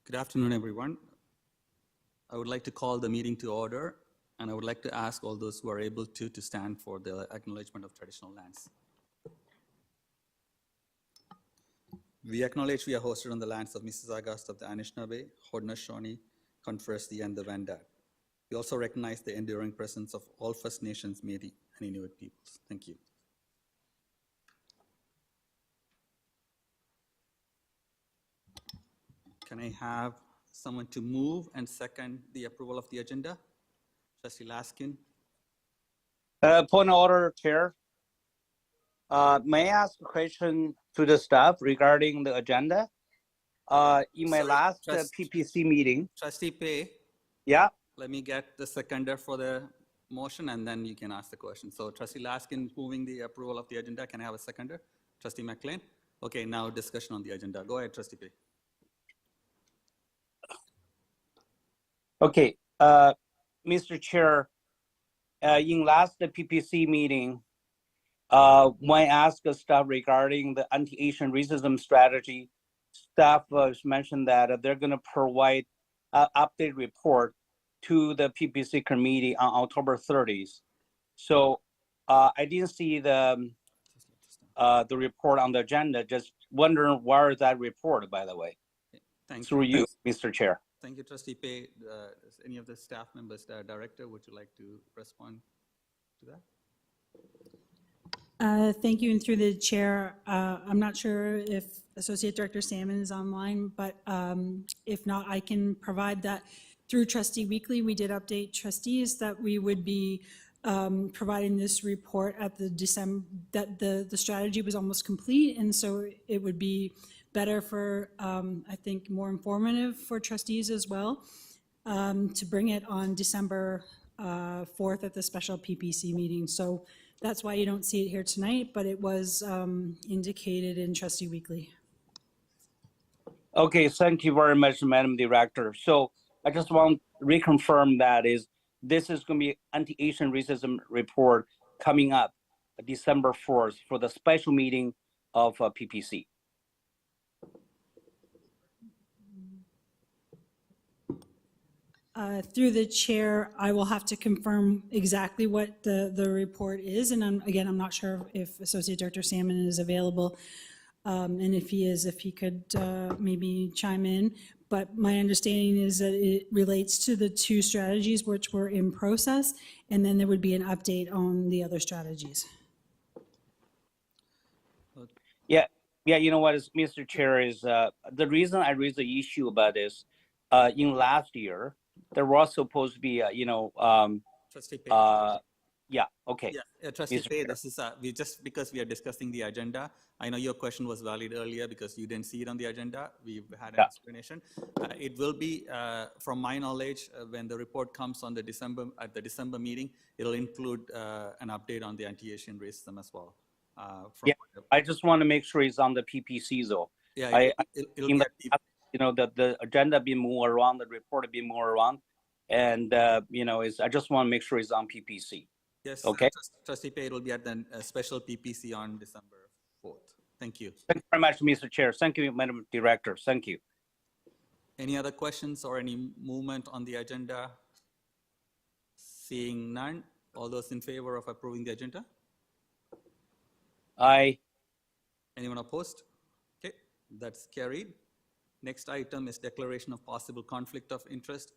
Good afternoon, everyone. I would like to call the meeting to order, and I would like to ask all those who are able to stand for the acknowledgement of traditional lands. We acknowledge we are hosted on the lands of Mississaugas of the Anishinaabe, Haudenosaunee, Confederacy, and the Wendat. We also recognize the enduring presence of all First Nations, Métis, and Inuit peoples. Thank you. Can I have someone to move and second the approval of the agenda? Trustee Laskin. Point of order, Chair. May I ask a question to the staff regarding the agenda? In my last PPC meeting. Trustee Pei. Yeah. Let me get the seconder for the motion and then you can ask the question. So Trustee Laskin moving the approval of the agenda. Can I have a seconder? Trustee McLean. Okay, now discussion on the agenda. Go ahead, Trustee Pei. Okay, Mr. Chair, in last PPC meeting, when I asked the staff regarding the anti-Asian racism strategy, staff mentioned that they're going to provide an update report to the PPC committee on October 30th. So I didn't see the report on the agenda. Just wondering where is that report, by the way? Thank Through you, Mr. Chair. Thank you, Trustee Pei. Does any of the staff members, Director, would you like to respond to that? Thank you, and through the chair, I'm not sure if Associate Director Salmon is online, but if not, I can provide that through Trustee Weekly. We did update trustees that we would be providing this report at the December, that the strategy was almost complete, and so it would be better for, I think, more informative for trustees as well, to bring it on December 4th at the special PPC meeting. So that's why you don't see it here tonight, but it was indicated in Trustee Weekly. Okay, thank you very much, Madam Director. So I just want to reconfirm that this is going to be anti-Asian racism report coming up December 4th for the special meeting of PPC. Through the chair, I will have to confirm exactly what the report is. And again, I'm not sure if Associate Director Salmon is available. And if he is, if he could maybe chime in. But my understanding is that it relates to the two strategies which were in process, and then there would be an update on the other strategies. Yeah, you know what, Mr. Chair, is the reason I raised the issue about this, in last year, there was supposed to be, Trustee Pei. Yeah, okay. Yeah, Trustee Pei, this is, just because we are discussing the agenda, I know your question was valid earlier because you didn't see it on the agenda. We've had an explanation. It will be, from my knowledge, when the report comes on the December meeting, it'll include an update on the anti-Asian racism as well. Yeah, I just want to make sure it's on the PPC though. Yeah, it'll be the agenda be moved around, the report be moved around, and I just want to make sure it's on PPC. Yes. Okay. Trustee Pei, it will be at the special PPC on December 4th. Thank you. Thank you very much, Mr. Chair. Thank you, Madam Director. Thank you. Any other questions or any movement on the agenda? Seeing none, all those in favor of approving the agenda? Aye. Anyone opposed? Okay, that's carried. Next item is declaration of possible conflict of interest.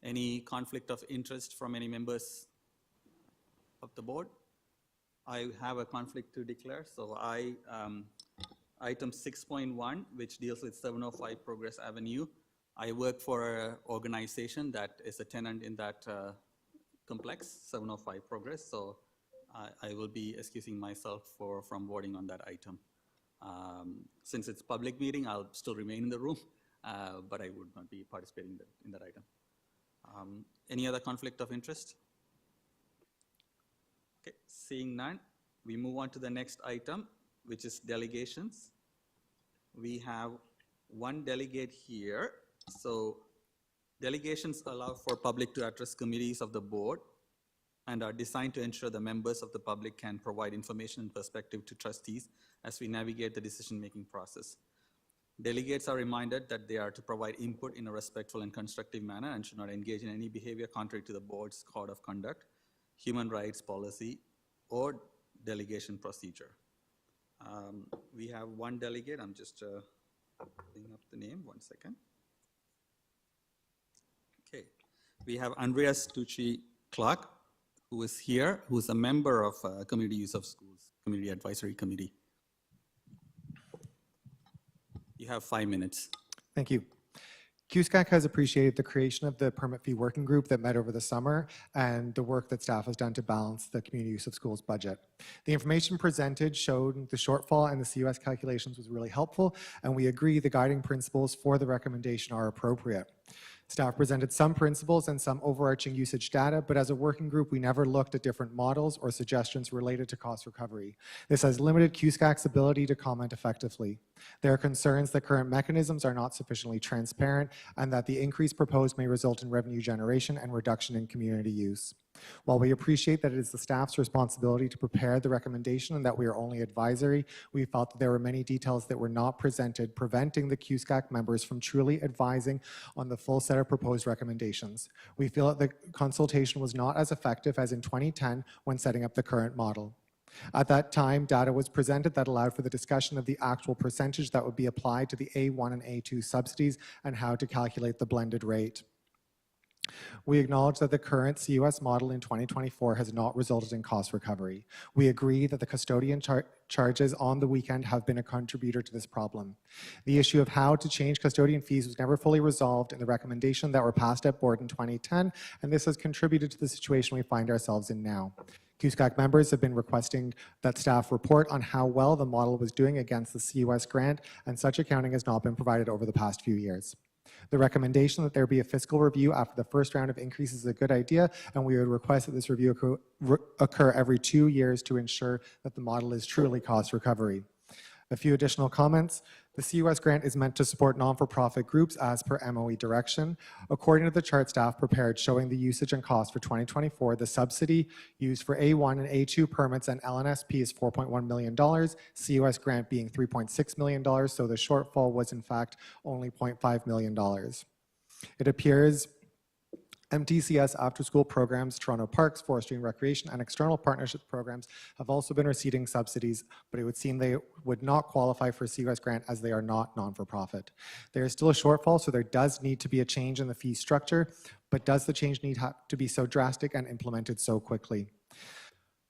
Any conflict of interest from any members of the board? I have a conflict to declare, so item 6.1, which deals with 705 Progress Avenue. I work for an organization that is a tenant in that complex, 705 Progress, so I will be excusing myself from voting on that item. Since it's a public meeting, I'll still remain in the room, but I would not be participating in that item. Any other conflict of interest? Okay, seeing none, we move on to the next item, which is delegations. We have one delegate here. So delegations allow for public to address committees of the board and are designed to ensure the members of the public can provide information and perspective to trustees as we navigate the decision-making process. Delegates are reminded that they are to provide input in a respectful and constructive manner and should not engage in any behavior contrary to the board's code of conduct, human rights policy, or delegation procedure. We have one delegate. I'm just pulling up the name, 1 second. Okay, we have Andreas Tucci Clark, who is here, who is a member of Community Use of Schools Community Advisory Committee. You have 5 minutes. Thank you. QSCAC has appreciated the creation of the permit fee working group that met over the summer and the work that staff has done to balance the community use of schools budget. The information presented showed the shortfall and the CUS calculations was really helpful, and we agree the guiding principles for the recommendation are appropriate. Staff presented some principles and some overarching usage data, but as a working group, we never looked at different models or suggestions related to cost recovery. This has limited QSCAC's ability to comment effectively. There are concerns that current mechanisms are not sufficiently transparent and that the increase proposed may result in revenue generation and reduction in community use. While we appreciate that it is the staff's responsibility to prepare the recommendation and that we are only advisory, we felt that there were many details that were not presented, preventing the QSCAC members from truly advising on the full set of proposed recommendations. We feel that the consultation was not as effective as in 2010 when setting up the current model. At that time, data was presented that allowed for the discussion of the actual percentage that would be applied to the A1 and A2 subsidies and how to calculate the blended rate. We acknowledge that the current CUS model in 2024 has not resulted in cost recovery. We agree that the custodian charges on the weekend have been a contributor to this problem. The issue of how to change custodian fees was never fully resolved in the recommendation that were passed at board in 2010, and this has contributed to the situation we find ourselves in now. QSCAC members have been requesting that staff report on how well the model was doing against the CUS grant, and such accounting has not been provided over the past few years. The recommendation that there be a fiscal review after the first round of increases is a good idea, and we would request that this review occur every 2 years to ensure that the model is truly cost recovery. A few additional comments. The CUS grant is meant to support non-for-profit groups as per MOE direction. According to the chart staff prepared showing the usage and cost for 2024, the subsidy used for A1 and A2 permits and LNSP is $4.1 million, CUS grant being $3.6 million, so the shortfall was in fact only $0.5 million. It appears MTCS after-school programs, Toronto Parks, Forestry and Recreation, and external partnership programs have also been receiving subsidies, but it would seem they would not qualify for a CUS grant as they are not non-for-profit. There is still a shortfall, so there does need to be a change in the fee structure, but does the change need to be so drastic and implemented so quickly?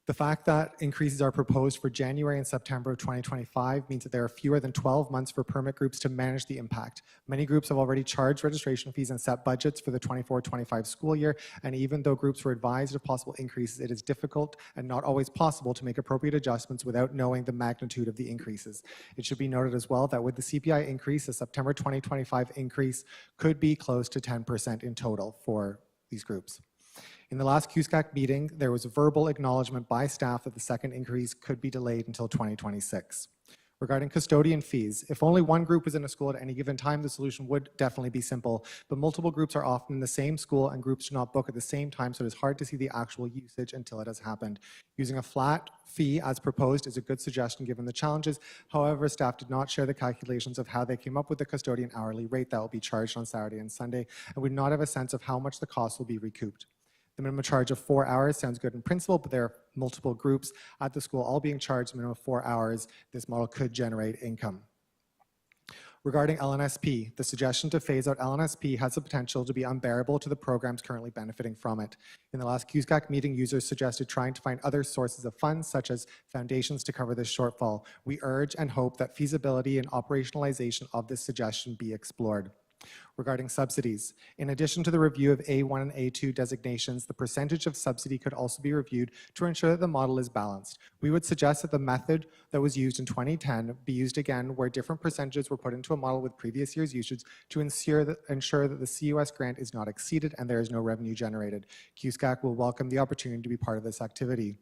The fact that increases are proposed for January and September of 2025 means that there are fewer than 12 months for permit groups to manage the impact. Many groups have already charged registration fees and set budgets for the 24-25 school year, and even though groups were advised of possible increases, it is difficult and not always possible to make appropriate adjustments without knowing the magnitude of the increases. It should be noted as well that with the CPI increase, the September 2025 increase could be close to 10% in total for these groups. In the last QSCAC meeting, there was a verbal acknowledgement by staff that the second increase could be delayed until 2026. Regarding custodian fees, if only one group is in a school at any given time, the solution would definitely be simple, but multiple groups are often in the same school and groups do not book at the same time, so it is hard to see the actual usage until it has happened. Using a flat fee as proposed is a good suggestion given the challenges. However, staff did not share the calculations of how they came up with the custodian hourly rate that will be charged on Saturday and Sunday, and we do not have a sense of how much the cost will be recouped. The minimum charge of 4 hours sounds good in principle, but there are multiple groups at the school all being charged a minimum of 4 hours. This model could generate income. Regarding LNSP, the suggestion to phase out LNSP has the potential to be unbearable to the programs currently benefiting from it. In the last QSCAC meeting, users suggested trying to find other sources of funds, such as foundations, to cover this shortfall. We urge and hope that feasibility and operationalization of this suggestion be explored. Regarding subsidies, in addition to the review of A1 and A2 designations, the percentage of subsidy could also be reviewed to ensure that the model is balanced. We would suggest that the method that was used in 2010 be used again, where different percentages were put into a model with previous year's usage to ensure that the CUS grant is not exceeded and there is no revenue generated. QSCAC will welcome the opportunity to be part of this activity.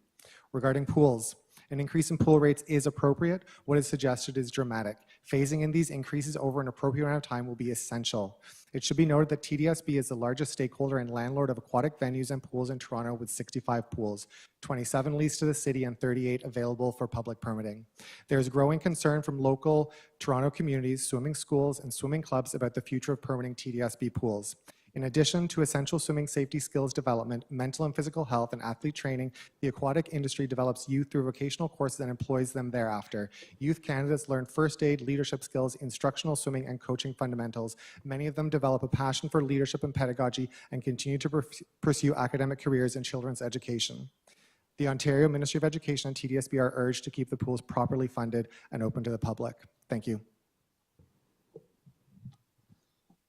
Regarding pools, An increase in pool rates is appropriate. What is suggested is dramatic. Phasing in these increases over an appropriate amount of time will be essential. It should be noted that TDSB is the largest stakeholder and landlord of aquatic venues and pools in Toronto with 65 pools, 27 leased to the city and 38 available for public permitting. There is growing concern from local Toronto communities, swimming schools, and swimming clubs about the future of permitting TDSB pools. In addition to essential swimming safety skills development, mental and physical health, and athlete training, the aquatic industry develops youth through vocational courses and employs them thereafter. Youth candidates learn first aid, leadership skills, instructional swimming, and coaching fundamentals. Many of them develop a passion for leadership and pedagogy and continue to pursue academic careers in children's education. The Ontario Ministry of Education and TDSB are urged to keep the pools properly funded and open to the public. Thank you.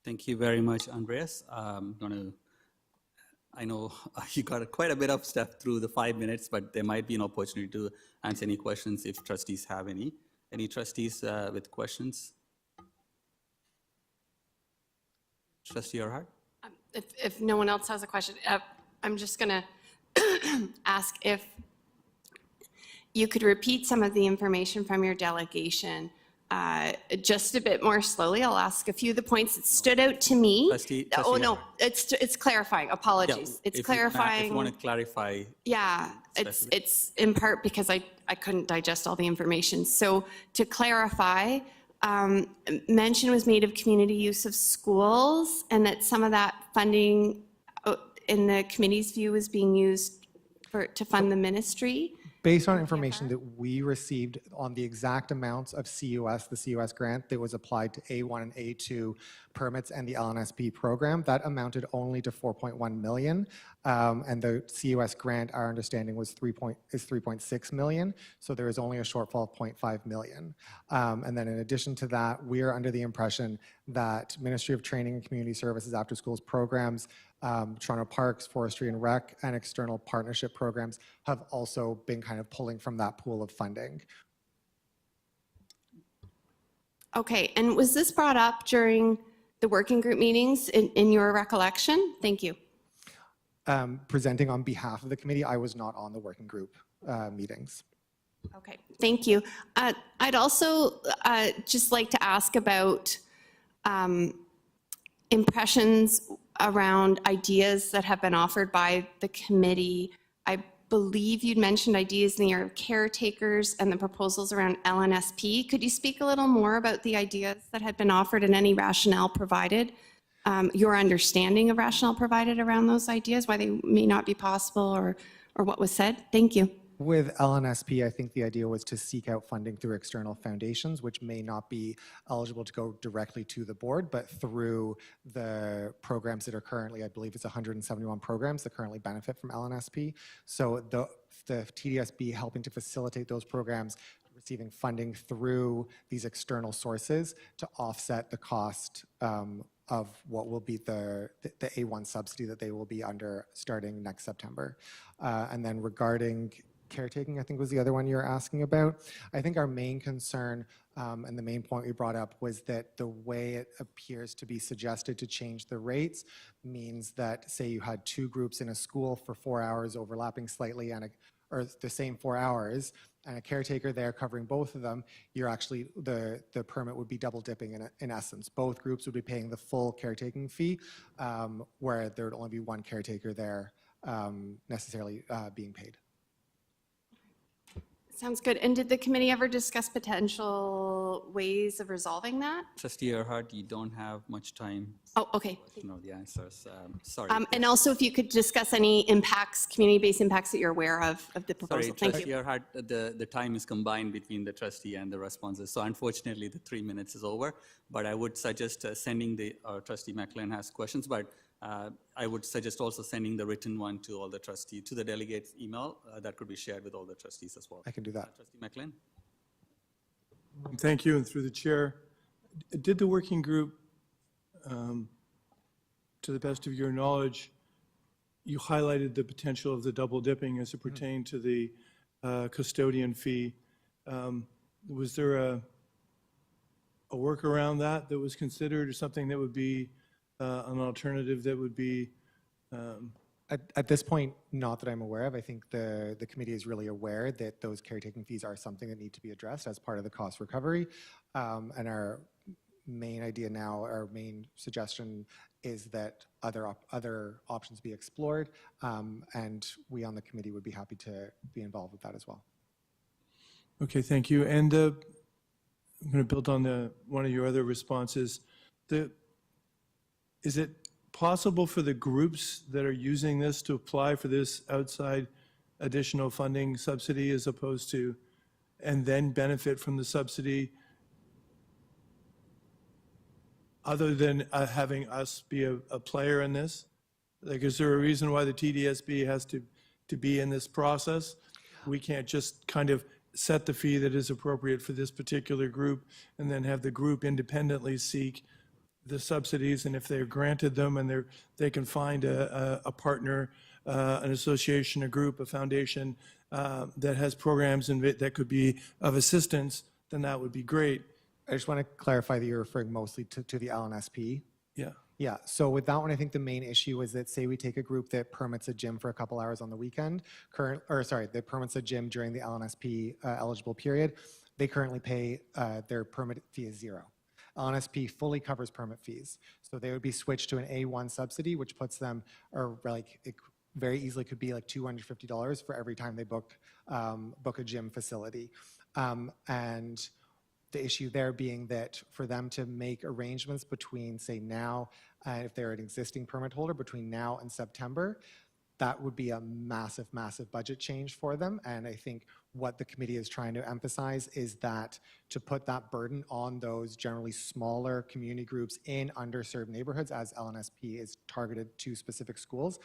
Thank you very much, Andreas. I know you got quite a bit of stuff through the 5 minutes, but there might be an opportunity to answer any questions if trustees have any. Any trustees with questions? Trustee Earhart? If no one else has a question, I'm just going to ask if you could repeat some of the information from your delegation just a bit more slowly. I'll ask a few of the points that stood out to me. Trustee Oh, no, Earhart. it's clarifying. Apologies. It's clarifying. If you want to clarify. Yeah, it's in part because I couldn't digest all the information. So to clarify, mention was made of community use of schools and that some of that funding in the committee's view was being used to fund the ministry. Based on information that we received on the exact amounts of CUS, the CUS grant that was applied to A1 and A2 permits and the LNSP program, that amounted only to 4.1 million. And the CUS grant, our understanding, was 3.6 million. So there is only a shortfall of 0.5 million. And then in addition to that, we are under the impression that Ministry of Training and Community Services after schools programs, Toronto Parks, Forestry and Rec, and external partnership programs have also been kind of pulling from that pool of funding. Okay, and was this brought up during the working group meetings in your recollection? Thank you. Presenting on behalf of the committee, I was not on the working group meetings. Okay, thank you. I'd also just like to ask about impressions around ideas that have been offered by the committee. I believe you'd mentioned ideas in the area of caretakers and the proposals around LNSP. Could you speak a little more about the ideas that had been offered and any rationale provided, your understanding of rationale provided around those ideas, why they may not be possible or what was said? Thank you. With LNSP, I think the idea was to seek out funding through external foundations, which may not be eligible to go directly to the board, but through the programs that are currently, I believe it's 171 programs that currently benefit from LNSP. So the TDSB helping to facilitate those programs, receiving funding through these external sources to offset the cost of what will be the A1 subsidy that they will be under starting next September. And then regarding caretaking, I think was the other one you were asking about. I think our main concern and the main point we brought up was that the way it appears to be suggested to change the rates means that, say you had two groups in a school for 4 hours overlapping slightly or the same 4 hours, and a caretaker there covering both of them, you're actually, the permit would be double dipping in essence. Both groups would be paying the full caretaking fee, where there would only be one caretaker there necessarily being paid. Sounds good. And did the committee ever discuss potential ways of resolving that? Trustee Earhart, you don't have much time Oh, okay. to know the answers. Sorry. And also if you could discuss any impacts, community-based impacts that you're aware of the proposal. Sorry, Thank Trustee you. Earhart, the time is combined between the trustee and the responses. So unfortunately, the 3 minutes is over. But I would suggest sending Trustee McLean has questions, but I would suggest also sending the written one to all the trustees, to the delegates' email that could be shared with all the trustees as well. I can do that. Trustee McLean? Thank you, and through the chair, did the working group, to the best of your knowledge, you highlighted the potential of the double dipping as it pertained to the custodian fee. Was there a workaround that was considered, or something that would be an alternative that would be At this point, not that I'm aware of. I think the committee is really aware that those caretaking fees are something that need to be addressed as part of the cost recovery. And our main idea now, our main suggestion is that other options be explored. And we on the committee would be happy to be involved with that as well. Okay, thank you. And I'm going to build on one of your other responses. Is it possible for the groups that are using this to apply for this outside additional funding subsidy as opposed to, and then benefit from the subsidy other than having us be a player in this? Like, is there a reason why the TDSB has to be in this process? We can't just kind of set the fee that is appropriate for this particular group and then have the group independently seek the subsidies, and if they're granted them and they can find a partner, an association, a group, a foundation that has programs that could be of assistance, then that would be great. I just want to clarify that you're referring mostly to the LNSP. Yeah. Yeah, so with that one, I think the main issue is that, say we take a group that permits a gym for a couple hours on the weekend, that permits a gym during the LNSP eligible period, they currently pay, their permit fee is $0. LNSP fully covers permit fees. So they would be switched to an A1 subsidy, which puts them, or like, it very easily could be like $250 for every time they book a gym facility. And the issue there being that for them to make arrangements between, say, now, if they're an existing permit holder, between now and September, that would be a massive, massive budget change for them. And I think what the committee is trying to emphasize is that to put that burden on those generally smaller community groups in underserved neighborhoods, as LNSP is targeted to specific schools,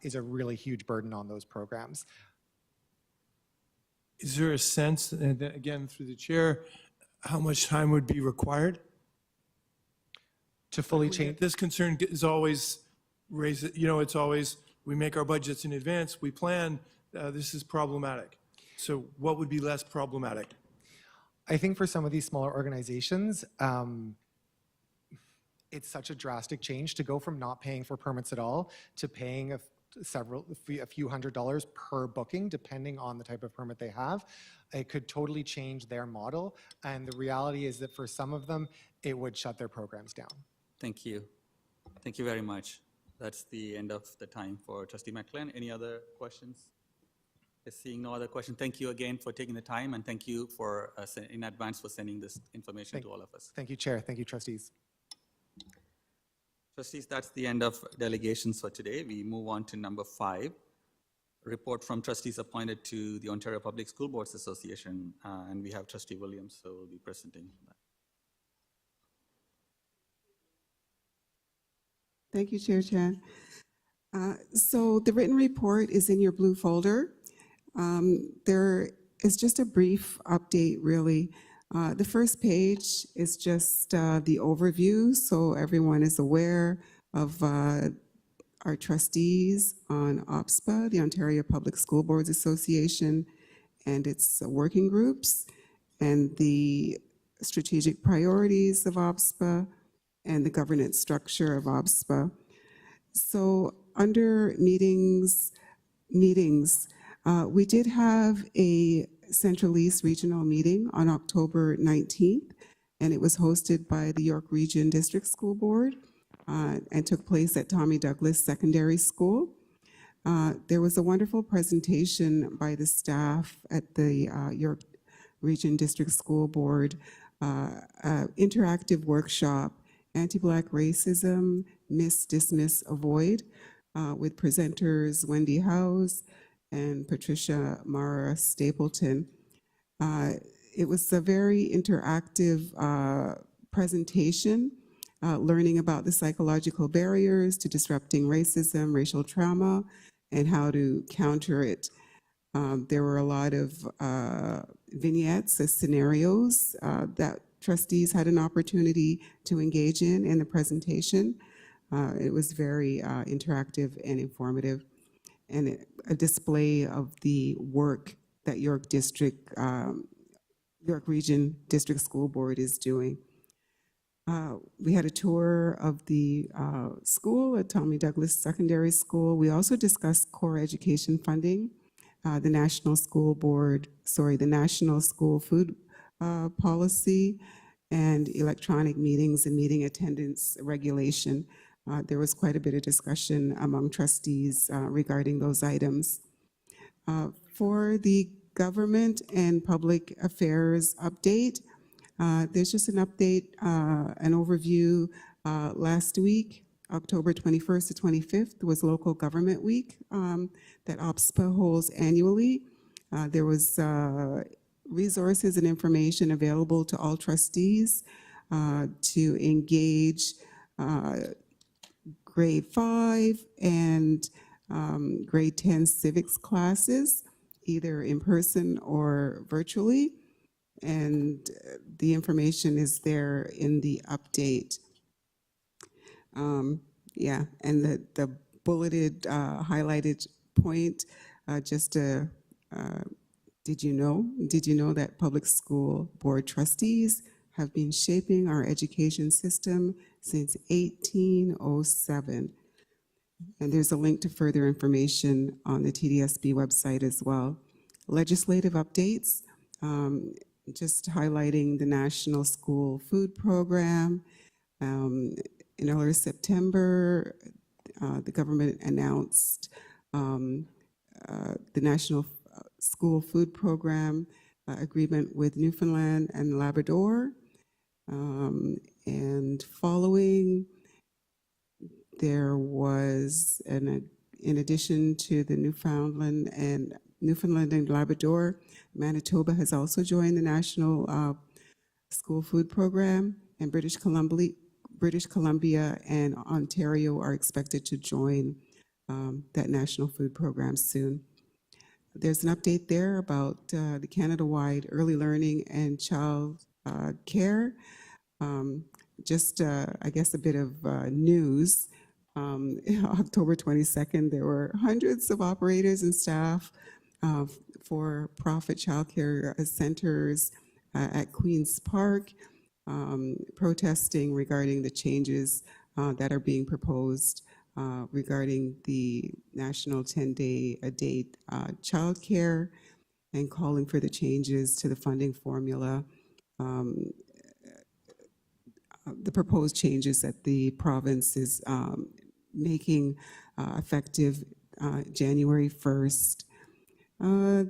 is a really huge burden on those programs. Is there a sense, and again, through the chair, how much time would be required? To fully change. This concern is always raised, it's always, we make our budgets in advance, we plan, this is problematic. So what would be less problematic? I think for some of these smaller organizations, it's such a drastic change to go from not paying for permits at all to paying a few $100s per booking, depending on the type of permit they have. It could totally change their model. And the reality is that for some of them, it would shut their programs down. Thank you. Thank you very much. That's the end of the time for Trustee McLean. Any other questions? Seeing no other question, thank you again for taking the time, and thank you for in advance for sending this information to all of us. Thank you, Chair. Thank you, trustees. Trustees, that's the end of delegations for today. We move on to number 5, report from trustees appointed to the Ontario Public School Boards Association, and we have Trustee Williams, so we'll be presenting that. Thank you, Chair Chan. So the written report is in your blue folder. There is just a brief update, really. The first page is just the overview, so everyone is aware of our trustees on OPSPA, the Ontario Public School Boards Association, and its working groups, and the strategic priorities of OPSPA, and the governance structure of OPSPA. So under meetings, we did have a Central East Regional meeting on October 19th, and it was hosted by the York Region District School Board and took place at Tommy Douglas Secondary School. There was a wonderful presentation by the staff at the York Region District School Board, interactive workshop, Anti-Black Racism, Miss, Dismiss, Avoid, with presenters Wendy Howes and Patricia Mara Stapleton. It was a very interactive presentation, learning about the psychological barriers to disrupting racism, racial trauma, and how to counter it. There were a lot of vignettes as scenarios that trustees had an opportunity to engage in the presentation. It was very interactive and informative, and a display of the work that York Region District School Board is doing. We had a tour of the school at Tommy Douglas Secondary School. We also discussed core education funding, the National School Food Policy, and electronic meetings and meeting attendance regulation. There was quite a bit of discussion among trustees regarding those items. For the government and public affairs update, there's just an update, an overview. Last week, October 21st to 25th, was Local Government Week that OPSPA holds annually. There was resources and information available to all trustees to engage grade 5 and grade 10 civics classes, either in person or virtually. And the information is there in the update. Yeah, and the bulleted, highlighted point, did you know that public school board trustees have been shaping our education system since 1807? And there's a link to further information on the TDSB website as well. Legislative updates, just highlighting the National School Food Program. In early September, the government announced the National School Food Program agreement with Newfoundland and Labrador. And following, there was, in addition to the Newfoundland and Labrador, Manitoba has also joined the National School Food Program, and British Columbia and Ontario are expected to join that National Food Program soon. There's an update there about the Canada-wide early learning and child care. I guess, a bit of news. October 22nd, there were hundreds of operators and staff for profit childcare centers at Queen's Park, protesting regarding the changes that are being proposed regarding the national 10-day-a-day childcare, and calling for the changes to the funding formula, the proposed changes that the province is making effective January 1st.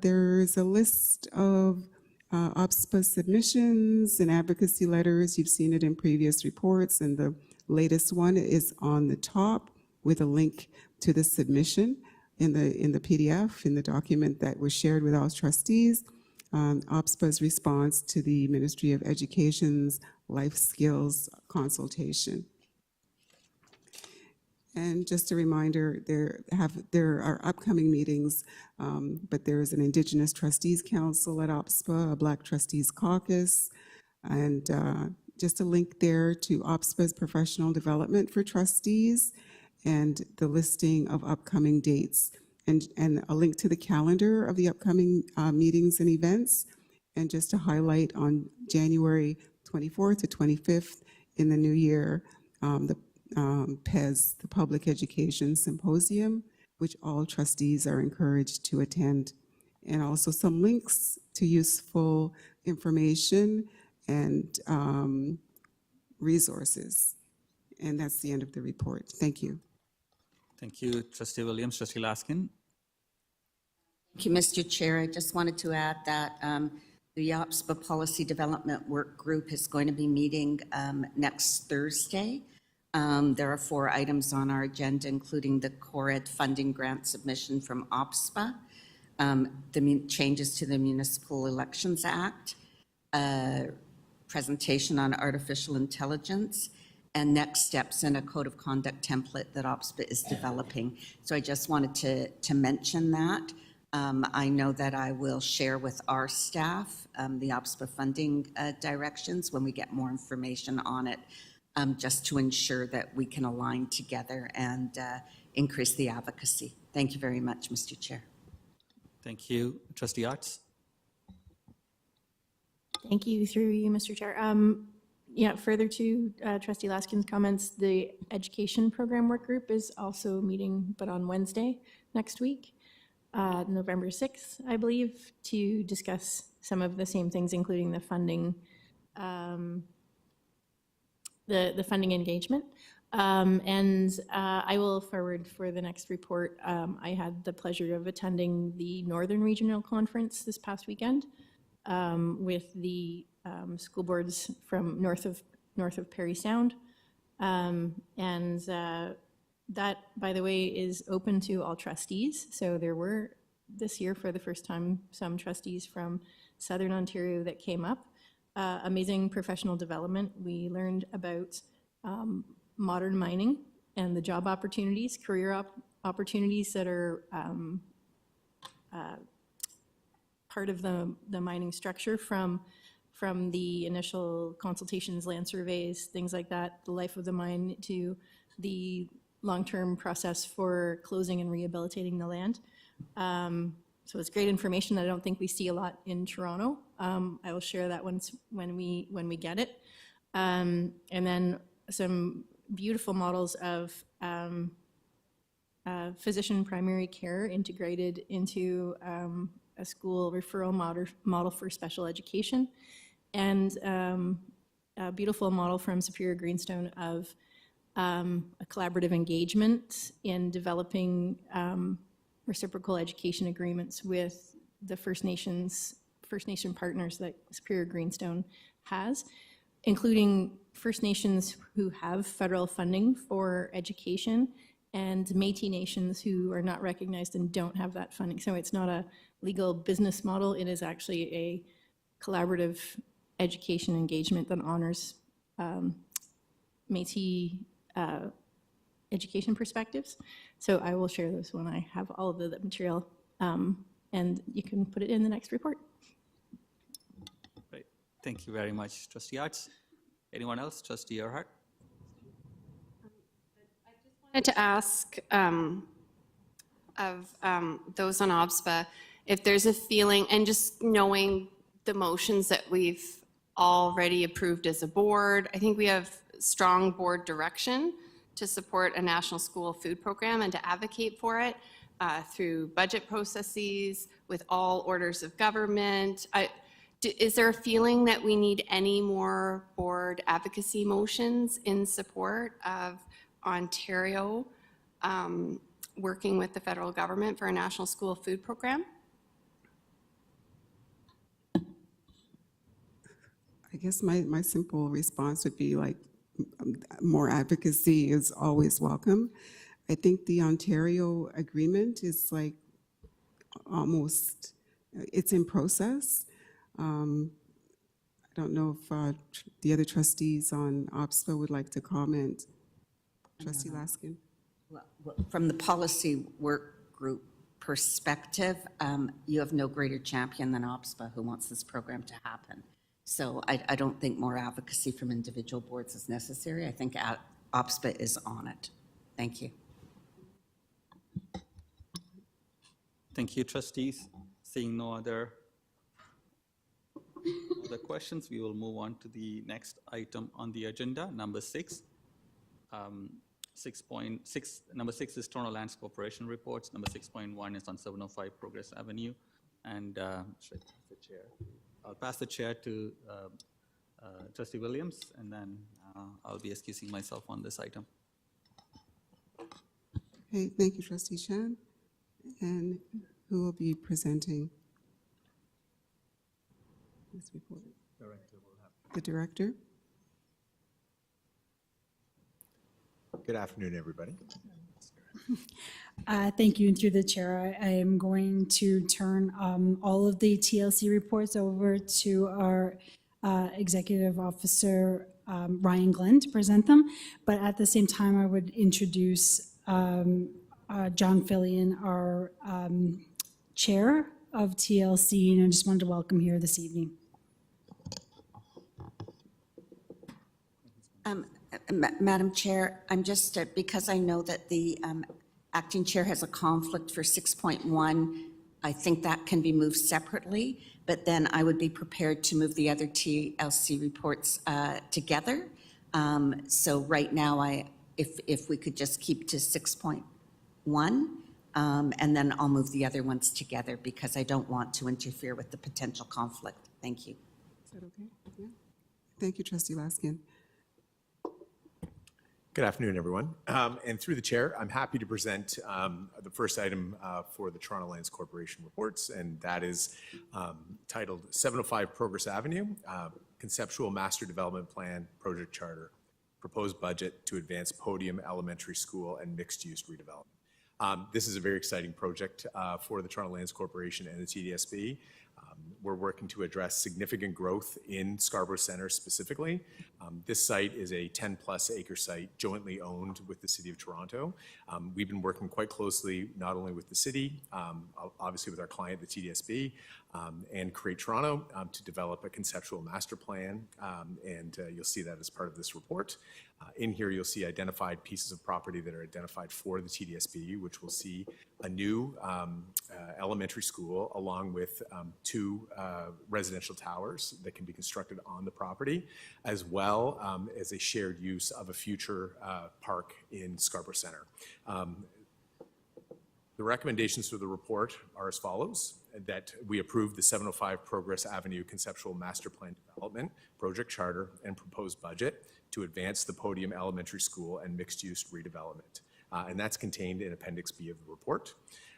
There's a list of OPSPA submissions and advocacy letters. You've seen it in previous reports, and the latest one is on the top with a link to the submission in the PDF, in the document that was shared with all trustees. OPSPA's response to the Ministry of Education's life skills consultation. And just a reminder, there are upcoming meetings, but there is an Indigenous Trustees Council at OPSPA, a Black Trustees Caucus, and just a link there to OPSPA's professional development for trustees and the listing of upcoming dates, and a link to the calendar of the upcoming meetings and events. And just to highlight, on January 24th to 25th in the new year, the PES, the Public Education Symposium, which all trustees are encouraged to attend, and also some links to useful information and resources. And that's the end of the report. Thank you. Thank you, Trustee Williams. Trustee Laskin? Thank you, Mr. Chair. I just wanted to add that the OPSPA Policy Development Work Group is going to be meeting next Thursday. There are 4 items on our agenda, including the Core Ed funding grant submission from OPSPA, the changes to the Municipal Elections Act, presentation on artificial intelligence, and next steps in a code of conduct template that OPSPA is developing. So I just wanted to mention that. I know that I will share with our staff the OPSPA funding directions when we get more information on it, just to ensure that we can align together and increase the advocacy. Thank you very much, Mr. Chair. Thank you. Trustee Arts? Thank you, through you, Mr. Chair. Yeah, further to Trustee Laskin's comments, the Education Program Work Group is also meeting, but on Wednesday next week, November 6th, I believe, to discuss some of the same things, including the funding, the funding engagement. I will forward for the next report. I had the pleasure of attending the Northern Regional Conference this past weekend with the school boards from north of Parry Sound. That, by the way, is open to all trustees. So there were this year, for the first time, some trustees from Southern Ontario that came up. Amazing professional development. We learned about modern mining and the job opportunities, career opportunities that are part of the mining structure from the initial consultations, land surveys, things like that, the life of the mine, to the long-term process for closing and rehabilitating the land. So it's great information that I don't think we see a lot in Toronto. I will share that when we get it. And then some beautiful models of physician primary care integrated into a school referral model for special education, and a beautiful model from Superior Greenstone of a collaborative engagement in developing reciprocal education agreements with the First Nation partners that Superior Greenstone has, including First Nations who have federal funding for education and Métis Nations who are not recognized and don't have that funding. So it's not a legal business model, it is actually a collaborative education engagement that honors Métis education perspectives. So I will share those when I have all of the material, and you can put it in the next report. Great. Thank you very much, Trustee Arts. Anyone else? Trustee Earhart? I wanted to ask of those on OBSPA if there's a feeling, and just knowing the motions that we've already approved as a board, I think we have strong board direction to support a national school food program and to advocate for it through budget processes with all orders of government. Is there a feeling that we need any more board advocacy motions in support of Ontario working with the federal government for a national school food program? I guess my simple response would be like, more advocacy is always welcome. I think the Ontario agreement is like almost, it's in process. I don't know if the other trustees on OBSPA would like to comment. Trustee Laskin? Well, from the policy work group perspective, you have no greater champion than OBSPA who wants this program to happen. So I don't think more advocacy from individual boards is necessary. I think OBSPA is on it. Thank you. Thank you, trustees. Seeing no other questions, we will move on to the next item on the agenda, number 6. 6.6, number 6 is Toronto Lands Corporation reports. Number 6.1 is on 705 Progress Avenue. And should I pass the chair? I'll pass the chair to Trustee Williams, and then I'll be excusing myself on this item. Okay, thank you, Trustee Chan. And who will be presenting this report? The director. Good afternoon, everybody. Thank you, and through the chair, I am going to turn all of the TLC reports over to our executive officer, Ryan Glenn, to present them. But at the same time, I would introduce John Fillion, our chair of TLC, and I just wanted to welcome here this evening. Madam Chair, I'm just, because I know that the acting chair has a conflict for 6.1, I think that can be moved separately, but then I would be prepared to move the other TLC reports together. So right now, if we could just keep to 6.1, and then I'll move the other ones together because I don't want to interfere with the potential conflict. Thank you. Is that okay? Yeah. Thank you, Trustee Laskin. Good afternoon, everyone. And through the chair, I'm happy to present the first item for the Toronto Lands Corporation reports, and that is titled 705 Progress Avenue, Conceptual Master Development Plan, Project Charter, Proposed Budget to Advance Podium Elementary School and Mixed-Use Redevelopment. This is a very exciting project for the Toronto Lands Corporation and the TDSB. We're working to address significant growth in Scarborough Centre specifically. This site is a 10-plus acre site jointly owned with the City of Toronto. We've been working quite closely not only with the city, obviously with our client, the TDSB, and Create Toronto to develop a conceptual master plan, and you'll see that as part of this report. In here, you'll see identified pieces of property that are identified for the TDSB, which will see a new elementary school along with two residential towers that can be constructed on the property, as well as a shared use of a future park in Scarborough Centre. The recommendations for the report are as follows: that we approve the 705 Progress Avenue Conceptual Master Plan Development, Project Charter, and Proposed Budget to advance the Podium Elementary School and Mixed-Use Redevelopment. And that's contained in Appendix B of the report.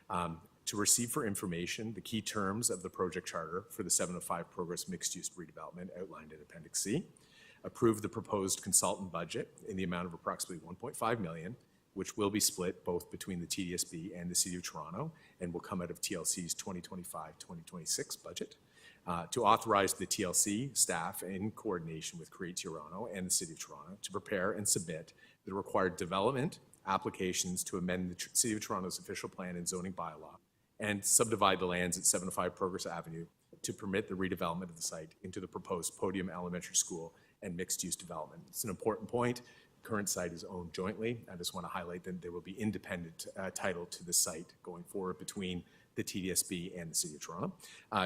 To receive for information the key terms of the Project Charter for the 705 Progress Mixed-Use Redevelopment outlined in Appendix C. Approve the proposed consultant budget in the amount of approximately $1.5 million, which will be split both between the TDSB and the City of Toronto and will come out of TLC's 2025-2026 budget. To authorize the TLC staff in coordination with Create Toronto and the City of Toronto to prepare and submit the required development applications to amend the City of Toronto's official plan and zoning bylaw and subdivide the lands at 705 Progress Avenue to permit the redevelopment of the site into the proposed Podium Elementary School and mixed-use development. It's an important point. Current site is owned jointly. I just want to highlight that there will be independent title to the site going forward between the TDSB and the City of Toronto.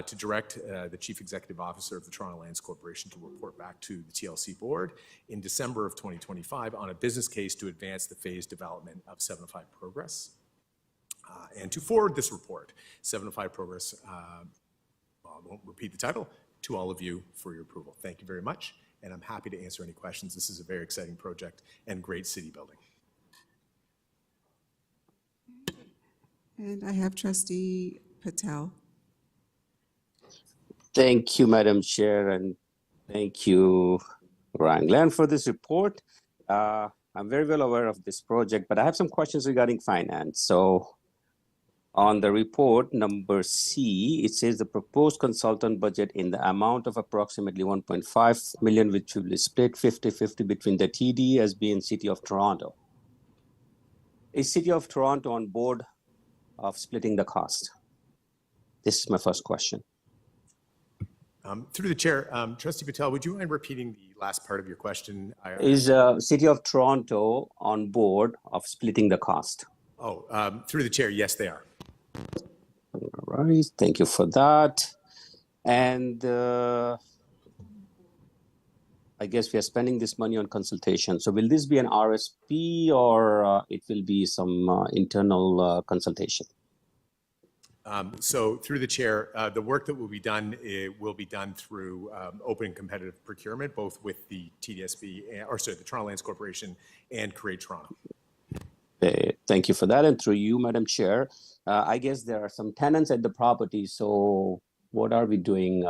To direct the Chief Executive Officer of the Toronto Lands Corporation to report back to the TLC board in December of 2025 on a business case to advance the phased development of 705 Progress. And to forward this report, 705 Progress, I won't repeat the title, to all of you for your approval. Thank you very much, and I'm happy to answer any questions. This is a very exciting project and great city building. And I have Trustee Patel. Thank you, Madam Chair, and thank you, Ryan Glenn, for this report. I'm very well aware of this project, but I have some questions regarding finance. So on the report number C, it says the proposed consultant budget in the amount of approximately 1.5 million, which will be split 50-50 between the TDSB and City of Toronto. Is City of Toronto on board of splitting the cost? This is my first question. Through the chair, Trustee Patel, would you mind repeating the last part of your question? Is City of Toronto on board of splitting the cost? Oh, through the chair, yes, they are. All right, thank you for that. And I guess we are spending this money on consultation. So will this be an RSP or it will be some internal consultation? So through the chair, the work that will be done will be done through open competitive procurement, both with the TDSB, the Toronto Lands Corporation and Create Toronto. Thank you for that. And through you, Madam Chair, I guess there are some tenants at the property. So what are we doing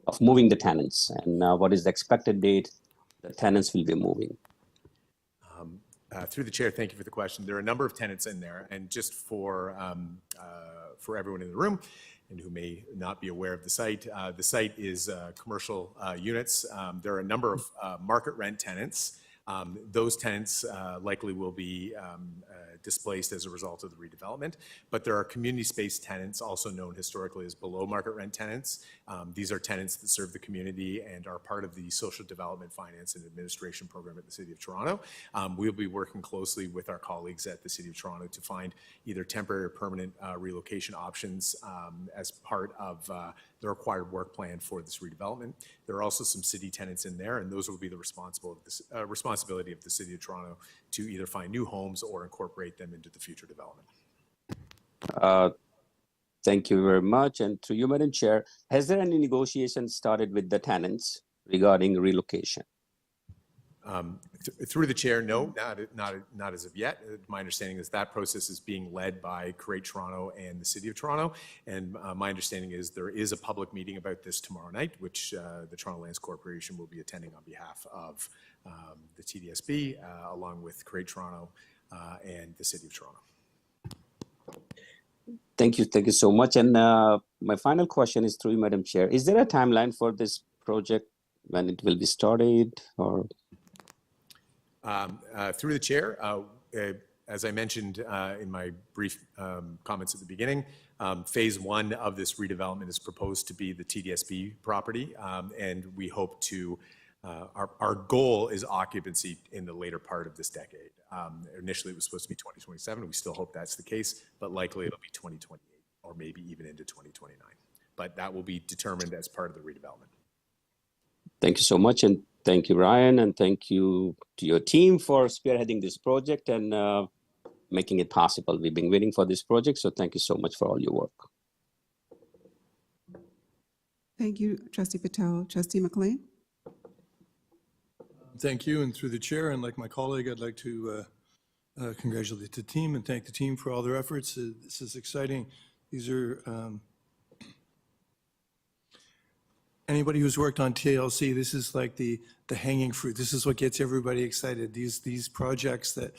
of moving the tenants? And what is the expected date the tenants will be moving? Through the chair, thank you for the question. There are a number of tenants in there, and just for everyone in the room and who may not be aware of the site is commercial units. There are a number of market rent tenants Those tenants likely will be displaced as a result of the redevelopment, but there are community space tenants, also known historically as below market rent tenants. These are tenants that serve the community and are part of the social development finance and administration program at the City of Toronto. We'll be working closely with our colleagues at the City of Toronto to find either temporary or permanent relocation options as part of the required work plan for this redevelopment. There are also some city tenants in there, and those will be the responsibility of the City of Toronto to either find new homes or incorporate them into the future development. Thank you very much. And to you, Madam Chair, has there any negotiation started with the tenants regarding relocation? Through the chair, no, not as of yet. My understanding is that process is being led by Create Toronto and the City of Toronto. And my understanding is there is a public meeting about this tomorrow night, which the Toronto Lands Corporation will be attending on behalf of the TDSB, along with Create Toronto and the City of Toronto. Thank you so much. And my final question is through you, Madam Chair. Is there a timeline for this project, when it will be started, or? Through the chair, as I mentioned in my brief comments at the beginning, phase one of this redevelopment is proposed to be the TDSB property, and we hope to, our goal is occupancy in the later part of this decade. Initially, it was supposed to be 2027. We still hope that's the case, but likely it'll be 2028 or maybe even into 2029. But that will be determined as part of the redevelopment. Thank you so much, and thank you, Ryan, and thank you to your team for spearheading this project and making it possible. We've been waiting for this project, so thank you so much for all your work. Thank you, Trustee Patel. Trustee McLean? Thank you, and through the chair, and like my colleague, I'd like to congratulate the team and thank the team for all their efforts. This is exciting. These are, anybody who's worked on TLC, this is like the hanging fruit. This is what gets everybody excited. These projects that,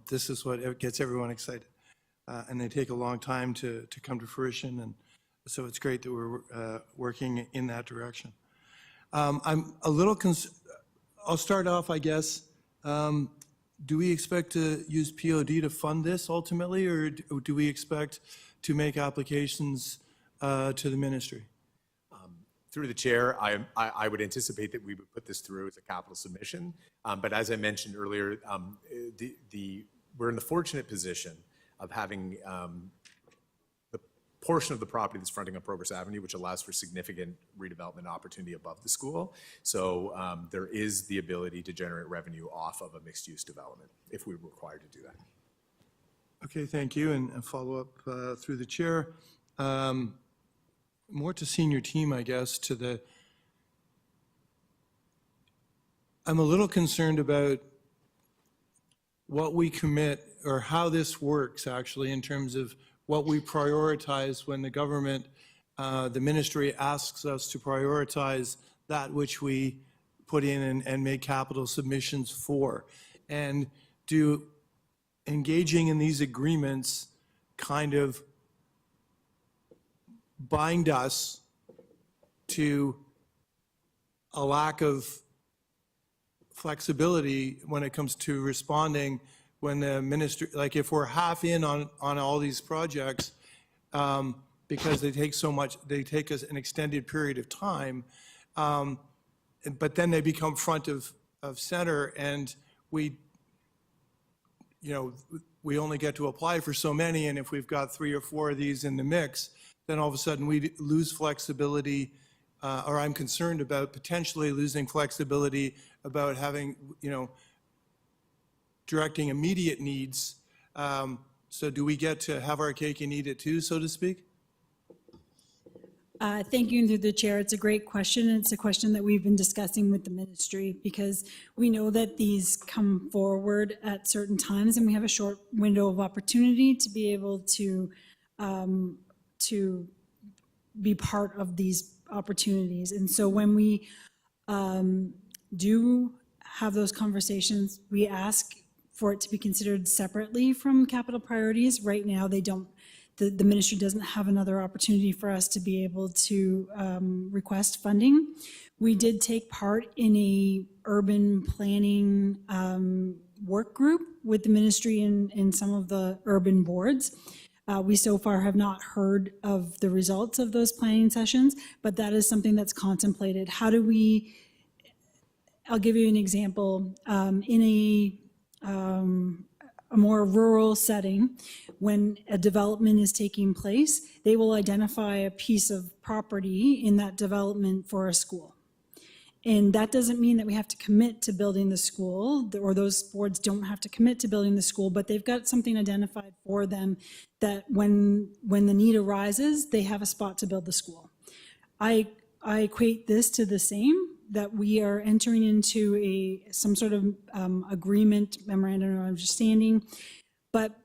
this is what gets everyone excited. And they take a long time to come to fruition, and so it's great that we're working in that direction. I'm a little I'll start off, I guess. Do we expect to use POD to fund this ultimately, or do we expect to make applications to the ministry? Through the chair, I would anticipate that we would put this through as a capital submission. But as I mentioned earlier, we're in the fortunate position of having the portion of the property that's fronting on Progress Avenue, which allows for significant redevelopment opportunity above the school. So there is the ability to generate revenue off of a mixed-use development if we were required to do that. Okay, thank you. And follow up through the chair. More to senior team, I guess, I'm a little concerned about what we commit or how this works actually in terms of what we prioritize when the government, the ministry asks us to prioritize that which we put in and make capital submissions for. And do engaging in these agreements kind of bind us to a lack of flexibility when it comes to responding when the ministry, like if we're half in on all these projects, because they take so much, they take us an extended period of time, but then they become front of center, and we only get to apply for so many, and if we've got 3 or 4 of these in the mix, then all of a sudden we lose flexibility, or I'm concerned about potentially losing flexibility about having, directing immediate needs. So do we get to have our cake and eat it too, so to speak? Thank you, and through the chair. It's a great question, and it's a question that we've been discussing with the ministry, because we know that these come forward at certain times, and we have a short window of opportunity to be able to be part of these opportunities. And so when we do have those conversations, we ask for it to be considered separately from capital priorities. Right now, they don't the ministry doesn't have another opportunity for us to be able to request funding. We did take part in a urban planning work group with the ministry and some of the urban boards. We so far have not heard of the results of those planning sessions, but that is something that's contemplated. How do we, I'll give you an example. In a more rural setting, when a development is taking place, they will identify a piece of property in that development for a school. And that doesn't mean that we have to commit to building the school, or those boards don't have to commit to building the school, but they've got something identified for them that when the need arises, they have a spot to build the school. I equate this to the same, that we are entering into some sort of agreement, memorandum of understanding, but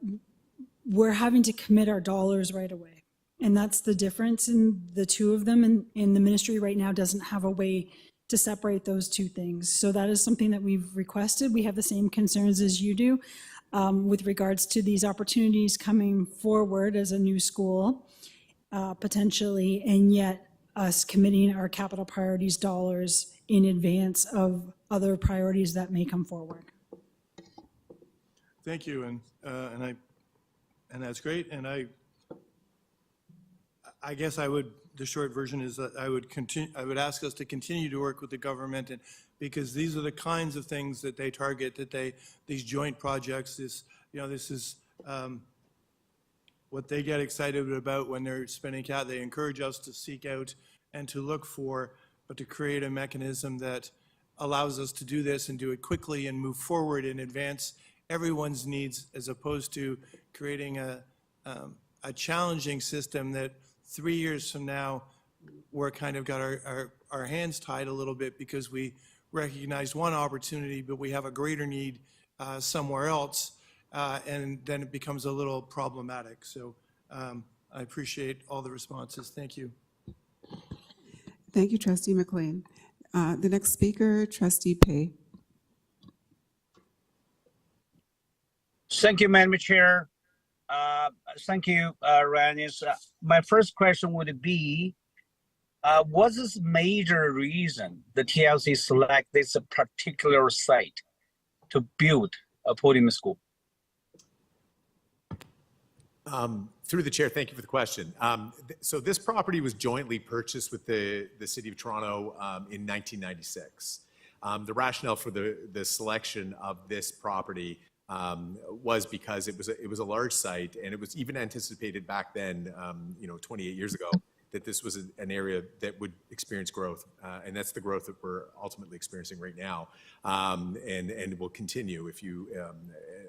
we're having to commit our dollars right away. And that's the difference in the two of them. And the ministry right now doesn't have a way to separate those two things. So that is something that we've requested. We have the same concerns as you do with regards to these opportunities coming forward as a new school, potentially, and yet us committing our capital priorities dollars in advance of other priorities that may come forward. Thank you, and that's great. And I guess the short version is that I would ask us to continue to work with the government, and because these are the kinds of things that they target, these joint projects. This is what they get excited about when they're spending capital. They encourage us to seek out and to look for, but to create a mechanism that allows us to do this and do it quickly and move forward and advance everyone's needs, as opposed to creating a challenging system that 3 years from now, we're kind of got our hands tied a little bit because we recognize one opportunity, but we have a greater need somewhere else, and then it becomes a little problematic. So I appreciate all the responses. Thank you. Thank you, Trustee McLean. The next speaker, Trustee Pei. Thank you, Madam Chair. Thank you, Ranis. My first question would be, what's this major reason the TLC select this particular site to build a podium school? Through the chair, thank you for the question. So this property was jointly purchased with the City of Toronto in 1996. The rationale for the selection of this property was because it was a large site, and it was even anticipated back then, 28 years ago, that this was an area that would experience growth, and that's the growth that we're ultimately experiencing right now, and will continue.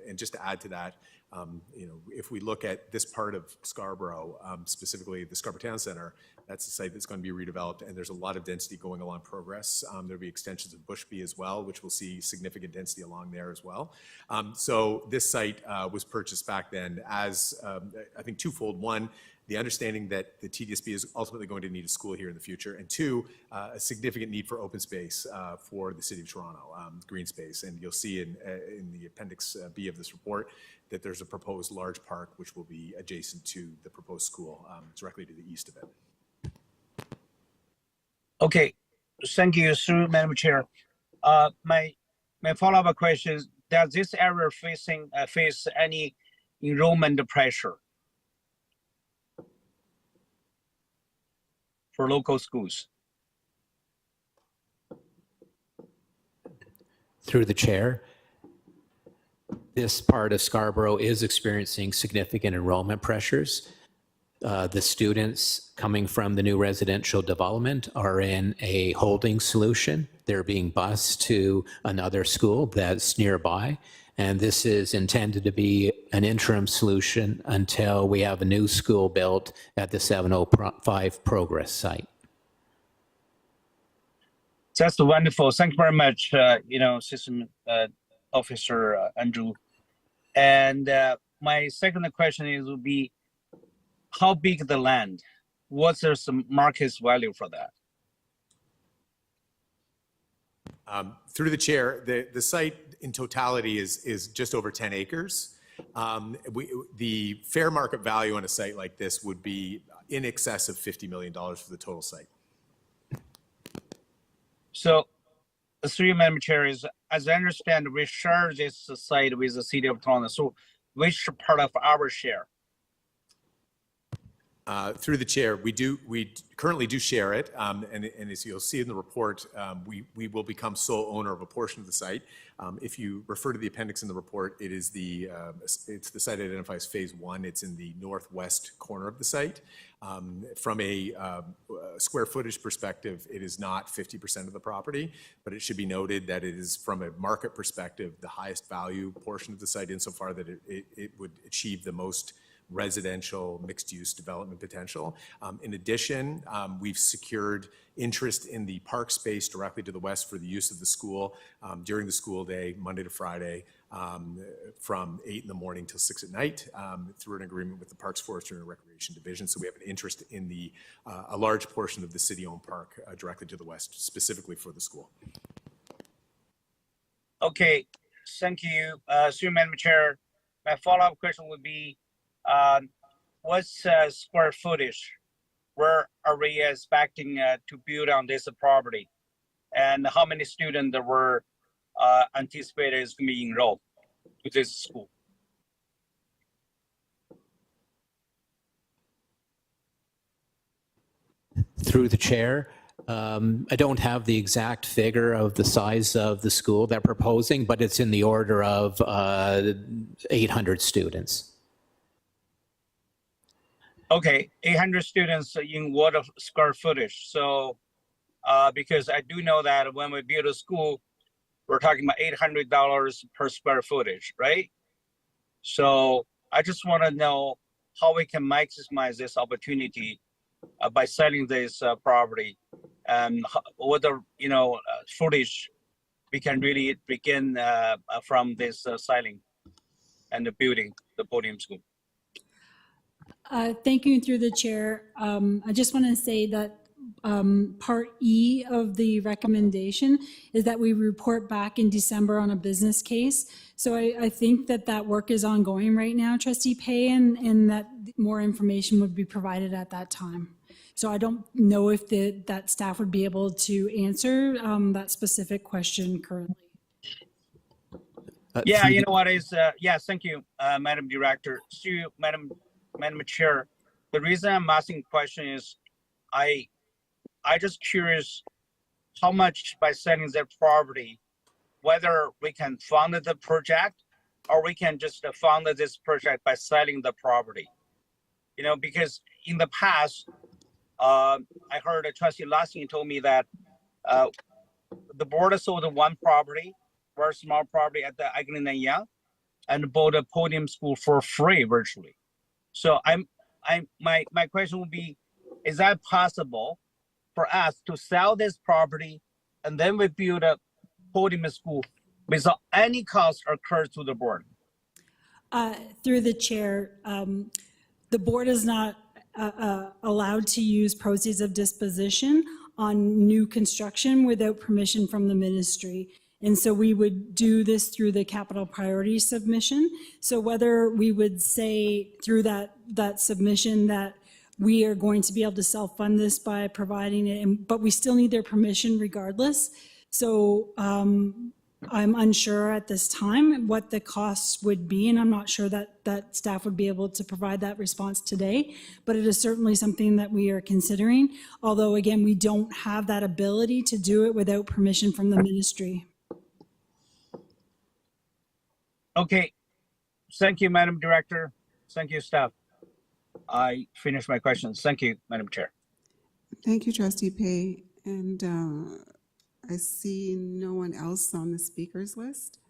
And just to add to that, if we look at this part of Scarborough, specifically the Scarborough Town Centre, that's a site that's going to be redeveloped, and there's a lot of density going along Progress. There'll be extensions of Bushby as well, which will see significant density along there as well. So this site was purchased back then as, I think, twofold. One, the understanding that the TDSB is ultimately going to need a school here in the future, and two, a significant need for open space for the City of Toronto, green space. And you'll see in the Appendix B of this report that there's a proposed large park which will be adjacent to the proposed school, directly to the east of it. Okay, thank you, through Madam Chair. My follow-up question is, does this area face any enrollment pressure for local schools? Through the chair, this part of Scarborough is experiencing significant enrollment pressures. The students coming from the new residential development are in a holding solution. They're being bused to another school that's nearby. And this is intended to be an interim solution until we have a new school built at the 705 Progress site. That's wonderful. Thank you very much, System Officer Andrew. And my second question would be, how big the land? What's the market value for that? Through the chair, the site in totality is just over 10 acres. The fair market value on a site like this would be in excess of $50 million for the total site. So, through you, Madam Chair, is, as I understand, we share this site with the city of Toronto. So which part of our share? Through the chair, we currently do share it, and as you'll see in the report, we will become sole owner of a portion of the site. If you refer to the appendix in the report, it's the site identified as phase 1. It's in the northwest corner of the site. From a square footage perspective, it is not 50% of the property, but it should be noted that it is, from a market perspective, the highest value portion of the site insofar that it would achieve the most residential mixed-use development potential. In addition, we've secured interest in the park space directly to the west for the use of the school during the school day, Monday to Friday, from 8 in the morning till 6 at night, through an agreement with the Parks, Forestry, and Recreation Division. So we have an interest in a large portion of the city-owned park directly to the west, specifically for the school. Okay, thank you, through Madam Chair. My follow-up question would be, what's square footage? Where are we expecting to build on this property? And how many students were anticipated is going to be enrolled to this school? Through the chair, I don't have the exact figure of the size of the school they're proposing, but it's in the order of 800 students. Okay, 800 students in what of square footage? So, because I do know that when we build a school, we're talking about $800 per square footage, right? So I just want to know how we can maximize this opportunity by selling this property, and what the footage we can really begin from this selling and the building the podium school. Thank you, through the chair. I just want to say that Part E of the recommendation is that we report back in December on a business case. So I think that work is ongoing right now, Trustee Pay, and that more information would be provided at that time. So I don't know if that staff would be able to answer that specific question currently. Yeah, you know what is, yes, thank you, Madam Director. So, Madam Chair, the reason I'm asking the question is I just curious how much by selling their property, whether we can fund the project or we can just fund this project by selling the property. Because in the past, I heard a trustee Laskin told me that the board sold one property, very small property at the Aglinaya, and bought a podium school for free virtually. So my question would be, is that possible for us to sell this property and then we build a podium school without any cost occurred to the board? Through the chair, the board is not allowed to use proceeds of disposition on new construction without permission from the ministry. And so we would do this through the capital priority submission. So whether we would say through that submission that we are going to be able to self-fund this by providing it, but we still need their permission regardless. So I'm unsure at this time what the costs would be, and I'm not sure that staff would be able to provide that response today, but it is certainly something that we are considering. Although, again, we don't have that ability to do it without permission from the ministry. Okay, thank you, Madam Director. Thank you, staff. I finished my questions. Thank you, Madam Chair. Thank you, Trustee Pay. And I see no one else on the speakers list.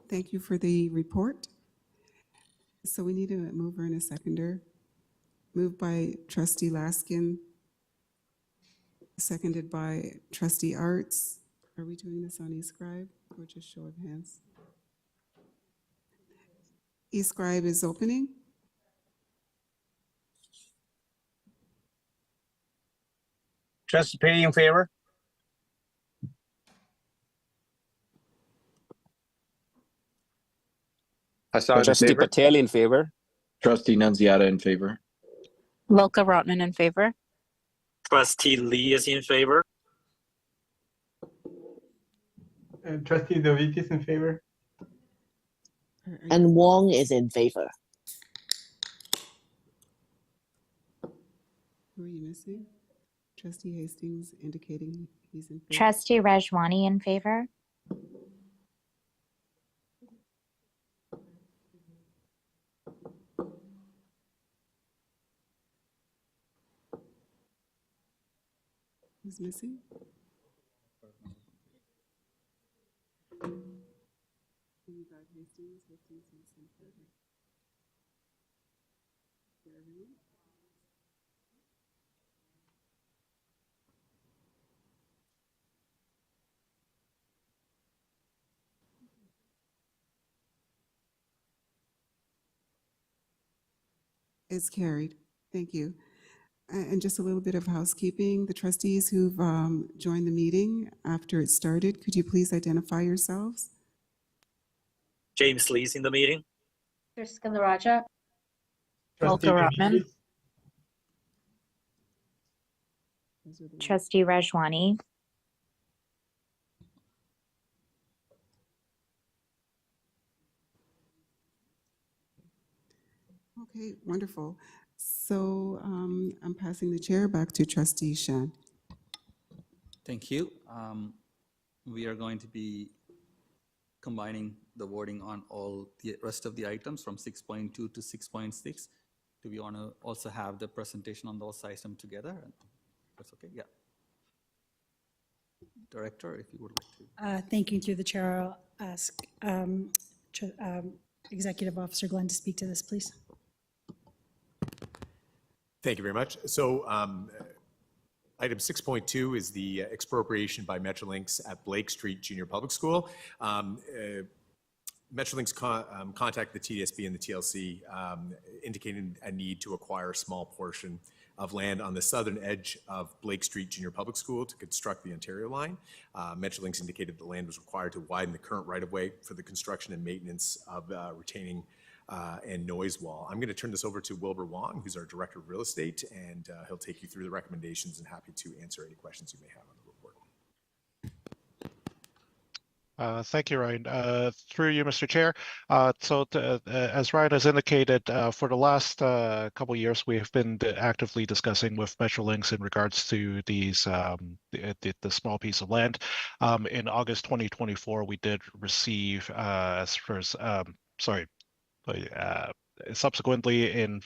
Thank you for the report. So we need a mover and a seconder. Moved by Trustee Laskin, seconded by Trustee Arts. Are we doing this on eScribe or just show of hands? eScribe is opening. Trustee Pay in favor? Hassan in Trustee favor. Patel in favor. Trustee Nunziata in favor. Volker Rotman in favor. Trustee Lee is in favor. Trustee Dovitis in favor. And Wong is in favor. Who are you missing? Trustee Hastings indicating he's in favor. Trustee Rajwani in favor. Who's missing? You got Hastings. Hastings is in favor. For everyone? It's carried. Thank you. And just a little bit of housekeeping. The trustees who've joined the meeting after it started, could you please identify yourselves? James Lee's in the meeting. Skilaraja. Trustee Volker Rotman. Dovitis. Trustee Rajwani. Okay, wonderful. So I'm passing the chair back to Trustee Shan. Thank you. We are going to be combining the wording on all the rest of the items from 6.2 to 6.6. Do we want to also have the presentation on those items together? That's okay, yeah. Director, if you would like to. Thank you. Through the chair, I'll ask Executive Officer Glenn to speak to this, please. Thank you very much. So item 6.2 is the expropriation by Metrolinx at Blake Street Junior Public School. Metrolinx contacted the TDSB and the TLC indicating a need to acquire a small portion of land on the southern edge of Blake Street Junior Public School to construct the Ontario line. Metrolinx indicated the land was required to widen the current right-of-way for the construction and maintenance of retaining and noise wall. I'm going to turn this over to Wilbur Wong, who's our Director of Real Estate, and he'll take you through the recommendations and happy to answer any questions you may have on the report. Thank you, Ryan. Through you, Mr. Chair. As Ryan has indicated, for the last couple of years, we have been actively discussing with Metrolinx in regards to these the small piece of land. In August 2024, we did receive, subsequently in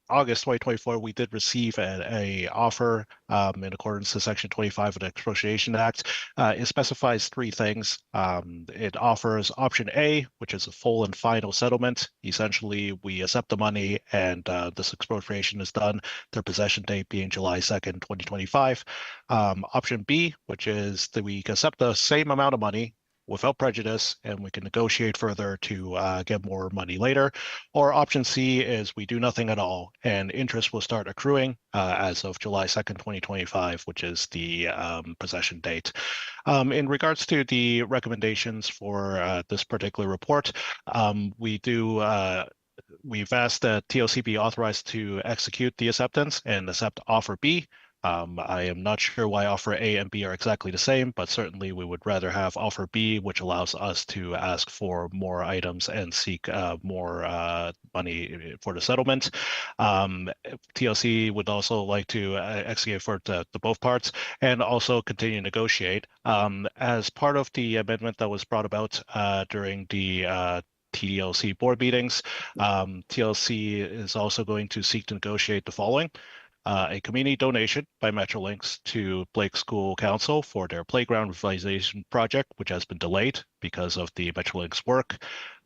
August 2024, we did receive a offer in accordance to Section 25 of the Expropriation Act. It specifies three things. It offers option A, which is a full and final settlement. Essentially, we accept the money and this expropriation is done, their possession date being July 2nd, 2025. Option B, which is that we accept the same amount of money without prejudice, and we can negotiate further to get more money later. Or option C is we do nothing at all, and interest will start accruing as of July 2nd, 2025, which is the possession date. In regards to the recommendations for this particular report, we've asked that TLC be authorized to execute the acceptance and accept offer B. I am not sure why offer A and B are exactly the same, but certainly we would rather have offer B, which allows us to ask for more items and seek more money for the settlement. TLC would also like to execute for the both parts and also continue to negotiate. As part of the amendment that was brought about during the TDLC board meetings, TLC is also going to seek to negotiate the following. A community donation by Metrolinx to Blake School Council for their playground revitalization project, which has been delayed because of the Metrolinx work.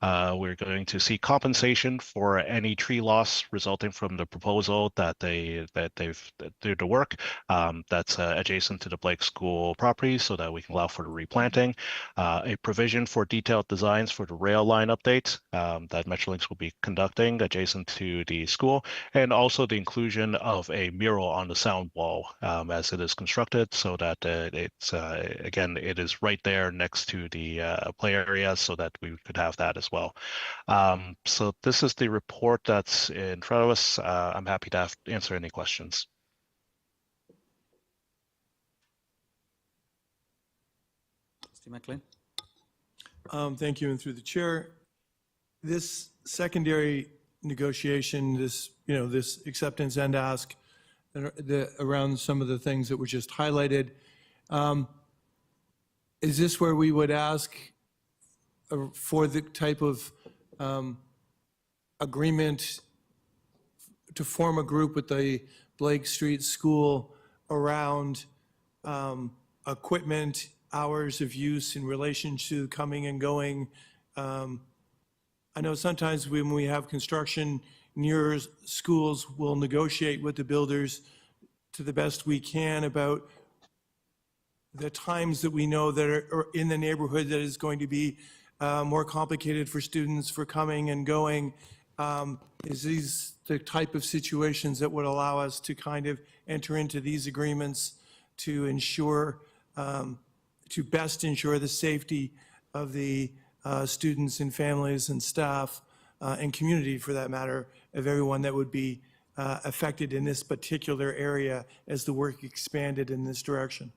We're going to seek compensation for any tree loss resulting from the proposal that they've did the work that's adjacent to the Blake School property, so that we can allow for the replanting. A provision for detailed designs for the rail line update that Metrolinx will be conducting adjacent to the school, and also the inclusion of a mural on the sound wall as it is constructed, so that it's again, it is right there next to the play areas so that we could have that as well. So this is the report that's in front of us. I'm happy to answer any questions. Trustee McLean. Thank you, and through the chair, this secondary negotiation, this acceptance and ask around some of the things that were just highlighted, is this where we would ask for the type of agreement to form a group with the Blake Street School around equipment, hours of use in relation to coming and going? I know sometimes when we have construction near schools, we'll negotiate with the builders to the best we can about the times that we know that are in the neighborhood that is going to be more complicated for students for coming and going. Is these the type of situations that would allow us to kind of enter into these agreements to ensure, to best ensure the safety of the students and families and staff and community, for that matter, of everyone that would be affected in this particular area as the work expanded in this direction?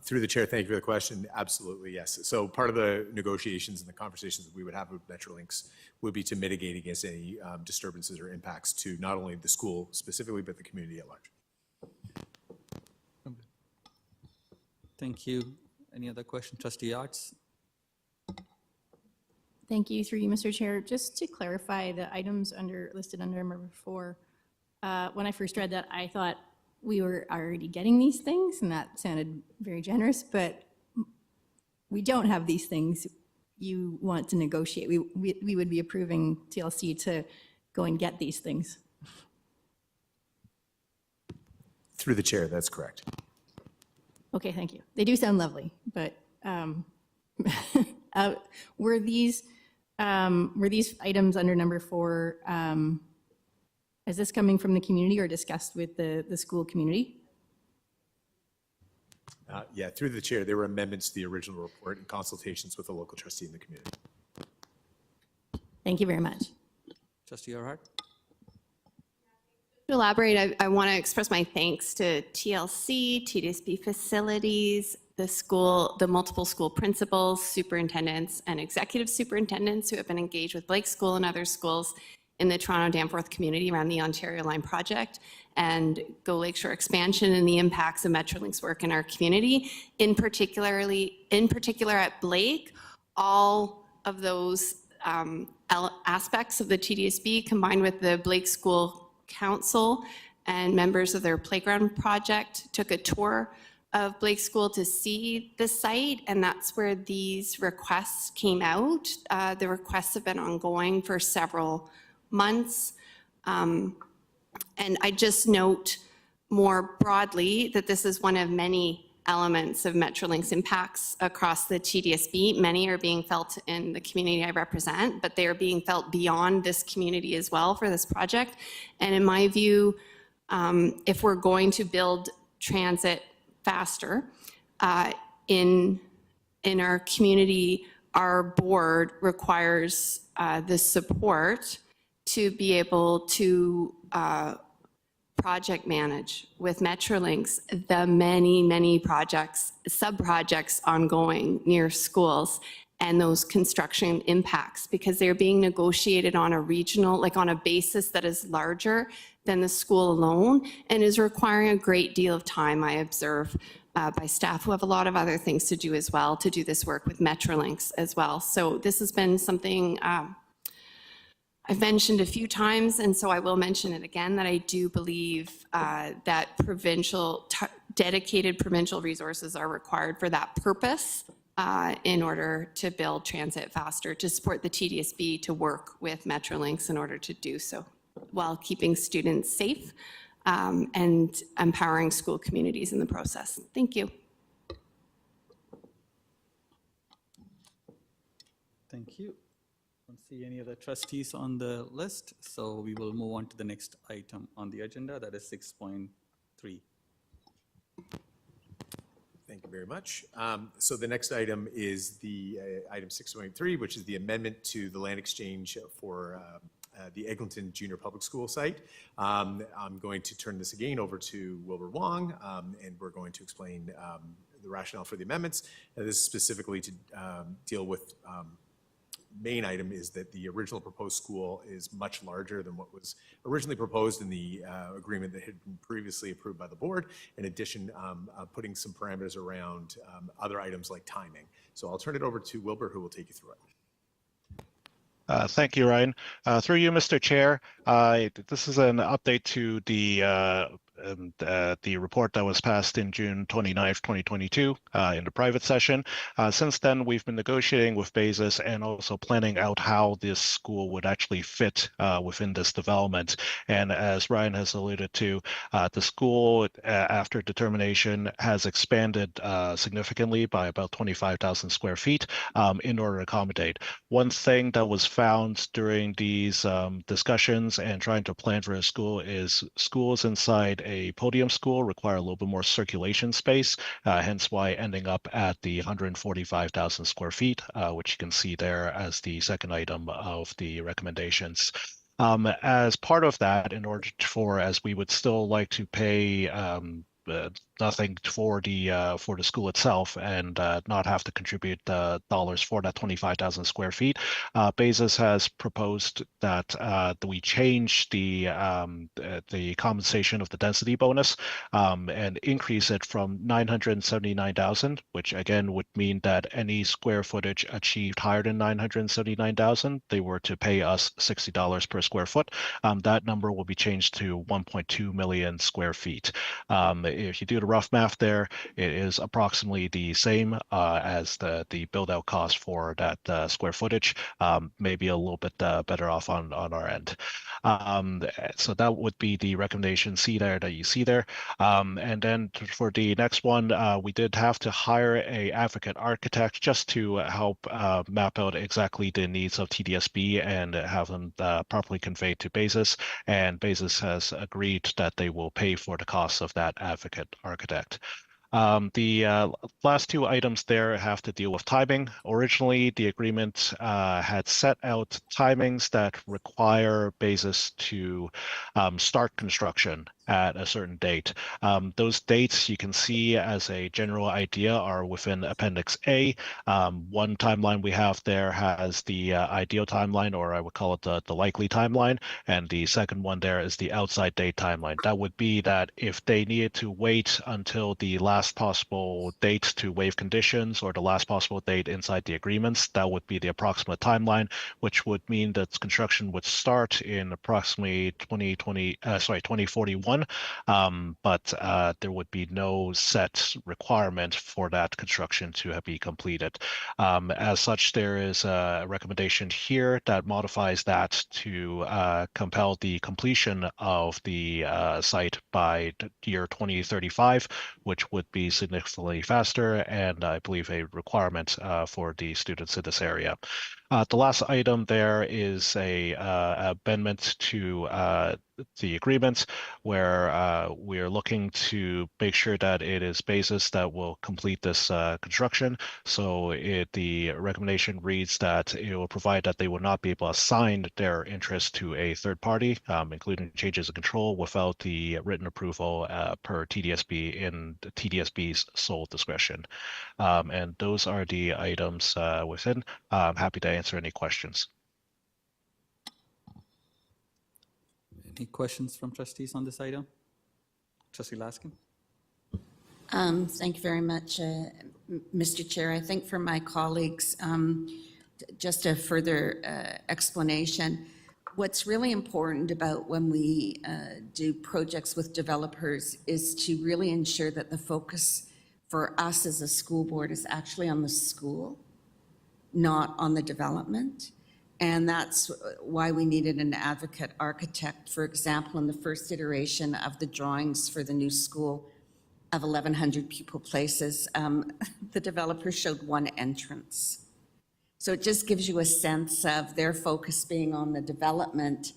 Through the chair, thank you for the question. Absolutely, yes. So part of the negotiations and the conversations that we would have with Metrolinx would be to mitigate against any disturbances or impacts to not only the school specifically, but the community at large. Thank you. Any other question? Trustee Yards. Thank you, through you, Mr. Chair. Just to clarify, the items listed under number 4, when I first read that, I thought we were already getting these things, and that sounded very generous, but we don't have these things. You want to negotiate. We would be approving TLC to go and get these things. Through the chair, that's correct. Okay, thank you. They do sound lovely, but were these items under number 4, is this coming from the community or discussed with the school community? Yeah, through the chair, there were amendments to the original report in consultations with the local trustee in the community. Thank you very much. Trustee Arhart. To elaborate, I want to express my thanks to TLC, TDSB facilities, the multiple school principals, superintendents, and executive superintendents who have been engaged with Blake School and other schools in the Toronto Danforth community around the Ontario Line project and Go Lakeshore expansion and the impacts of Metrolinx work in our community. In particular at Blake, all of those aspects of the TDSB combined with the Blake School Council and members of their playground project took a tour of Blake School to see the site, and that's where these requests came out. The requests have been ongoing for several months. And I just note more broadly that this is one of many elements of Metrolinx impacts across the TDSB. Many are being felt in the community I represent, but they are being felt beyond this community as well for this project. And in my view, if we're going to build transit faster in our community, our board requires the support to be able to project manage with Metrolinx the many, many projects, sub-projects ongoing near schools and those construction impacts, because they're being negotiated on a regional, like on a basis that is larger than the school alone and is requiring a great deal of time, I observe, by staff who have a lot of other things to do as well, to do this work with Metrolinx as well. So this has been something I've mentioned a few times, and so I will mention it again, that I do believe that dedicated provincial resources are required for that purpose in order to build transit faster, to support the TDSB to work with Metrolinx in order to do so, while keeping students safe and empowering school communities in the process. Thank you. Thank you. I don't see any other trustees on the list, so we will move on to the next item on the agenda, that is 6.3. Thank you. you very much. So the next item is the item 6.3, which is the amendment to the land exchange for the Eglinton Junior Public School site. I'm going to turn this again over to Wilbur Wong, and we're going to explain the rationale for the amendments. And this is specifically to deal with main item is that the original proposed school is much larger than what was originally proposed in the agreement that had been previously approved by the board. In addition, putting some parameters around other items like timing. So I'll turn it over to Wilbur, who will take you through it. Thank you, Ryan. Through you, Mr. Chair, this is an update to the report that was passed in June 29th, 2022 in the private session. Since then, we've been negotiating with BASIS and also planning out how this school would actually fit within this development. And as Ryan has alluded to, the school, after determination, has expanded significantly by about 25,000 square feet in order to accommodate. One thing that was found during these discussions and trying to plan for a school is schools inside a podium school require a little bit more circulation space, hence why ending up at the 145,000 square feet, which you can see there as the second item of the recommendations. As part of that, in order for, as we would still like to pay nothing for the school itself and not have to contribute dollars for that 25,000 square feet. BASIS has proposed that we change the compensation of the density bonus and increase it from 979,000, which again would mean that any square footage achieved higher than 979,000, they were to pay us $60 per square foot. That number will be changed to 1.2 million square feet. If you do the rough math there, it is approximately the same as the build out cost for that square footage, maybe a little bit better off on our end. So that would be the recommendation C there that you see there. And then for the next one, we did have to hire a advocate architect just to help map out exactly the needs of TDSB and have them properly conveyed to BASIS. And BASIS has agreed that they will pay for the costs of that advocate architect. The last two items there have to deal with timing. Originally, the agreement had set out timings that require BASIS to start construction at a certain date. Those dates you can see as a general idea are within Appendix A. One timeline we have there has the ideal timeline, or I would call it the likely timeline, and the second one there is the outside date timeline. That would be that if they needed to wait until the last possible date to waive conditions or the last possible date inside the agreements, that would be the approximate timeline, which would mean that construction would start in approximately 2041. But there would be no set requirement for that construction to be completed. As such, there is a recommendation here that modifies that to compel the completion of the site by year 2035, which would be significantly faster and I believe a requirement for the students in this area. The last item there is a amendment to the agreement where we are looking to make sure that it is BASIS that will complete this construction. So the recommendation reads that it will provide that they will not be able to assign their interest to a third party, including changes of control without the written approval per TDSB in the TDSB's sole discretion. And those are the items within. I'm happy to answer any questions. Any questions from trustees on this item? Trustee Laskin? Thank you very much, Mr. Chair. I think for my colleagues, just a further explanation. What's really important about when we do projects with developers is to really ensure that the focus for us as a school board is actually on the school, not on the development. And that's why we needed an advocate architect. For example, in the first iteration of the drawings for the new school of 1,100 pupil places, the developer showed one entrance. So it just gives you a sense of their focus being on the development.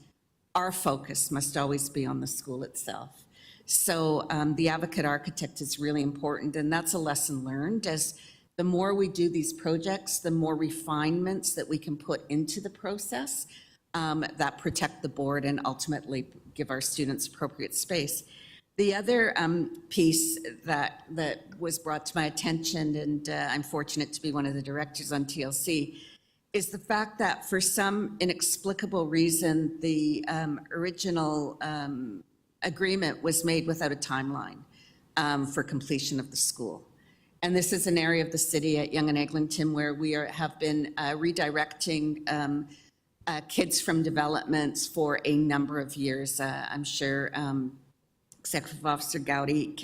Our focus must always be on the school itself. So the advocate architect is really important, and that's a lesson learned. As the more we do these projects, the more refinements that we can put into the process that protect the board and ultimately give our students appropriate space. The other piece that was brought to my attention, and I'm fortunate to be one of the directors on TLC, is the fact that for some inexplicable reason, the original agreement was made without a timeline for completion of the school. And this is an area of the city at Yonge and Eglinton where we have been redirecting kids from developments for a number of years. I'm sure Executive Officer Gowdy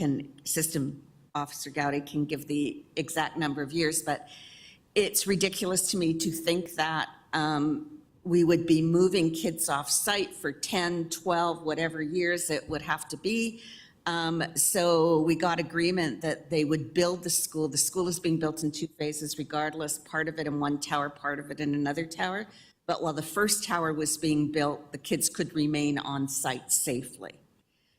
System Officer Gowdy can give the exact number of years, but it's ridiculous to me to think that we would be moving kids off site for 10, 12, whatever years it would have to be. So we got agreement that they would build the school. The school is being built in 2 phases regardless, part of it in one tower, part of it in another tower. But while the first tower was being built, the kids could remain on site safely.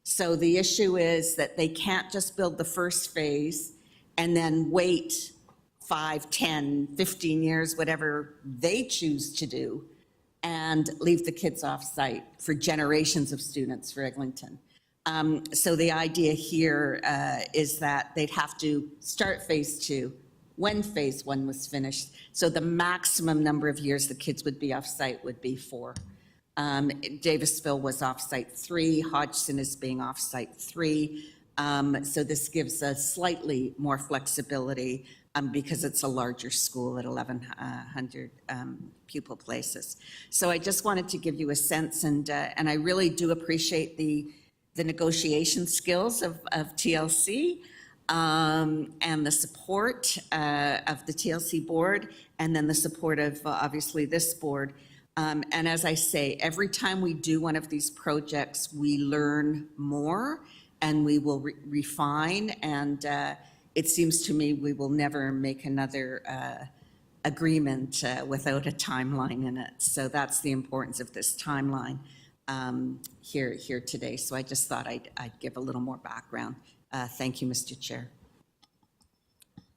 So the issue is that they can't just build the first phase and then wait 5, 10, 15 years, whatever they choose to do, and leave the kids off site for generations of students for Eglinton. So the idea here is that they'd have to start phase 2 when phase 1 was finished. So the maximum number of years the kids would be off site would be 4. Davisville was off site 3, Hodgson is being off site 3. So this gives us slightly more flexibility because it's a larger school at 1,100 pupil places. So I just wanted to give you a sense, and I really do appreciate the negotiation skills of TLC and the support of the TLC board, and then the support of obviously this board. And as I say, every time we do one of these projects, we learn more and we will refine, and it seems to me we will never make another agreement without a timeline in it. So that's the importance of this timeline here today. So I just thought I'd give a little more background. Thank you, Mr. Chair.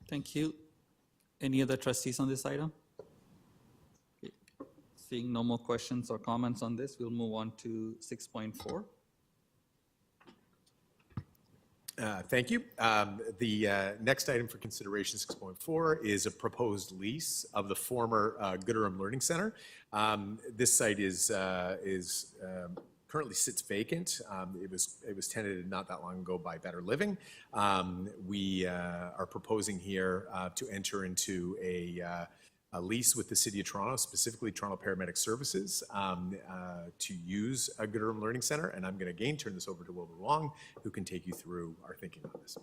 Thank you. Any other trustees on this item? Seeing no more questions or comments on this, we'll move on to 6.4. Thank you. The next item for consideration, 6.4, is a proposed lease of the former Gooderham Learning Center. This site is currently sits vacant. It was tenanted not that long ago by Better Living. We are proposing here to enter into a lease with the City of Toronto, specifically Toronto Paramedic Services, to use a Gooderham Learning Center. And I'm going to again turn this over to Wilbur Wong, who can take you through our thinking on this.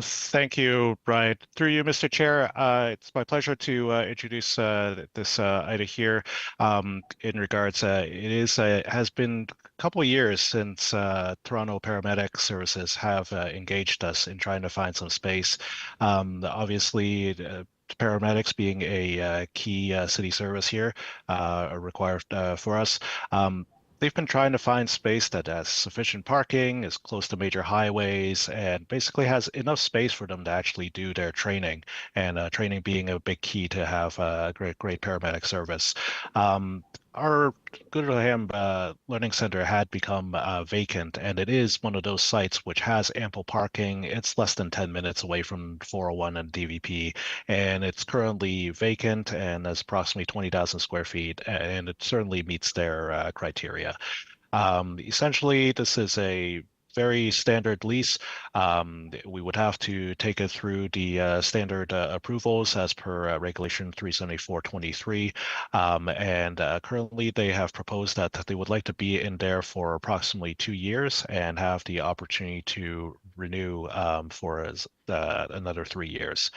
Thank you, Brian. Through you, Mr. Chair, it's my pleasure to introduce this item here. In regards, it has been a couple of years since Toronto Paramedic Services have engaged us in trying to find some space. Obviously, paramedics being a key city service here are required for us. They've been trying to find space that has sufficient parking, is close to major highways, and basically has enough space for them to actually do their training, and training being a big key to have a great paramedic service. Our Gooderham Learning Center had become vacant, and it is one of those sites which has ample parking. It's less than 10 minutes away from 401 and DVP, and it's currently vacant and is approximately 20,000 square feet, and it certainly meets their criteria. Essentially, this is a very standard lease. We would have to take it through the standard approvals as per Regulation 374-23. And currently they have proposed that they would like to be in there for approximately 2 years and have the opportunity to renew for another 3 years.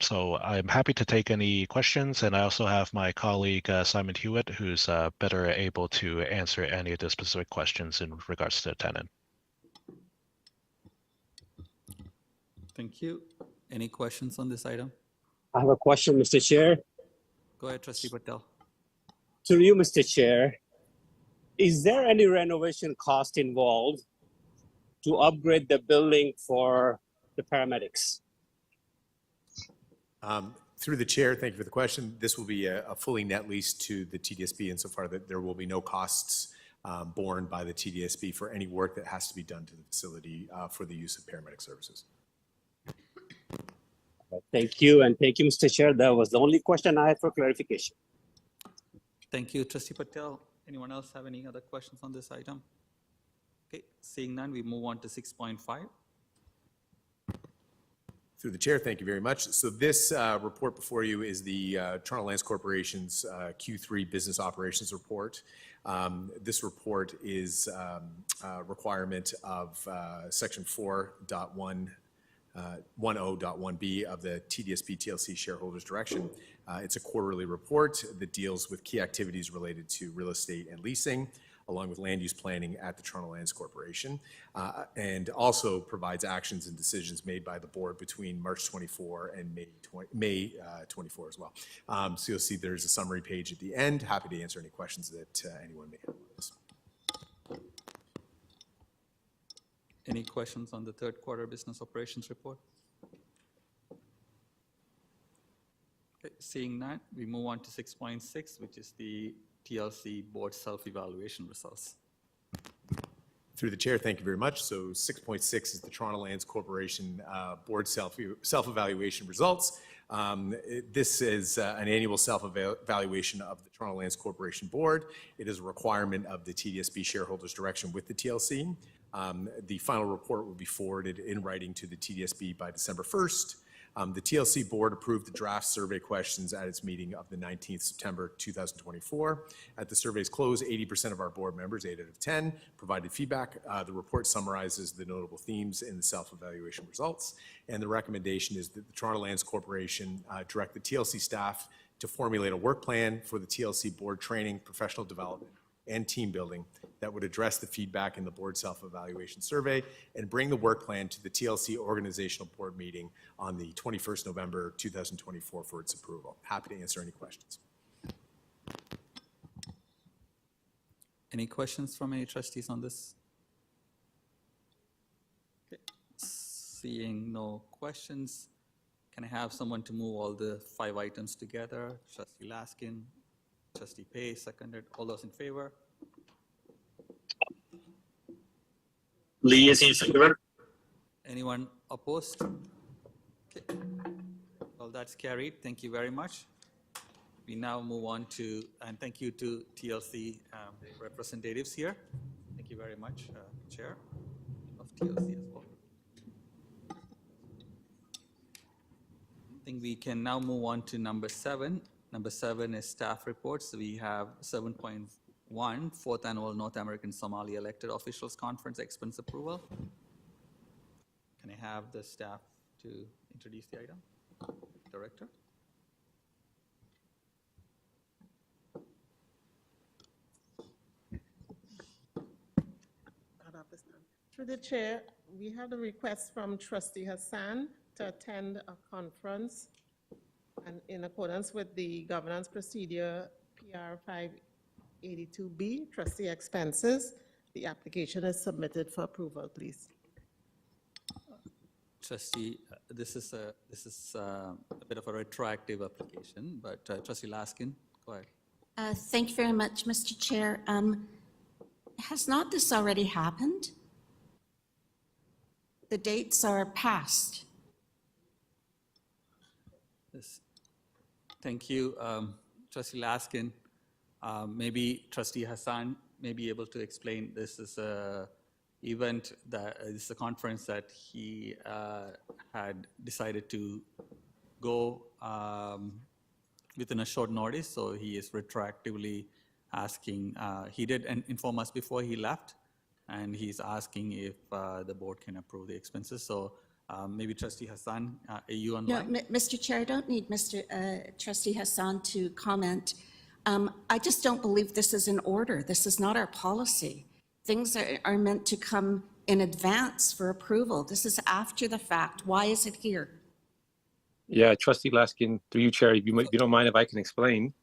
So I'm happy to take any questions, and I also have my colleague Simon Hewitt, who's better able to answer any of the specific questions in regards to the tenant. Thank you. Any questions on this item? I have a question, Mr. Chair. Go ahead, Trustee Patel. Through you, Mr. Chair. is there any renovation cost involved to upgrade the building for the paramedics? Through the chair, thank you for the question. This will be a fully net lease to the TDSB insofar that there will be no costs borne by the TDSB for any work that has to be done to the facility for the use of paramedic services. Thank you, and thank you, Mr. Chair. That was the only question I had for clarification. Thank you, Trustee Patel. Anyone else have any other questions on this item? Okay, seeing none, we move on to 6.5. Through the chair, thank you very much. So this report before you is the Toronto Lands Corporation's Q3 Business Operations Report. This report is a requirement of Section 4.10.1b of the TDSB TLC Shareholders Direction. It's a quarterly report that deals with key activities related to real estate and leasing, along with land use planning at the Toronto Lands Corporation, and also provides actions and decisions made by the board between March 24 and May 24 as well. So you'll see there's a summary page at the end. Happy to answer any questions that anyone may have on this. Any questions on the third quarter business operations report? Okay, seeing that, we move on to 6.6, which is the TLC board self-evaluation results. Through the chair, thank you very much. So 6.6 is the Toronto Lands Corporation board self-evaluation results. This is an annual self-evaluation of the Toronto Lands Corporation board. It is a requirement of the TDSB shareholders direction with the TLC. The final report will be forwarded in writing to the TDSB by December 1st. The TLC board approved the draft survey questions at its meeting of the 19th September 2024. At the survey's close, 80% of our board members, 8 out of 10, provided feedback. The report summarizes the notable themes in the self-evaluation results, and the recommendation is that the Toronto Lands Corporation direct the TLC staff to formulate a work plan for the TLC board training, professional development, and team building that would address the feedback in the board self-evaluation survey and bring the work plan to the TLC organizational board meeting on the 21st November 2024 for its approval. Happy to answer any questions. Any questions from any trustees on this? Okay. Seeing no questions, can I have someone to move all the 5 items together? Trustee Laskin, Trustee Pay, seconded. All those in favor? Lee is in favor. Anyone opposed? Okay. Well, that's carried. Thank you very much. We now move on to, and thank you to TLC representatives here. Thank you very much, Chair of TLC as well. I think we can now move on to number 7. Number 7 is staff reports. We have 7.1, 4th Annual North American Somali Elected Officials Conference expense approval. Can I have the staff to introduce the item? Director? Through the chair, we have a request from Trustee Hassan to attend a conference, and in accordance with the governance procedure PR 582B, trustee expenses, the application is submitted for approval, please. Trustee, this is a bit of a retroactive application, but Trustee Laskin, go ahead. Thank you very much, Mr. Chair. Has not this already happened? The dates are past. Yes. Thank you, Trustee Laskin. Maybe Trustee Hassan may be able to explain. This is a event that is a conference that he had decided to go within a short notice, so he is retroactively asking. He did inform us before he left, and he's asking if the board can approve the expenses. So maybe Trustee Hassan, are you online? No, Mr. Chair, I don't need Trustee Hassan to comment. I just don't believe this is in order. This is not our policy. Things are meant to come in advance for approval. This is after the fact. Why is it here? Yeah, Trustee Laskin, through you, Chair, if you don't mind if I can explain.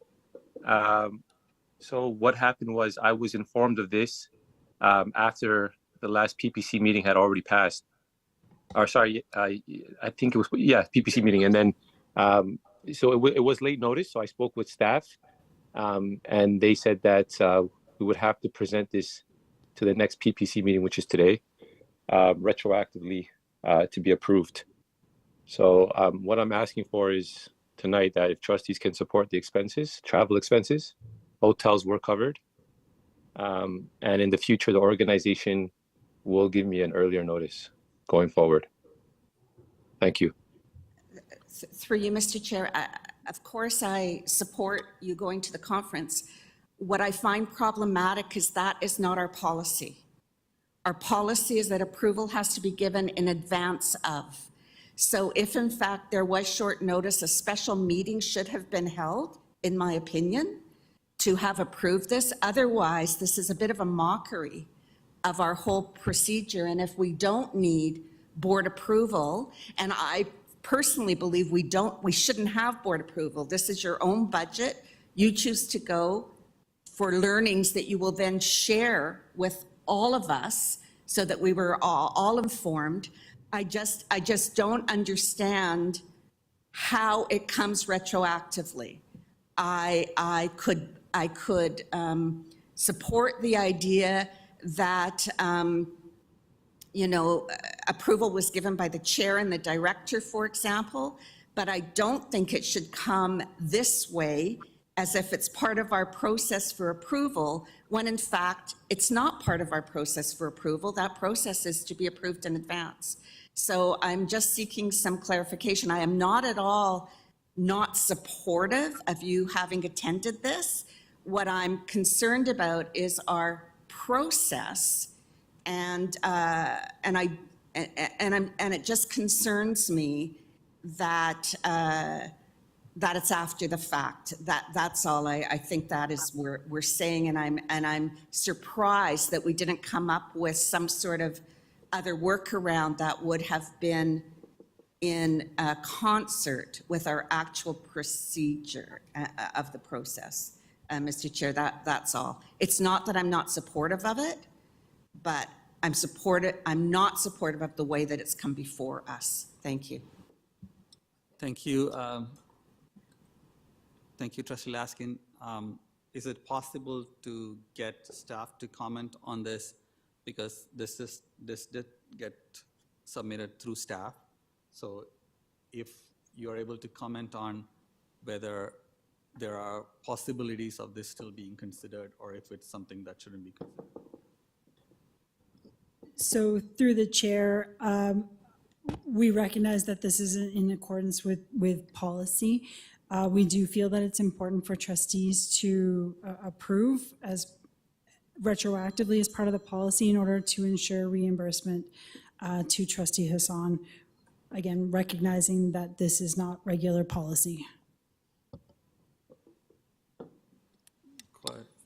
So what happened was I was informed of this after the last PPC meeting had already passed. Or sorry, I think it was, yeah, PPC meeting. And then, so it was late notice. So I spoke with staff and they said that we would have to present this to the next PPC meeting, which is today, retroactively to be approved. So what I'm asking for is tonight that if trustees can support the expenses, travel expenses, hotels were covered. And in the future, the organization will give me an earlier notice going forward. Thank you. Through you, Mr. Chair, of course, I support you going to the conference. What I find problematic is that is not our policy. Our policy is that approval has to be given in advance of. So if in fact there was short notice, a special meeting should have been held, in my opinion, to have approved this. Otherwise, this is a bit of a mockery of our whole procedure. And if we don't need board approval, and I personally believe we shouldn't have board approval. This is your own budget. You choose to go for learnings that you will then share with all of us so that we were all informed. I just don't understand how it comes retroactively. I could support the idea that approval was given by the chair and the director, for example, but I don't think it should come this way as if it's part of our process for approval, when in fact, it's not part of our process for approval. That process is to be approved in advance. So I'm just seeking some clarification. I am not at all not supportive of you having attended this. What I'm concerned about is our process, and it just concerns me that that it's after the fact. That's all. I think that is we're saying, and I'm surprised that we didn't come up with some sort of other workaround that would have been in concert with our actual procedure of the process. Mr. Chair, that's all. It's not that I'm not supportive of it, but I'm not supportive of the way that it's come before us. Thank you. Thank you. Thank you, Trustee Laskin. Is it possible to get staff to comment on this? Because this did get submitted through staff. So if you're able to comment on whether there are possibilities of this still being considered, or if it's something that shouldn't be considered. So through the chair, we recognize that this isn't in accordance with policy. We do feel that it's important for trustees to approve as retroactively as part of the policy in order to ensure reimbursement to Trustee Hassan. Again, recognizing that this is not regular policy.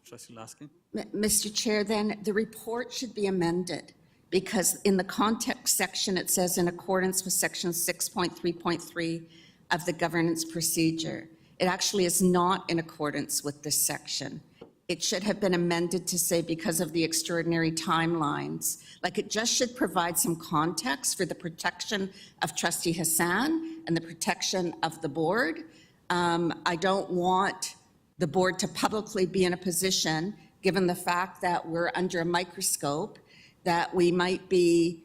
Trustee Laskin? Mr. Chair, then the report should be amended, because in the context section, it says in accordance with section 6.3.3 of the governance procedure. It actually is not in accordance with this section. It should have been amended to say because of the extraordinary timelines. Like, it just should provide some context for the protection of Trustee Hassan and the protection of the board. I don't want the board to publicly be in a position, given the fact that we're under a microscope, that we might be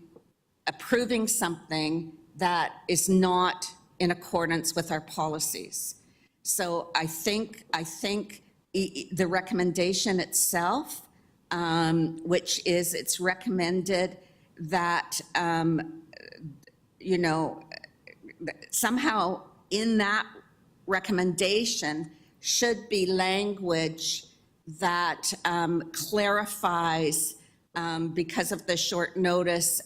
approving something that is not in accordance with our policies. So I think the recommendation itself, which is it's recommended that, somehow in that recommendation should be language that clarifies, because of the short notice,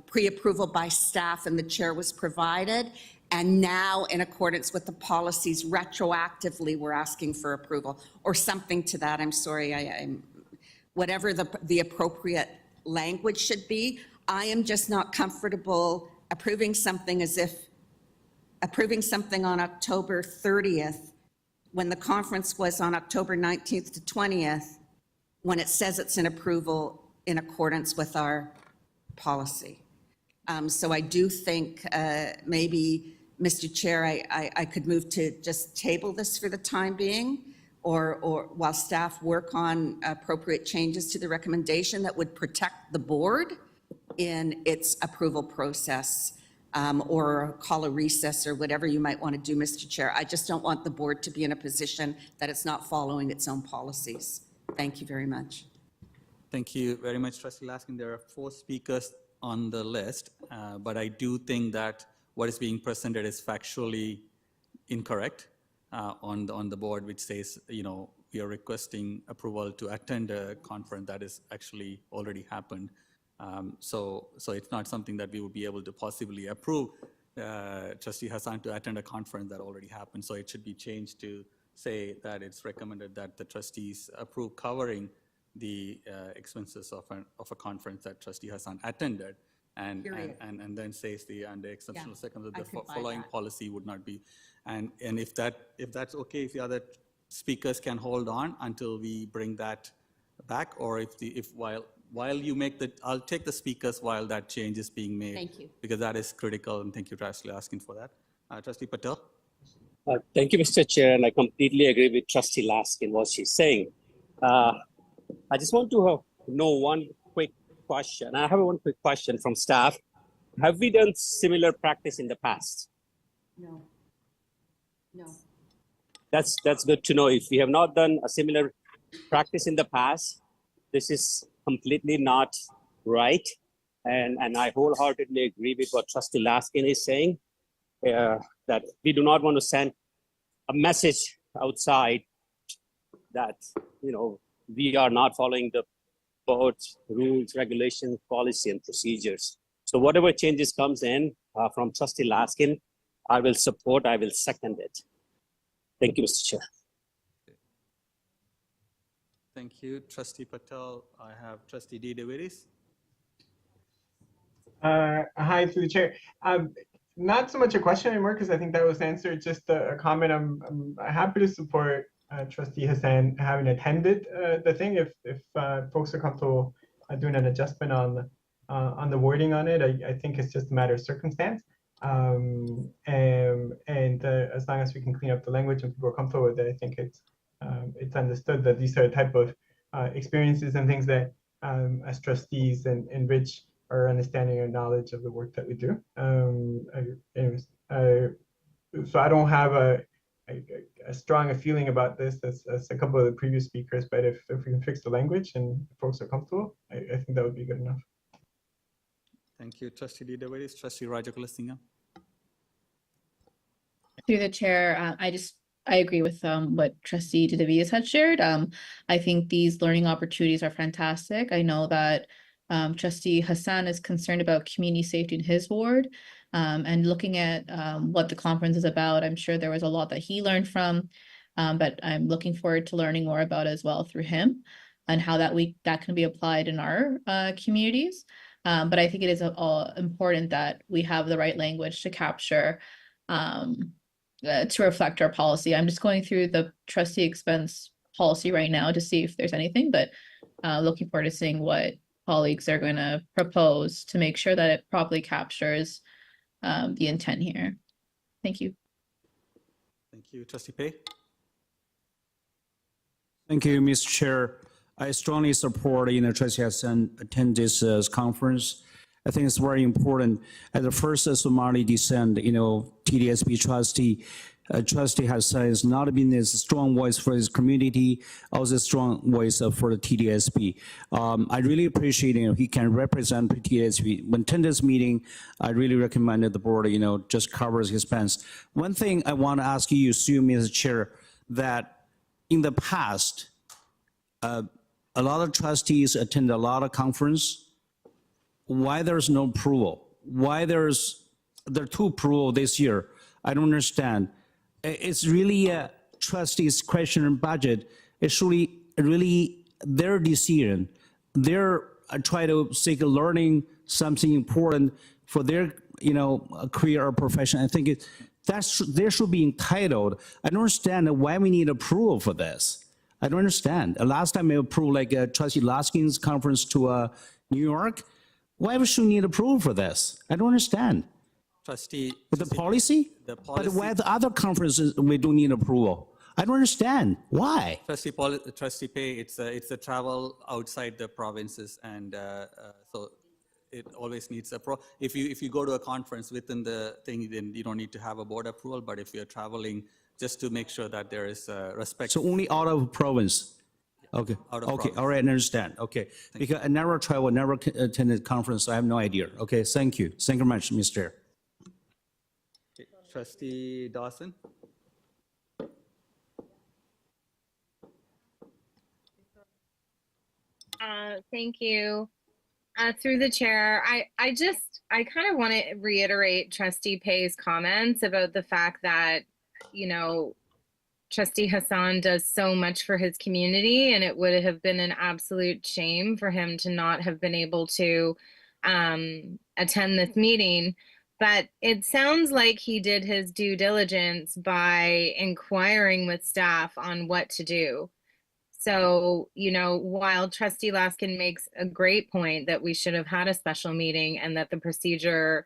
pre-approval by staff and the chair was provided, and now in accordance with the policies retroactively we're asking for approval, or something to that. I'm sorry, whatever the appropriate language should be. I am just not comfortable approving something as if approving something on October 30th when the conference was on October 19th to 20th, when it says it's an approval in accordance with our policy. So I do think maybe, Mr. Chair, I could move to just table this for the time being, or while staff work on appropriate changes to the recommendation that would protect the board in its approval process, or call a recess or whatever you might want to do, Mr. Chair. I just don't want the board to be in a position that it's not following its own policies. Thank you very much. Thank you very much, Trustee Laskin. There are 4 speakers on the list, but I do think that what is being presented is factually incorrect on the board, which says, we are requesting approval to attend a conference that is actually already happened. So it's not something that we would be able to possibly approve Trustee Hassan to attend a conference that already happened. So it should be changed to say that it's recommended that the trustees approve covering the expenses of a conference that Trustee Hassan attended, and then says under exceptional circumstances, the following policy would not be. And if that's okay, if the other speakers can hold on until we bring that back, or while you make I'll take the speakers while that change is being made. Thank you. Because that is critical, and thank you, Trustee Laskin, for that. Trustee Patel? Thank you, Mr. Chair, and I completely agree with Trustee Laskin, what she's saying. I just want to know one quick question. I have one quick question from staff. Have we done similar practice in the past? No. No. That's good to know. If we have not done a similar practice in the past, this is completely not right. And I wholeheartedly agree with what Trustee Laskin is saying, that we do not want to send a message outside that, we are not following the board's rules, regulations, policy, and procedures. So whatever changes comes in from Trustee Laskin, I will support, I will second it. Thank you, Mr. Chair. Thank you, Trustee Patel. I have Trustee DeWittis. Hi, through the chair. Not so much a question anymore, because I think that was answered. Just a comment. I'm happy to support Trustee Hassan having attended the thing. If folks are comfortable doing an adjustment on the wording on it, I think it's just a matter of circumstance. And as long as we can clean up the language and people are comfortable with it, I think it's understood that these are the type of experiences and things that as trustees enrich our understanding and knowledge of the work that we do. So I don't have a strong a feeling about this as a couple of the previous speakers, but if we can fix the language and folks are comfortable, I think that would be good enough. Thank you, Trustee DeWittis. Trustee Rajakulasingam. Through the chair, I agree with what Trustee DeWittis had shared. I think these learning opportunities are fantastic. I know that Trustee Hassan is concerned about community safety in his ward, and looking at what the conference is about. I'm sure there was a lot that he learned from, but I'm looking forward to learning more about it as well through him, and how that can be applied in our communities. But I think it is important that we have the right language to capture, to reflect our policy. I'm just going through the trustee expense policy right now to see if there's anything, but looking forward to seeing what colleagues are going to propose to make sure that it properly captures the intent here. Thank you. Thank you, Trustee Pei. Thank you, Mr. Chair. I strongly support Trustee Hassan attend this conference. I think it's very important. At the first Somali descent, TDSB Trustee Hassan has not been a strong voice for his community, also a strong voice for the TDSB. I really appreciate he can represent TDSB. When attend this meeting, I really recommend that the board, just covers his pants. One thing I want to ask you, Mr. Chair, that in the past, a lot of trustees attend a lot of conference. Why there's no approval? Why there are 2 approval this year? I don't understand. It's really a trustees' question and budget. It's really their decision. They're trying to seek learning something important for their career or profession. I think They should be entitled. I don't understand why we need approval for this. I don't understand. Last time we approved like Trustee Laskin's conference to New York. Why we should need approval for this? I don't understand. Trustee. The policy? The But policy. why the other conferences we don't need approval? I don't understand. Why? Trustee Pay, it's a travel outside the provinces, and so it always needs if you go to a conference within the thing, then you don't need to have a board approval. But if you're traveling, just to make sure that there is respect. So only out of province? Okay, Out of okay, province. all right, I understand, okay. Because I never traveled, never attended conference, so I have no idea. Okay, thank you. Thank you very much, Mr. Chair. Okay, Trustee Dawson? Thank you. Through the chair, I kind of want to reiterate Trustee Pay's comments about the fact that, you know, Trustee Hassan does so much for his community, and it would have been an absolute shame for him to not have been able to attend this meeting. But it sounds like he did his due diligence by inquiring with staff on what to do. So, you know, while Trustee Laskin makes a great point that we should have had a special meeting and that the procedure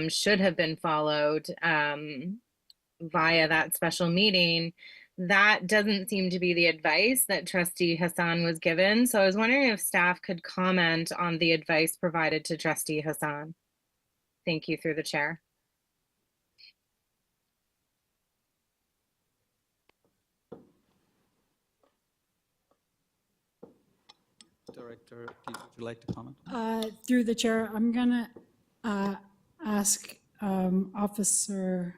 should have been followed via that special meeting, that doesn't seem to be the advice that Trustee Hassan was given. So I was wondering if staff could comment on the advice provided to Trustee Hassan. Thank you, through the chair. Director, would you like to comment? Through the chair, I'm going to ask Officer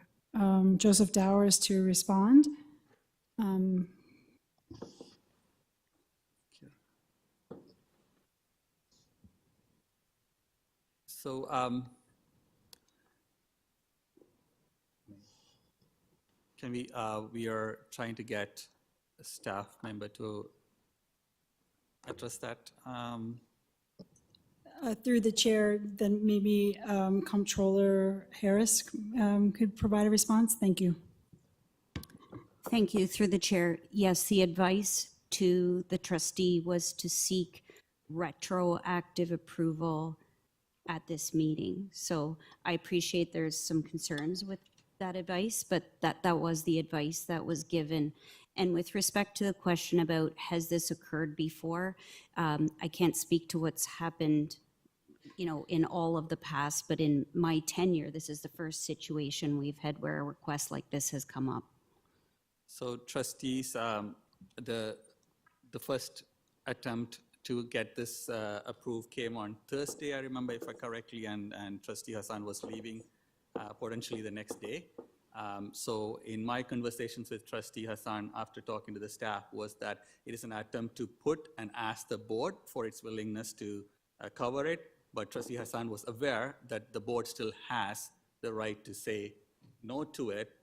Joseph Dowers to respond. So, can we are trying to get a staff member to address that. Through the chair, then maybe Comptroller Harris could provide a response. Thank you. Thank you. Through the chair, yes, the advice to the trustee was to seek retroactive approval at this meeting. So I appreciate there's some concerns with that advice, but that was the advice that was given. And with respect to the question about has this occurred before, I can't speak to what's happened, you know, in all of the past, but in my tenure, this is the first situation we've had where a request like this has come up. So trustees, the first attempt to get this approved came on Thursday, I remember if I correctly, and Trustee Hassan was leaving potentially the next day. So in my conversations with Trustee Hassan after talking to the staff was that it is an attempt to put and ask the board for its willingness to cover it, but Trustee Hassan was aware that the board still has the right to say no to it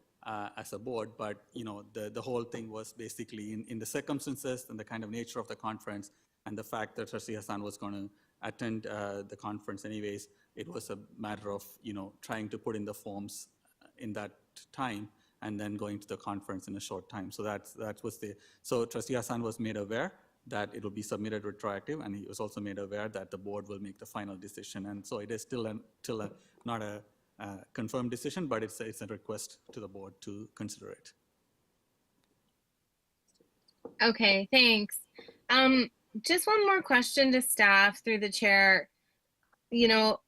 as a board, but you know the whole thing was basically in the circumstances and the kind of nature of the conference and the fact that Trustee Hassan was going to attend the conference anyways, it was a matter of, you know, trying to put in the forms in that time and then going to the conference in a short time. So that was so Trustee Hassan was made aware that it will be submitted retroactive, and he was also made aware that the board will make the final decision. And so it is still not a confirmed decision, but it's a request to the board to consider it. Okay, thanks. Just one more question to staff through the chair. You know,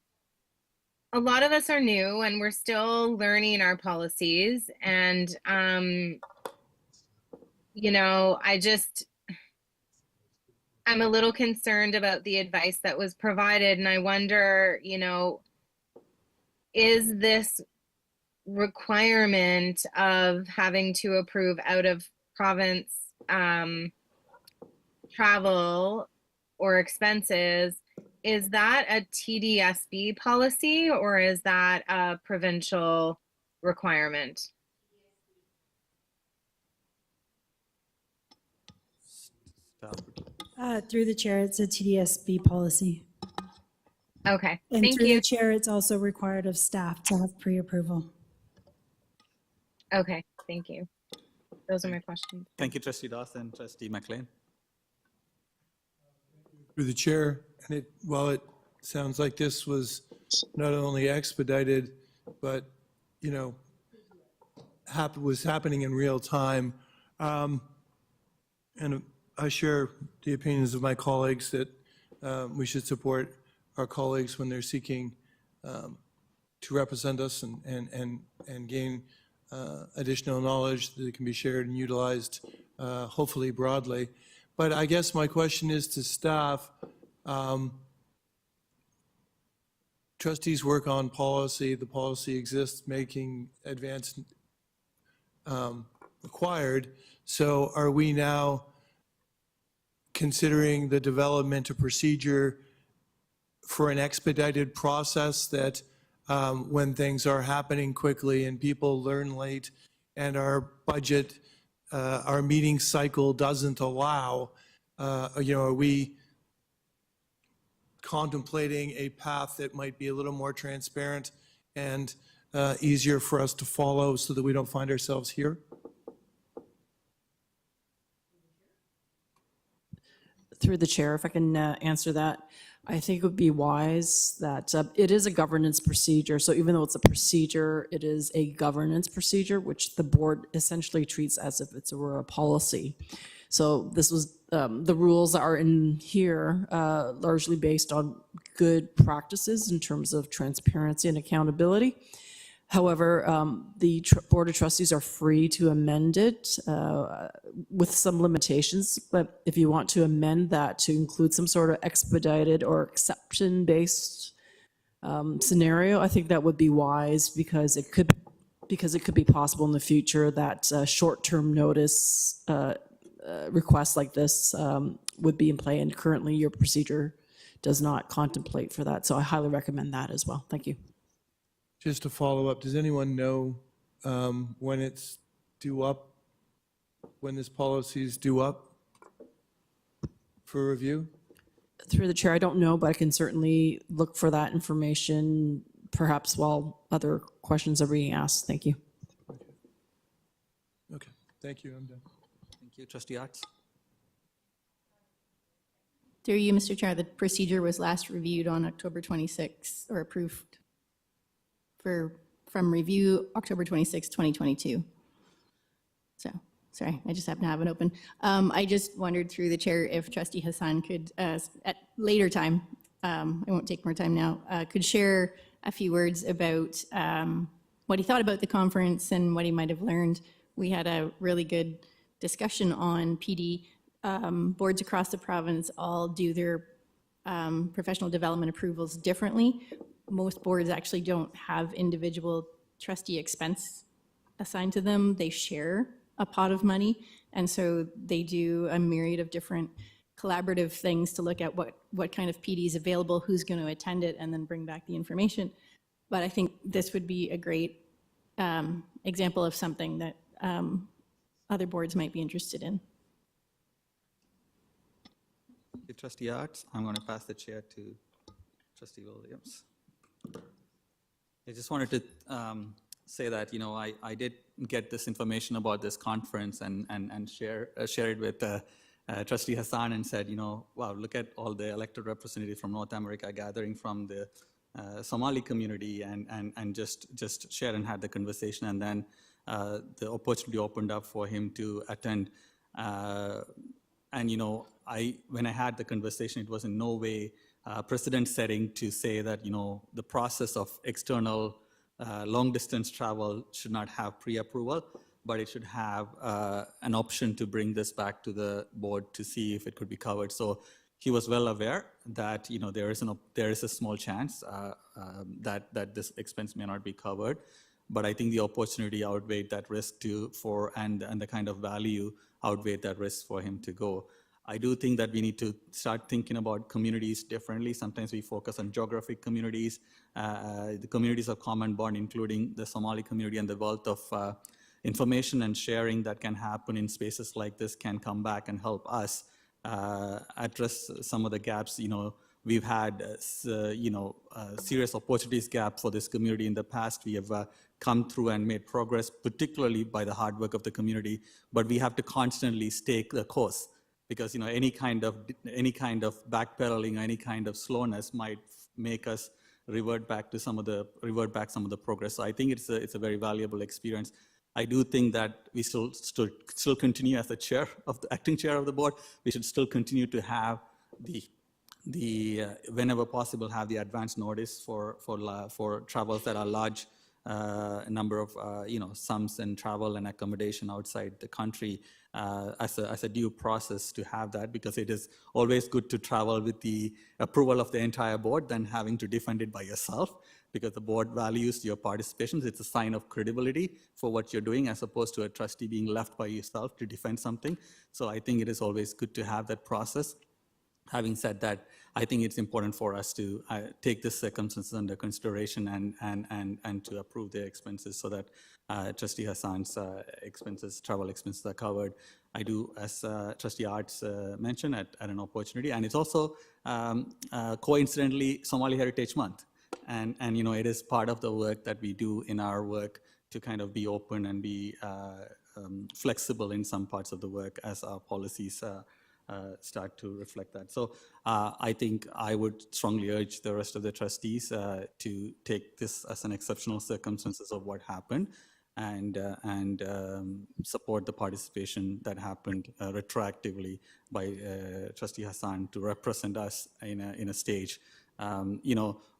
a lot of us are new and we're still learning our policies. And, you know, I'm a little concerned about the advice that was provided. And I wonder, you know, is this requirement of having to approve out of province travel or expenses, is that a TDSB policy or is that a provincial requirement? Through the chair, it's a TDSB policy. Okay, And thank through you. the chair, it's also required of staff to have pre-approval. Okay, thank you. Those are my questions. Thank you, Trustee Dawson, Trustee McLean. Through the chair, and while it sounds like this was not only expedited, but, you know, was happening in real time. And I share the opinions of my colleagues that we should support our colleagues when they're seeking to represent us and gain additional knowledge that can be shared and utilized, hopefully broadly. But I guess my question is to staff. Trustees work on policy. The policy exists, making advance required. So are we now considering the development of procedure for an expedited process that when things are happening quickly and people learn late and our budget, our meeting cycle doesn't allow, you know, are we contemplating a path that might be a little more transparent and easier for us to follow so that we don't find ourselves here? Through the chair, if I can answer that, I think it would be wise that it is a governance procedure. So even though it's a procedure, it is a governance procedure, which the board essentially treats as if it were a policy. So this was, the rules are in here largely based on good practices in terms of transparency and accountability. However, the Board of Trustees are free to amend it with some limitations, but if you want to amend that to include some sort of expedited or exception-based scenario, I think that would be wise because it could be possible in the future that short-term notice requests like this would be in play, and currently your procedure does not contemplate for that. So I highly recommend that as well. Thank you. Just to follow up, does anyone know when it's due up, when this policy is due up for review? Through the chair, I don't know, but I can certainly look for that information perhaps while other questions are being asked. Thank you. Okay, thank you, I'm done. Thank you, Trustee Arts. Through you, Mr. Chair, the procedure was last reviewed on October 26th, or approved from review October 26, 2022. So, sorry, I just happen to have it open. I just wondered through the chair if Trustee Hassan could, at later time, I won't take more time now, could share a few words about what he thought about the conference and what he might have learned. We had a really good discussion on PD. Boards across the province all do their professional development approvals differently. Most boards actually don't have individual trustee expense assigned to them. They share a pot of money. And so they do a myriad of different collaborative things to look at what kind of PD is available, who's going to attend it, and then bring back the information. But I think this would be a great example of something that other boards might be interested in. Thank you, Trustee Arts. I'm going to pass the chair to Trustee Williams. I just wanted to say that, you know, I did get this information about this conference and share it with Trustee Hassan and said, you know, wow, look at all the elected representatives from North America gathering from the Somali community and just share and had the conversation. And then the opportunity opened up for him to attend. And, you know, when I had the conversation, it was in no way precedent setting to say that, you know, the process of external long distance travel should not have pre-approval, but it should have an option to bring this back to the board to see if it could be covered. So he was well aware that, you know, there is a small chance that this expense may not be covered. But I think the opportunity outweighed that risk and the kind of value outweighed that risk for him to go. I do think that we need to start thinking about communities differently. Sometimes we focus on geographic communities, the communities of common bond, including the Somali community, and the wealth of information and sharing that can happen in spaces like this can come back and help us address some of the gaps. You know, we've had, serious opportunities gap for this community in the past. We have come through and made progress, particularly by the hard work of the community. But we have to constantly stay the course, because any kind of backpedaling, any kind of slowness might make us revert back some of the progress. So I think it's a very valuable experience. I do think that we still continue as the acting chair of the board. We should still continue to have the whenever possible, have the advance notice for travels that are large number of sums and travel and accommodation outside the country as a due process to have that, because it is always good to travel with the approval of the entire board than having to defend it by yourself, because the board values your participation. It's a sign of credibility for what you're doing, as opposed to a trustee being left by yourself to defend something. So I think it is always good to have that process. Having said that, I think it's important for us to take the circumstances under consideration and to approve the expenses so that Trustee Hassan's travel expenses are covered. I do, as Trustee Arts mentioned, at an opportunity. And it's also coincidentally Somali Heritage Month. And it is part of the work that we do in our work to kind of be open and be flexible in some parts of the work as our policies start to reflect that. So I think I would strongly urge the rest of the trustees to take this as an exceptional circumstances of what happened and support the participation that happened retroactively by Trustee Hassan to represent us in a stage.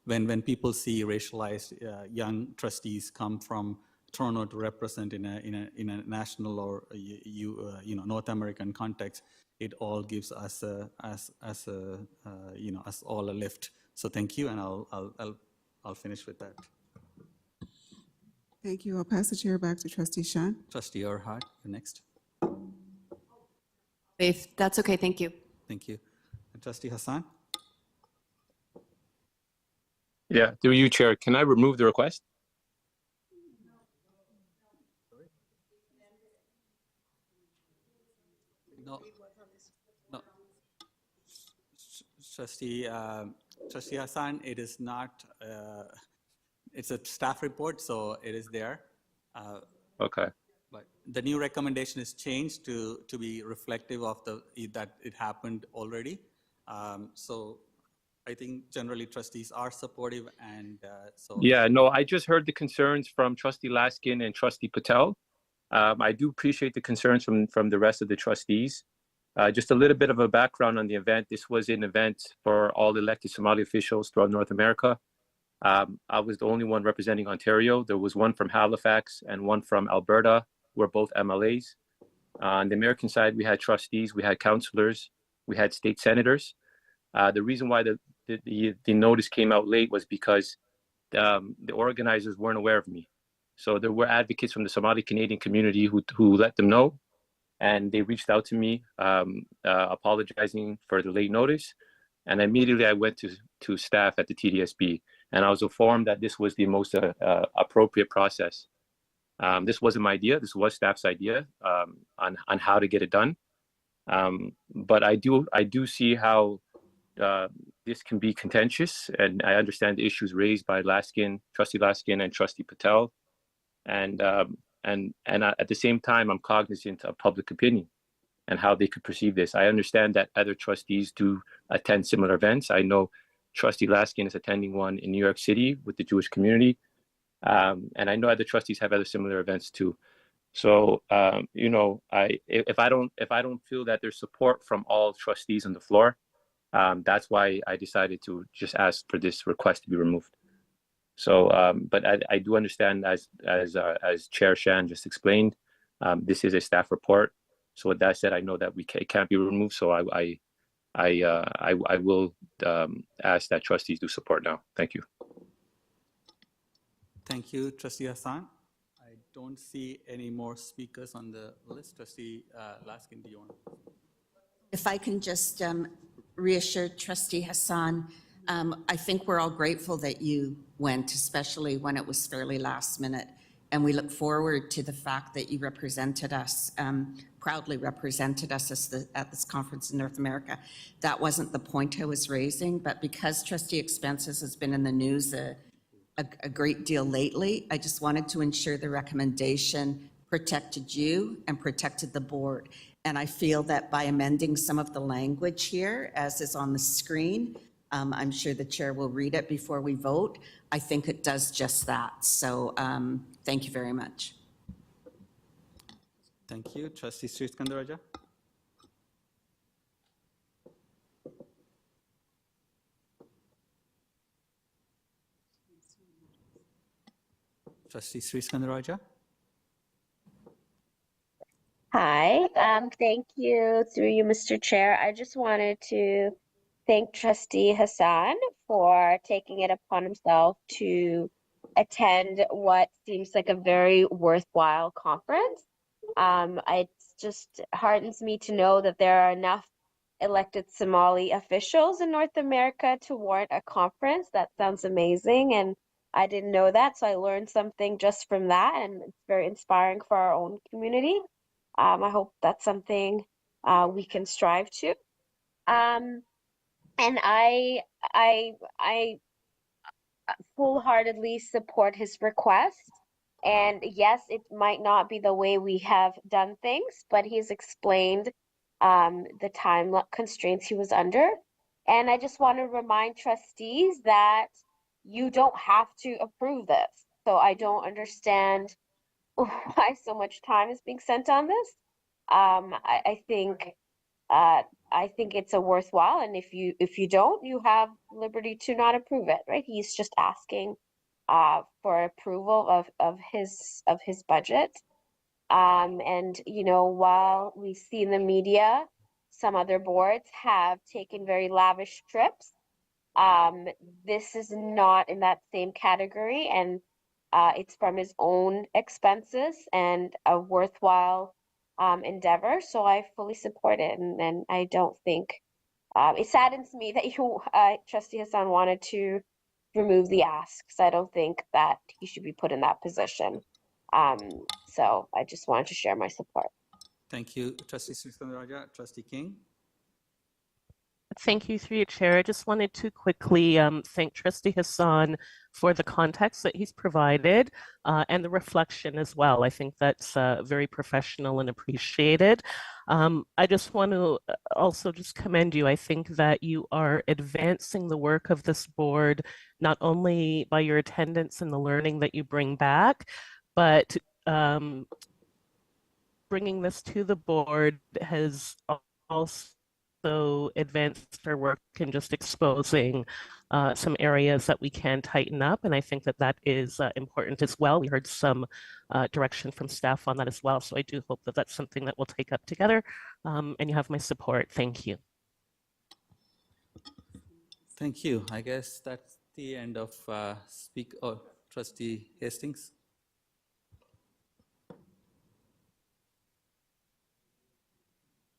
When people see racialized young trustees come from Toronto to represent in a national or North American context, it all gives us us all a lift. So thank you, and I'll finish with that. Thank you. I'll pass the chair back to Trustee Shan. Trustee Erhard, you're next. If that's okay, thank you. Thank you. And Trustee Hassan? Yeah, through you, Chair. Can I remove the request? No. Trustee Hassan, it is not, it's a staff report, so it is there. Okay. But the new recommendation is changed to be reflective of that it happened already. So I think generally trustees are supportive, and so. Yeah, no, I just heard the concerns from Trustee Laskin and Trustee Patel. I do appreciate the concerns from the rest of the trustees. Just a little bit of a background on the event. This was an event for all elected Somali officials throughout North America. I was the only one representing Ontario. There was one from Halifax and one from Alberta, who are both MLAs. On the American side, we had trustees, we had councillors, we had state senators. The reason why the notice came out late was because the organizers weren't aware of me. So there were advocates from the Somali Canadian community who let them know, and they reached out to me apologizing for the late notice. And immediately I went to staff at the TDSB, and I was informed that this was the most appropriate process. This wasn't my idea, this was staff's idea on how to get it done. But I do see how this can be contentious, and I understand the issues raised by Trustee Laskin and Trustee Patel. And at the same time, I'm cognizant of public opinion and how they could perceive this. I understand that other trustees do attend similar events. I know Trustee Laskin is attending one in New York City with the Jewish community. And I know other trustees have other similar events too. So, if I don't feel that there's support from all trustees on the floor, that's why I decided to just ask for this request to be removed. So, but I do understand, as Chair Shan just explained, this is a staff report. So with that said, I know that it can't be removed. So I will ask that trustees do support now. Thank you. Thank you, Trustee Hassan. I don't see any more speakers on the list. Trustee Laskin, do you want to? If I can just reassure Trustee Hassan, I think we're all grateful that you went, especially when it was fairly last minute. And we look forward to the fact that you represented us, proudly represented us at this conference in North America. That wasn't the point I was raising, but because trustee expenses has been in the news a great deal lately. I just wanted to ensure the recommendation protected you and protected the board. And I feel that by amending some of the language here, as is on the screen, I'm sure the chair will read it before we vote. I think it does just that. So thank you very much. Thank you. Trustee Sri Skandaraja. Trustee Sri Skandaraja. Hi, thank you through you, Mr. Chair. I just wanted to thank Trustee Hassan for taking it upon himself to attend what seems like a very worthwhile conference. It just heartens me to know that there are enough elected Somali officials in North America to warrant a conference. That sounds amazing, and I didn't know that, so I learned something just from that, and it's very inspiring for our own community. I hope that's something we can strive to. And I wholeheartedly support his request. And yes, it might not be the way we have done things, but he's explained the time constraints he was under. And I just want to remind trustees that you don't have to approve this. So I don't understand why so much time is being spent on this. I think it's a worthwhile, and if you don't, you have liberty to not approve it, right? He's just asking for approval of his budget. And you know, while we see in the media some other boards have taken very lavish trips, this is not in that same category, and it's from his own expenses and a worthwhile endeavor. So I fully support it, and I don't think it saddens me that you, Trustee Hassan, wanted to remove the ask, because I don't think that he should be put in that position. So I just wanted to share my support. Thank you, Trustee Sri Skandaraja. Trustee King. Thank you, through your chair. I just wanted to quickly thank Trustee Hassan for the context that he's provided and the reflection as well. I think that's very professional and appreciated. I just want to also just commend you. I think that you are advancing the work of this board, not only by your attendance and the learning that you bring back, but bringing this to the board has also advanced our work in just exposing some areas that we can tighten up. And I think that that is important as well. We heard some direction from staff on that as well. So I do hope that that's something that we'll take up together. And you have my support. Thank you. Thank you. I guess that's the end of Trustee Hastings.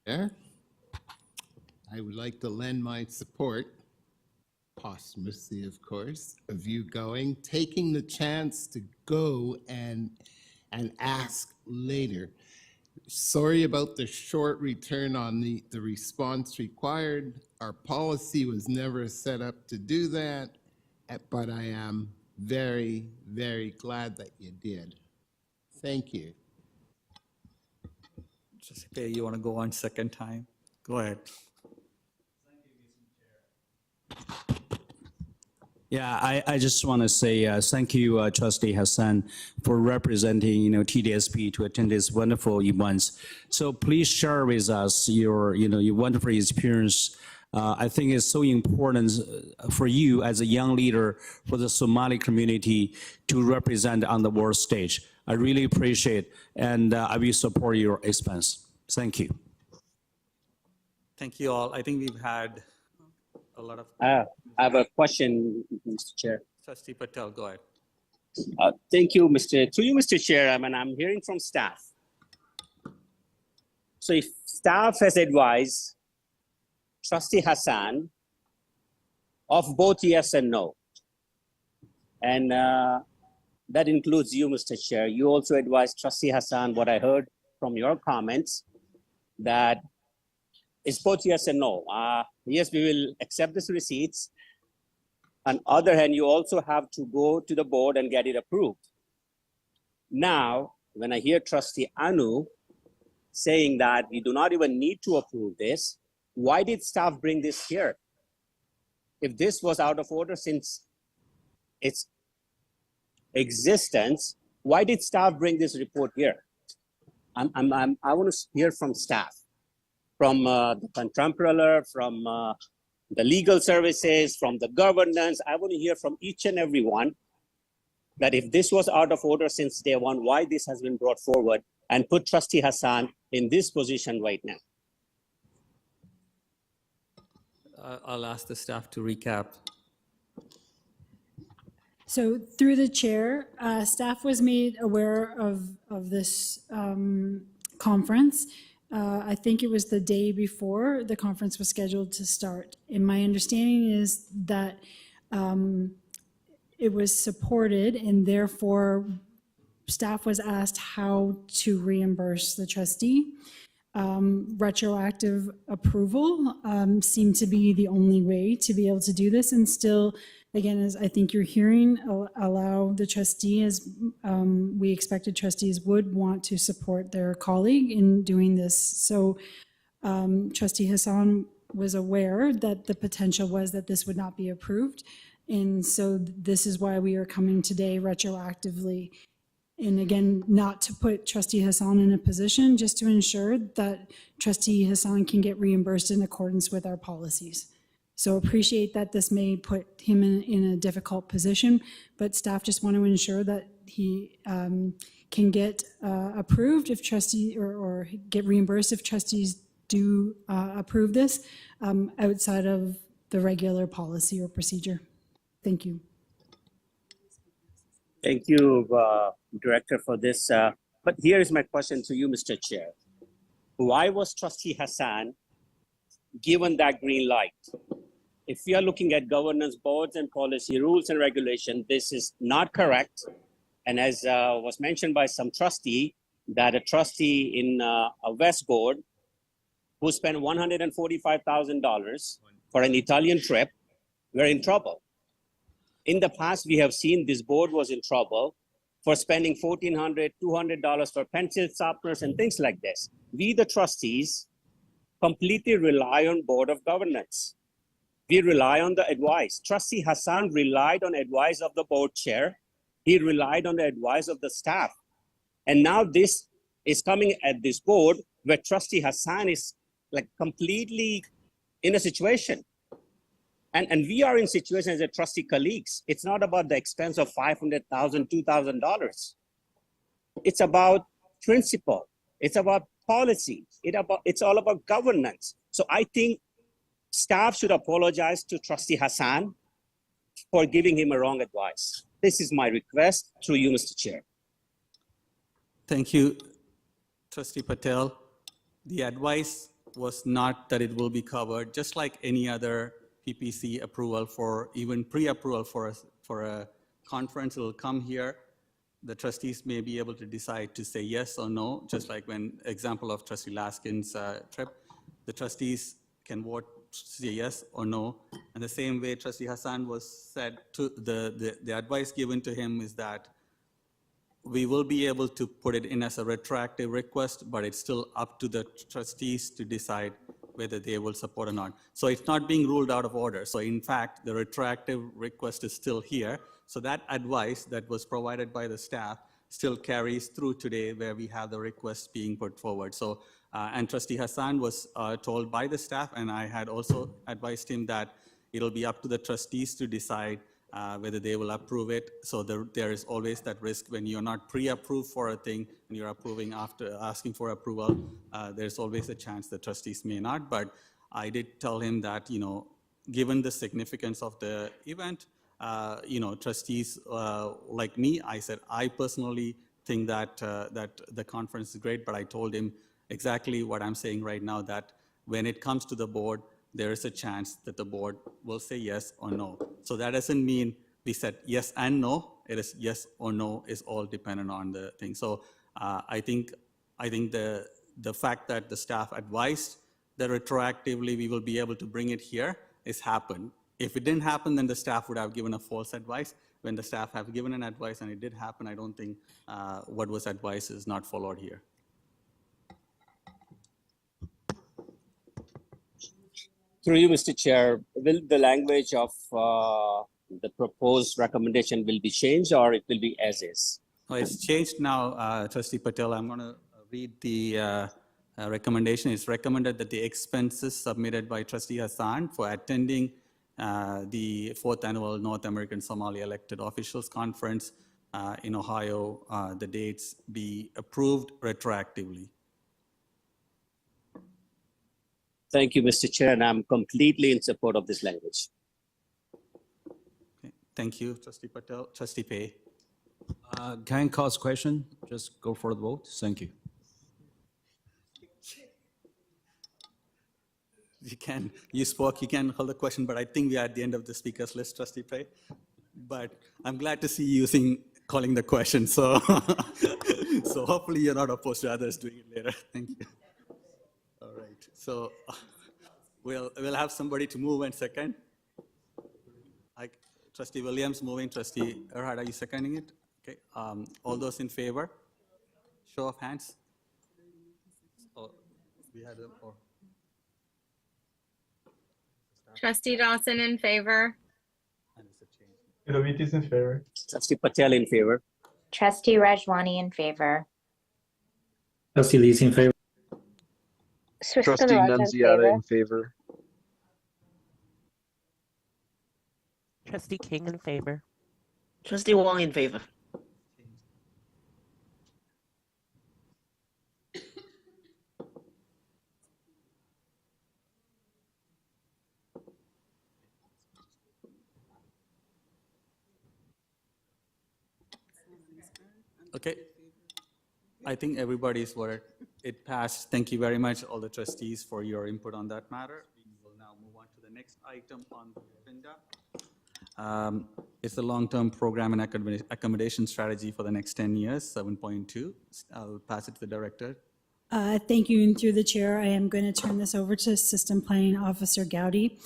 Chair, I would like to lend my support, posthumously of course, of you taking the chance to go and ask later. Sorry about the short return on the response required. Our policy was never set up to do that, but I am very, very glad that you did. Thank you. Trustee, you want to go on second time? Go ahead. Yeah, I just want to say thank you, Trustee Hassan, for representing TDSB to attend this wonderful events. So please share with us your your wonderful experience. I think it's so important for you as a young leader for the Somali community to represent on the world stage. I really appreciate, and I will support your expense. Thank you. Thank you all. I think we've had a lot of. I have a question, Mr. Chair. Trustee Patel, go ahead. Thank you, Mr. Chair. I'm hearing from staff. So if staff has advised Trustee Hassan of both yes and no, and that includes you, Mr. Chair. You also advised Trustee Hassan, what I heard from your comments, that it's both yes and no. Yes, we will accept these receipts. On the other hand, you also have to go to the board and get it approved. Now, when I hear Trustee Anu saying that we do not even need to approve this, why did staff bring this here? If this was out of order since its existence, why did staff bring this report here? I want to hear from staff, from the comptroller, from the legal services, from the governance. I want to hear from each and every one that if this was out of order since day one, why this has been brought forward and put Trustee Hassan in this position right now. I'll ask the staff to recap. So through the chair, staff was made aware of this conference. I think it was the day before the conference was scheduled to start. And my understanding is that it was supported, and therefore staff was asked how to reimburse the trustee. Retroactive approval seemed to be the only way to be able to do this, and still, again, as I think you're hearing, allow the trustee, as we expected trustees would want to support their colleague in doing this. So Trustee Hassan was aware that the potential was that this would not be approved. And so this is why we are coming today retroactively. And again, not to put Trustee Hassan in a position, just to ensure that Trustee Hassan can get reimbursed in accordance with our policies. So appreciate that this may put him in a difficult position, but staff just want to ensure that he can get approved if trustee or get reimbursed if trustees do approve this outside of the regular policy or procedure. Thank you. Thank you, Director, for this. But here is my question to you, Mr. Chair. Why was Trustee Hassan given that green light? If we are looking at governance boards and policy rules and regulation, this is not correct. And as was mentioned by some trustee, that a trustee in a West board who spent $145,000 for an Italian trip, were in trouble. In the past, we have seen this board was in trouble for spending $1,400, $200 for pencil sharpeners and things like this. We, the trustees, completely rely on Board of Governance. We rely on the advice. Trustee Hassan relied on advice of the board chair. He relied on the advice of the staff. And now this is coming at this board where Trustee Hassan is like completely in a situation. And we are in situations as a trustee colleagues. It's not about the expense of $500,000, $2,000. It's about principle. It's about policy. It's all about governance. So I think staff should apologize to Trustee Hassan for giving him a wrong advice. This is my request through you, Mr. Chair. Thank you, Trustee Patel. The advice was not that it will be covered, just like any other PPC approval for even pre-approval for a conference. It will come here. The trustees may be able to decide to say yes or no, just like when example of Trustee Laskin's trip. The trustees can vote to say yes or no. And the same way Trustee Hassan was said to the advice given to him is that we will be able to put it in as a retroactive request, but it's still up to the trustees to decide whether they will support or not. So it's not being ruled out of order. So in fact, the retroactive request is still here. So that advice that was provided by the staff still carries through today where we have the request being put forward. So, and Trustee Hassan was told by the staff, and I had also advised him that it'll be up to the trustees to decide whether they will approve it. So there is always that risk when you're not pre-approved for a thing and you're approving after asking for approval, there's always a chance the trustees may not. But I did tell him that, given the significance of the event, trustees like me, I said, I personally think that the conference is great, but I told him exactly what I'm saying right now, that when it comes to the board, there is a chance that the board will say yes or no. So that doesn't mean we said yes and no. It is yes or no is all dependent on the thing. So I think the fact that the staff advised that retroactively we will be able to bring it here is happened. If it didn't happen, then the staff would have given a false advice. When the staff have given an advice and it did happen, I don't think what was advised is not followed here. Through you, Mr. Chair, will the language of the proposed recommendation will be changed or it will be as is? Oh, it's changed now, Trustee Patel. I'm going to read the recommendation. It's recommended that the expenses submitted by Trustee Hassan for attending the 4th Annual North American Somali Elected Officials Conference in Ohio, the dates be approved retroactively. Thank you, Mr. Chair, and I'm completely in support of this language. Okay. Thank you, Trustee Patel. Trustee Pei. Can I call a question? Just go for the vote. Thank you. You spoke, you can hold the question, but I think we are at the end of the speakers list, Trustee Pei. But I'm glad to see you calling the question, so, so hopefully you're not opposed to others doing it later. Thank you. All right, so we'll have somebody to move and second. Trustee Williams moving, Trustee Erhard, are you seconding it? Okay, all those in favor? Show of hands. Oh, we had or. Trustee Dawson in favor. Ilovit is in favor. Trustee Patel in favor. Trustee Rajwani in favor. Trustee Lee's in favor. Trustee Nunziata in favor. Trustee King in favor. Trustee Wong in favor. Okay, I think everybody's word. It passed. Thank you very much, all the trustees, for your input on that matter. We will now move on to the next item on the agenda. It's the long-term program and accommodation strategy for the next 10 years, 7.2. I'll pass it to the director. Thank you, and through the chair, I am going to turn this over to System Planning Officer Gowdy.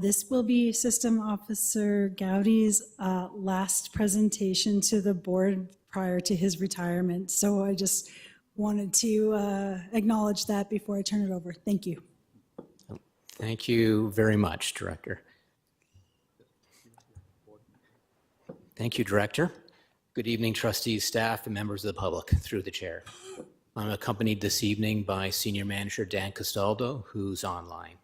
This will be System Officer Gowdy's last presentation to the board prior to his retirement. So I just wanted to acknowledge that before I turn it over. Thank you. Thank you very much, Director. Thank you, Director. Good evening, trustees, staff, and members of the public, through the chair. I'm accompanied this evening by Senior Manager Dan Castaldo, who's online.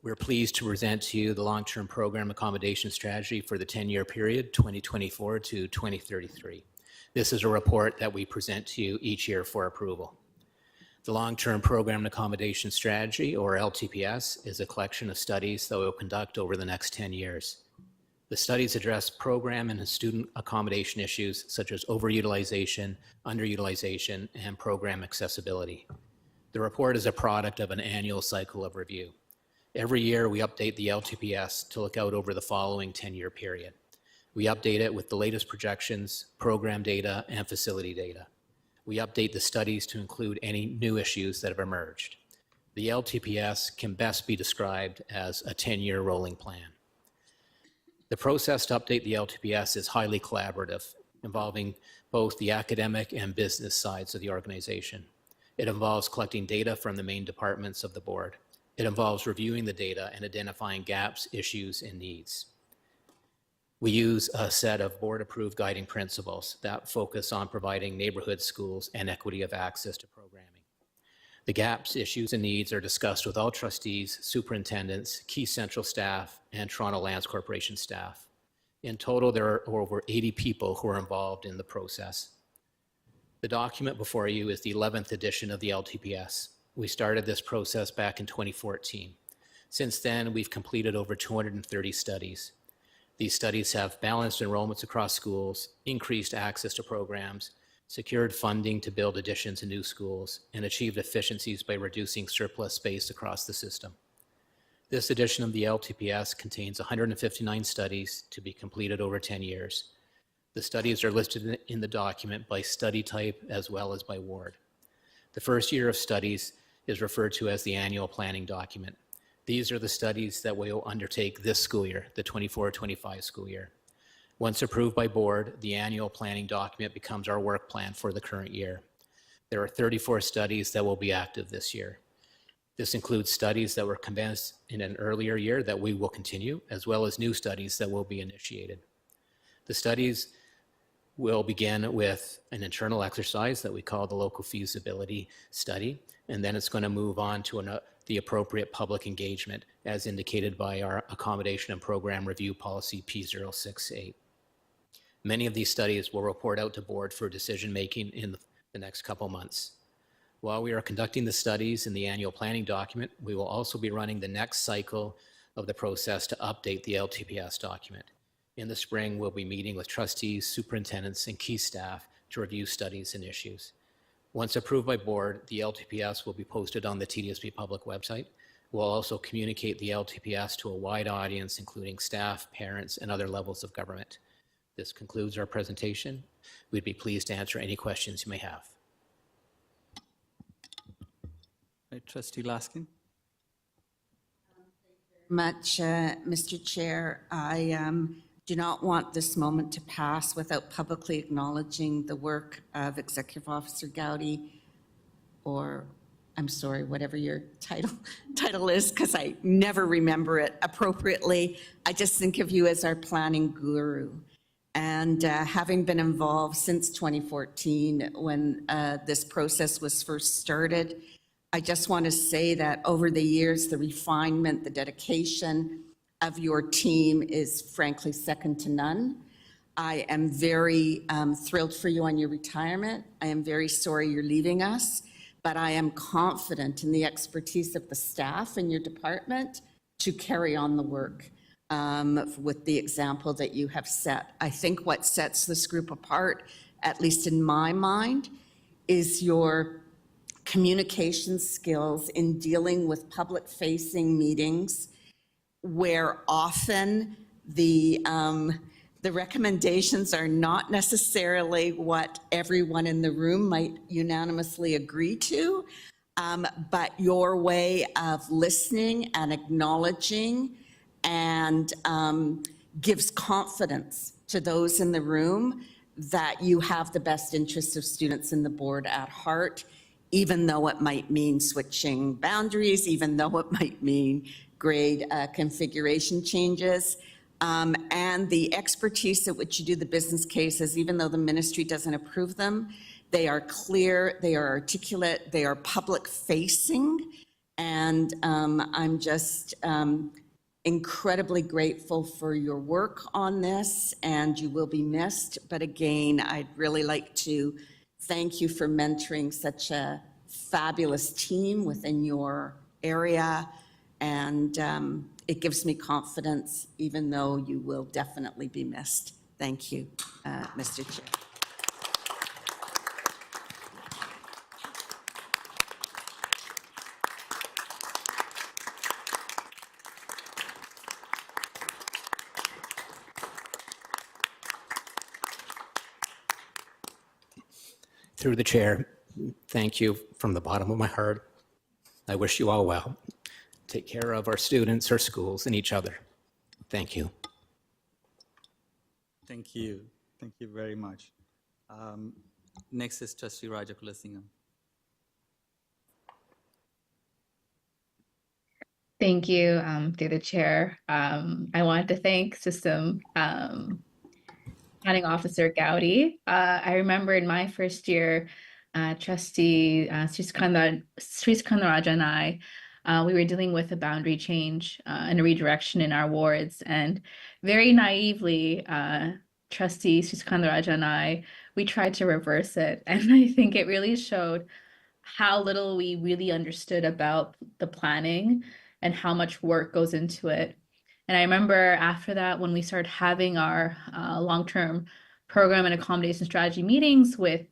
We're pleased to present to you the long-term program accommodation strategy for the 10-year period, 2024 to 2033. This is a report that we present to you each year for approval. The Long-Term Program Accommodation Strategy, or LTPS, is a collection of studies that we'll conduct over the next 10 years. The studies address program and student accommodation issues such as overutilization, underutilization, and program accessibility. The report is a product of an annual cycle of review. Every year, we update the LTPS to look out over the following 10-year period. We update it with the latest projections, program data, and facility data. We update the studies to include any new issues that have emerged. The LTPS can best be described as a 10-year rolling plan. The process to update the LTPS is highly collaborative, involving both the academic and business sides of the organization. It involves collecting data from the main departments of the board. It involves reviewing the data and identifying gaps, issues, and needs. We use a set of board-approved guiding principles that focus on providing neighborhood schools and equity of access to programming. The gaps, issues, and needs are discussed with all trustees, superintendents, key central staff, and Toronto Lands Corporation staff. In total, there are over 80 people who are involved in the process. The document before you is the 11th edition of the LTPS. We started this process back in 2014. Since then, we've completed over 230 studies. These studies have balanced enrollments across schools, increased access to programs, secured funding to build additions to new schools, and achieved efficiencies by reducing surplus space across the system. This edition of the LTPS contains 159 studies to be completed over 10 years. The studies are listed in the document by study type as well as by ward. The first year of studies is referred to as the annual planning document. These are the studies that we will undertake this school year, the 24-25 school year. Once approved by board, the annual planning document becomes our work plan for the current year. There are 34 studies that will be active this year. This includes studies that were commenced in an earlier year that we will continue, as well as new studies that will be initiated. The studies will begin with an internal exercise that we call the local feasibility study, and then it's going to move on to the appropriate public engagement as indicated by our accommodation and program review policy P068. Many of these studies will report out to board for decision making in the next couple months. While we are conducting the studies in the annual planning document, we will also be running the next cycle of the process to update the LTPS document. In the spring, we'll be meeting with trustees, superintendents, and key staff to review studies and issues. Once approved by board, the LTPS will be posted on the TDSB public website. We'll also communicate the LTPS to a wide audience, including staff, parents, and other levels of government. This concludes our presentation. We'd be pleased to answer any questions you may have. Right, Trustee Laskin. Much, Mr. Chair. I do not want this moment to pass without publicly acknowledging the work of Executive Officer Gowdy, or I'm sorry, whatever your title is, because I never remember it appropriately. I just think of you as our planning guru. And having been involved since 2014 when this process was first started, I just want to say that over the years, the refinement, the dedication of your team is frankly second to none. I am very thrilled for you on your retirement. I am very sorry you're leaving us, but I am confident in the expertise of the staff in your department to carry on the work with the example that you have set. I think what sets this group apart, at least in my mind, is your communication skills in dealing with public-facing meetings where often the recommendations are not necessarily what everyone in the room might unanimously agree to, but your way of listening and acknowledging and gives confidence to those in the room that you have the best interests of students in the board at heart, even though it might mean switching boundaries, even though it might mean grade configuration changes. And the expertise at which you do the business cases, even though the ministry doesn't approve them, they are clear, they are articulate, they are public facing. And I'm just incredibly grateful for your work on this, and you will be missed. But again, I'd really like to thank you for mentoring such a fabulous team within your area. And it gives me confidence, even though you will definitely be missed. Thank you, Mr. Chair. Through the chair, thank you from the bottom of my heart. I wish you all well. Take care of our students, our schools, and each other. Thank you. Thank you. Thank you very much. Next is Trustee Rajakulasingam. Thank you, through the chair. I wanted to thank System Planning Officer Gowdy. I remember in my first year, Trustee Sriskandaraja and I, we were dealing with a boundary change and a redirection in our wards. And very naively, Trustee Sriskandaraja and I, we tried to reverse it. And I think it really showed how little we really understood about the planning and how much work goes into it. And I remember after that, when we started having our long-term program and accommodation strategy meetings with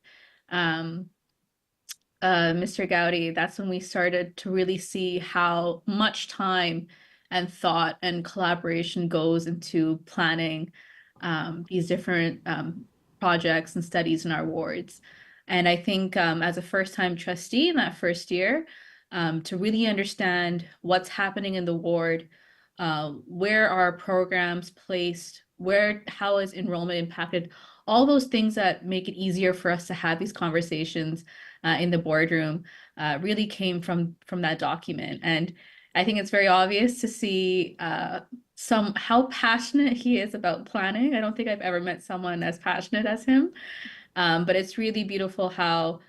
Mr. Gowdy, that's when we started to really see how much time and thought and collaboration goes into planning these different projects and studies in our wards. And I think as a first-time trustee in that first year, to really understand what's happening in the ward, where are programs placed, how is enrollment impacted, all those things that make it easier for us to have these conversations in the boardroom really came from that document. And I think it's very obvious to see how passionate he is about planning. I don't think I've ever met someone as passionate as him. But it's really beautiful how,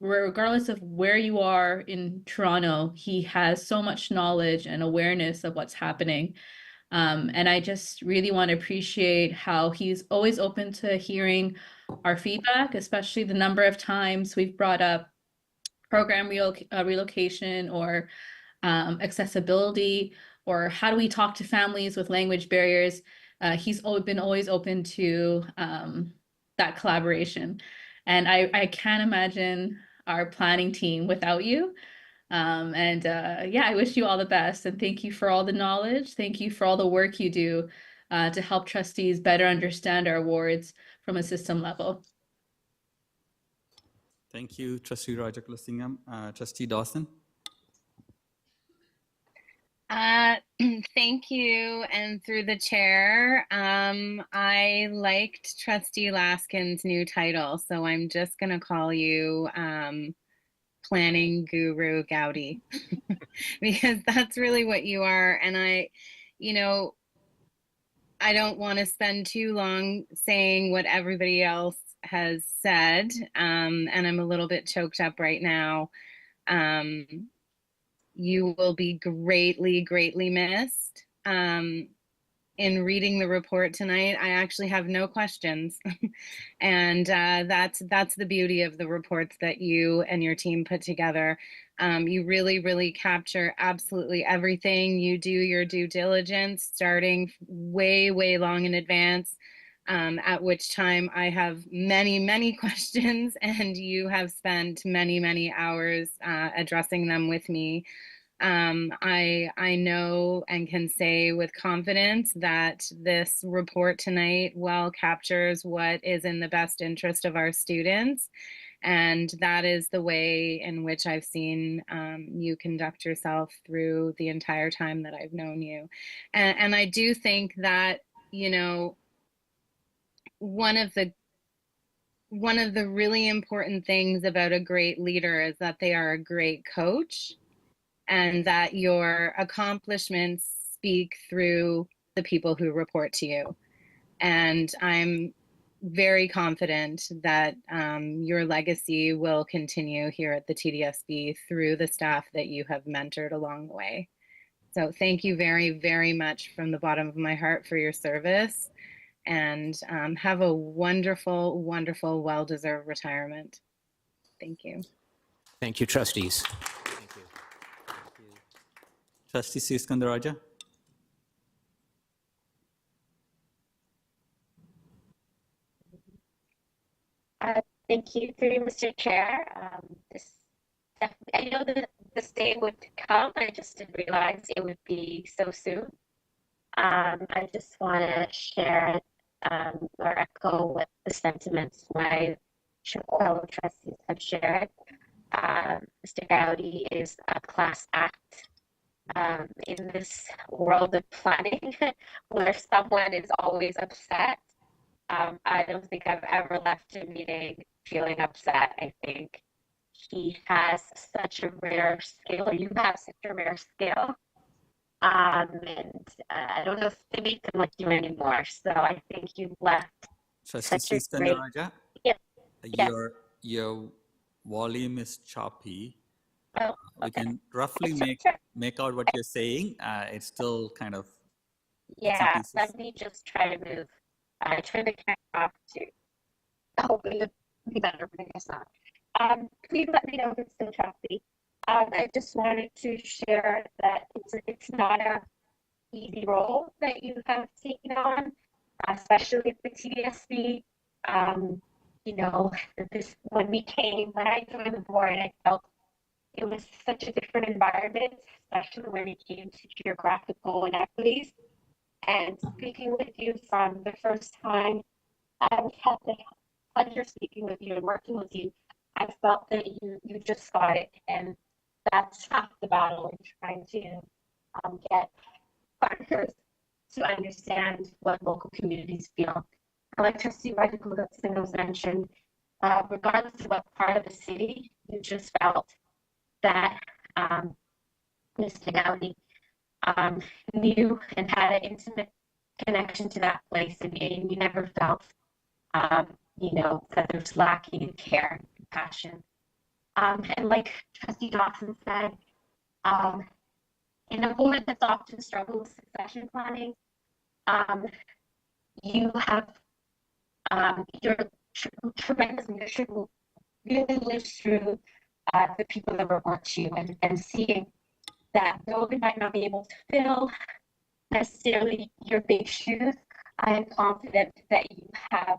regardless of where you are in Toronto, he has so much knowledge and awareness of what's happening. And I just really want to appreciate how he's always open to hearing our feedback, especially the number of times we've brought up program relocation or accessibility, or how do we talk to families with language barriers. He's been always open to that collaboration. And I can't imagine our planning team without you. Yeah, I wish you all the best, and thank you for all the knowledge. Thank you for all the work you do to help trustees better understand our wards from a system level. Thank you, Trustee Rajakulasingam. Trustee Dawson? Thank you, and through the chair, I liked Trustee Laskin's new title, so I'm just going to call you Planning Guru Gaudi, because that's really what you are. And I don't want to spend too long saying what everybody else has said, and I'm a little bit choked up right now. You will be greatly, greatly missed. In reading the report tonight, I actually have no questions. And that's the beauty of the reports that you and your team put together. You really, really capture absolutely everything. You do your due diligence starting way, way long in advance, at which time I have many, many questions, and you have spent many, many hours addressing them with me. I know and can say with confidence that this report tonight well captures what is in the best interest of our students. And that is the way in which I've seen you conduct yourself through the entire time that I've known you. And I do think that, one of the really important things about a great leader is that they are a great coach, and that your accomplishments speak through the people who report to you. And I'm very confident that your legacy will continue here at the TDSB through the staff that you have mentored along the way. So thank you very, very much from the bottom of my heart for your service, and have a wonderful, wonderful, well-deserved retirement. Thank you. Thank you, trustees. Trustee Siskandarajah? Thank you, through you, Mr. Chair. I know that this day would come. I just didn't realize it would be so soon. I just want to share or echo what the sentiments my fellow trustees have shared. Mr. Gaudi is a class act in this world of planning where someone is always upset. I don't think I've ever left a meeting feeling upset. I think he has such a rare skill, or you have such a rare skill. And I don't know if they make them like you anymore. So I think you've left Trustee such a great... Siskandarajah? Yeah. Your volume is choppy. Oh, We can roughly make out what you're saying. It's still kind of yeah, let me just try to move. I turn the camera off too. Hopefully it'll be better, but I guess not. Please let me know if it's still choppy. I just wanted to share that it's not a easy role that you have taken on, especially with the TDSB. When I joined the board, I felt it was such a different environment, especially when it came to geographical inequities. And speaking with you from the first time I've had the pleasure speaking with you and working with you, I felt that you just got it. And that's half the battle in trying to get partners to understand what local communities feel. And like Trustee Rodriguez was mentioned, regardless of what part of the city you just felt that Mr. Gowdy knew and had an intimate connection to that place, and you never felt, that there's lacking in care and compassion. And like Trustee Dawson said, in a board that's often struggled with succession planning, you have your tremendous leadership really lives through the people that report you, and seeing that though they might not be able to fill necessarily your big shoes, I am confident that you have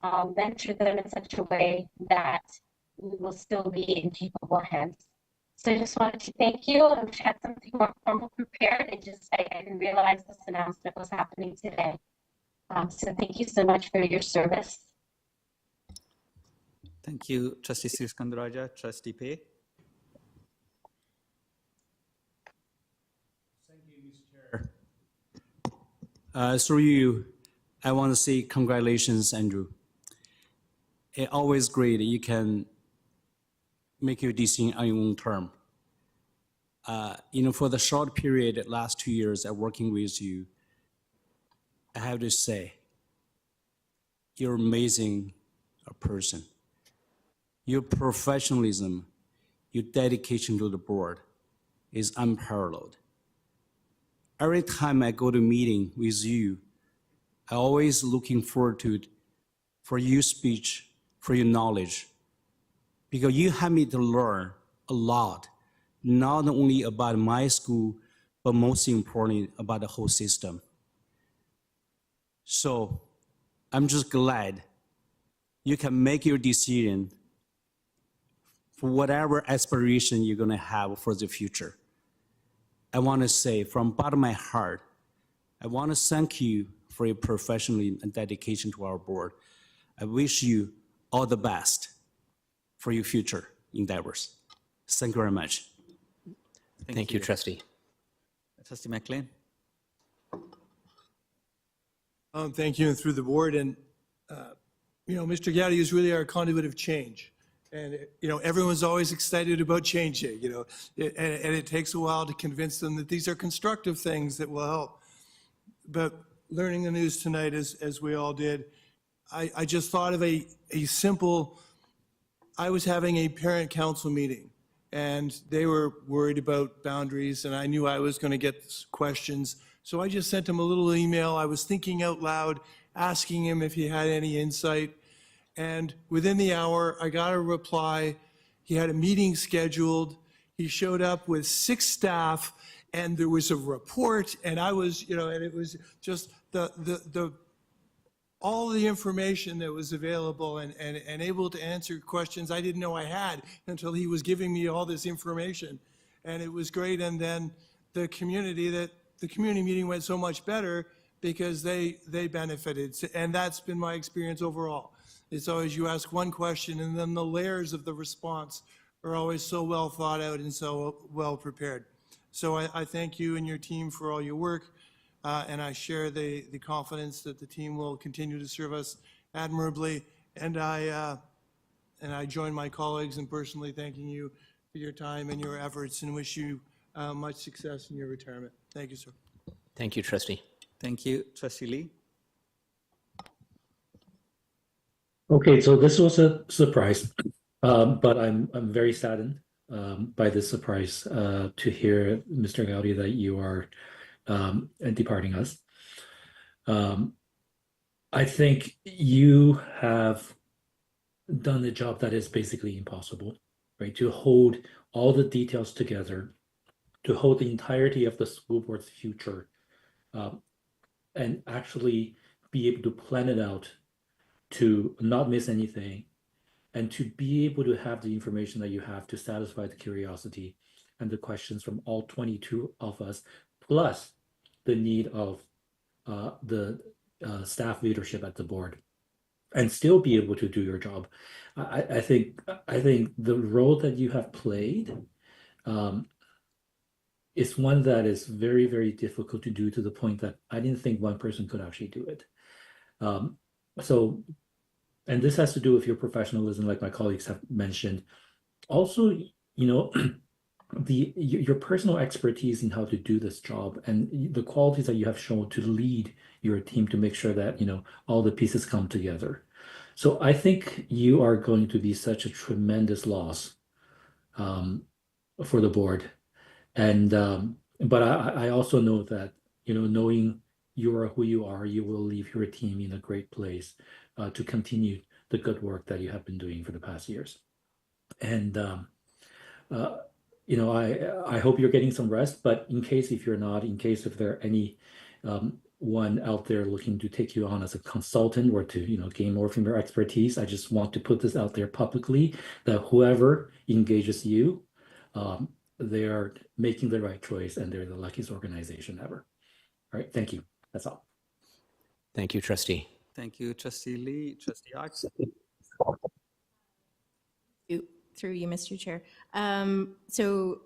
mentored them in such a way that we will still be in capable hands. So I just wanted to thank you. I wish I had something more formal prepared. I didn't realize this announcement was happening today. So thank you so much for your service. Thank you, Trustee Sriskandaraja. Trustee Pei. Thank you, Mr. Chair. Through you, I want to say congratulations, Andrew. It's always great that you can make your decision on your own term. For the short period, last 2 years of working with you, I have to say, you're amazing person. Your professionalism, your dedication to the board is unparalleled. Every time I go to meeting with you, I always looking forward to it for your speech, for your knowledge, because you have me to learn a lot, not only about my school, but most importantly about the whole system. So I'm just glad you can make your decision for whatever aspiration you're gonna have for the future. I wanna say from bottom of my heart, I wanna thank you for your professionalism and dedication to our board. I wish you all the best for your future endeavors. Thank you very much. Thank you, Trustee. Trustee McLean. Thank you, and through the board. And, Mr. Gowdy is really our conduit of change. And, everyone's always excited about changing, and it takes a while to convince them that these are constructive things that will help. But learning the news tonight, as we all did, I just thought of a simple, I was having a parent council meeting, and they were worried about boundaries, and I knew I was going to get questions. So I just sent him a little email. I was thinking out loud, asking him if he had any insight. And within the hour, I got a reply. He had a meeting scheduled. He showed up with 6 staff, and there was a report, and I was, and it was just all the information that was available and able to answer questions I didn't know I had until he was giving me all this information. And it was great. And then the community meeting went so much better because they benefited. And that's been my experience overall. It's always you ask one question and then the layers of the response are always so well thought out and so well prepared. So I thank you and your team for all your work. And I share the confidence that the team will continue to serve us admirably. And I join my colleagues in personally thanking you for your time and your efforts and wish you much success in your retirement. Thank you, sir. Thank you, Trustee. Thank you, Trustee Lee. Okay, so this was a surprise, but I'm very saddened by this surprise to hear, Mr. Gowdy, that you are departing us. I think you have done a job that is basically impossible, right? To hold all the details together, to hold the entirety of the school board's future, and actually be able to plan it out to not miss anything, and to be able to have the information that you have to satisfy the curiosity and the questions from all 22 of us, plus the need of the staff leadership at the board, and still be able to do your job. I think the role that you have played is one that is very, very difficult to do, to the point that I didn't think one person could actually do it. So, and this has to do with your professionalism, like my colleagues have mentioned. Also, you know, your personal expertise in how to do this job and the qualities that you have shown to lead your team to make sure that, you know, all the pieces come together. So I think you are going to be such a tremendous loss for the board. And but I also know that, you know, knowing you are who you are, you will leave your team in a great place to continue the good work that you have been doing for the past years. And you know, I hope you're getting some rest, but in case if you're not, in case if there are any one out there looking to take you on as a consultant or to, you know, gain more from your expertise, I just want to put this out there publicly that whoever engages you, they are making the right choice and they're the luckiest organization ever. All right, thank you. That's all. Thank you, Trustee. Thank you, Trustee Lee. Trustee Ox. Through you, Mr. Chair. So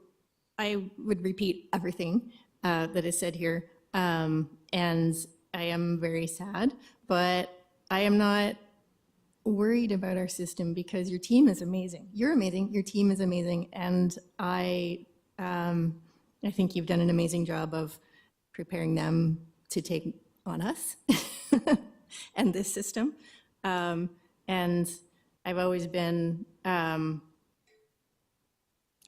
I would repeat everything that is said here. And I am very sad, but I am not worried about our system because your team is amazing. You're amazing. Your team is amazing. And I think you've done an amazing job of preparing them to take on us and this system. And I've always been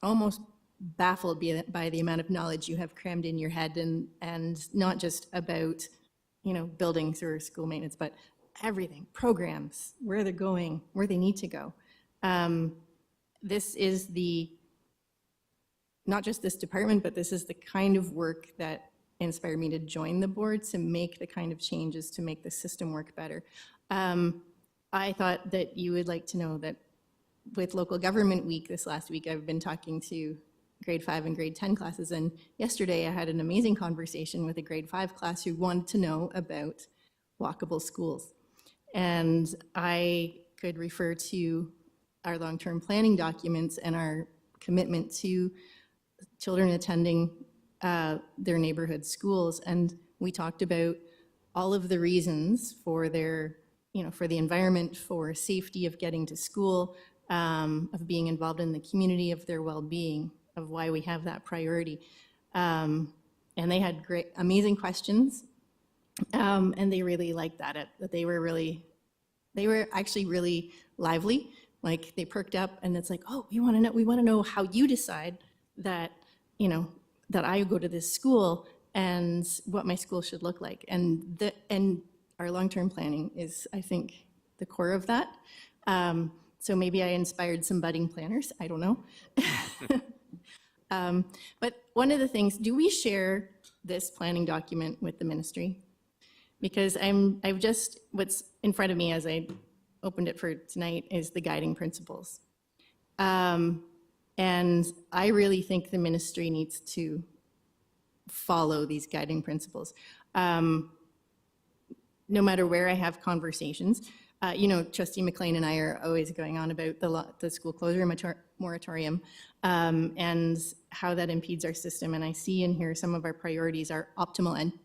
almost baffled by the amount of knowledge you have crammed in your head, and not just about, you know, buildings or school maintenance, but everything, programs, where they're going, where they need to go. This is not just this department, but this is the kind of work that inspired me to join the board, to make the kind of changes to make the system work better. I thought that you would like to know that with Local Government Week this last week, I've been talking to grade 5 and grade 10 classes, and yesterday I had an amazing conversation with a grade 5 class who wanted to know about walkable schools. And I could refer to our long-term planning documents and our commitment to children attending their neighborhood schools. And we talked about all of the reasons for their, you know, for the environment, for safety of getting to school, of being involved in the community, of their well-being, of why we have that priority. And they had great, amazing questions. And they really liked that they were actually really lively. Like they perked up and it's like, oh, we want to know how you decide that, you know, that I go to this school and what my school should look like. And our long-term planning is, I think, the core of that. So maybe I inspired some budding planners, I don't know. But one of the things, do we share this planning document with the ministry? Because what's in front of me as I opened it for tonight is the guiding principles. And I really think the ministry needs to follow these guiding principles. No matter where I have conversations, you know, Trustee McLean and I are always going on about the school closure moratorium and how that impedes our system. And I see in here some of our priorities are optimal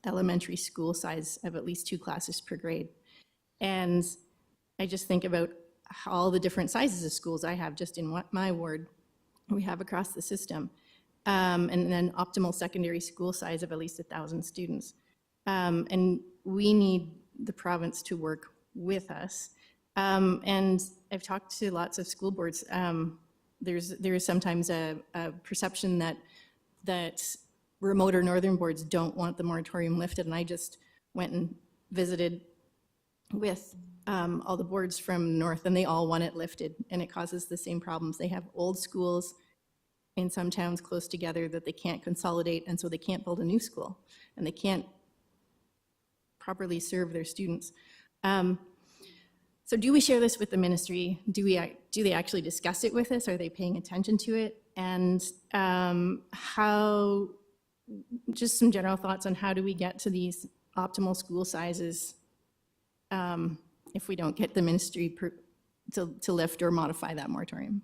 elementary school size of at least 2 classes per grade. And I just think about all the different sizes of schools I have just in my ward we have across the system. And then optimal secondary school size of at least 1,000 students. And we need the province to work with us. And I've talked to lots of school boards. There is sometimes a perception that remote or northern boards don't want the moratorium lifted, and I just went and visited with all the boards from north, and they all want it lifted, and it causes the same problems. They have old schools in some towns close together that they can't consolidate, and so they can't build a new school, and they can't properly serve their students. So do we share this with the ministry? Do they actually discuss it with us? Are they paying attention to it? And just some general thoughts on how do we get to these optimal school sizes if we don't get the ministry to lift or modify that moratorium?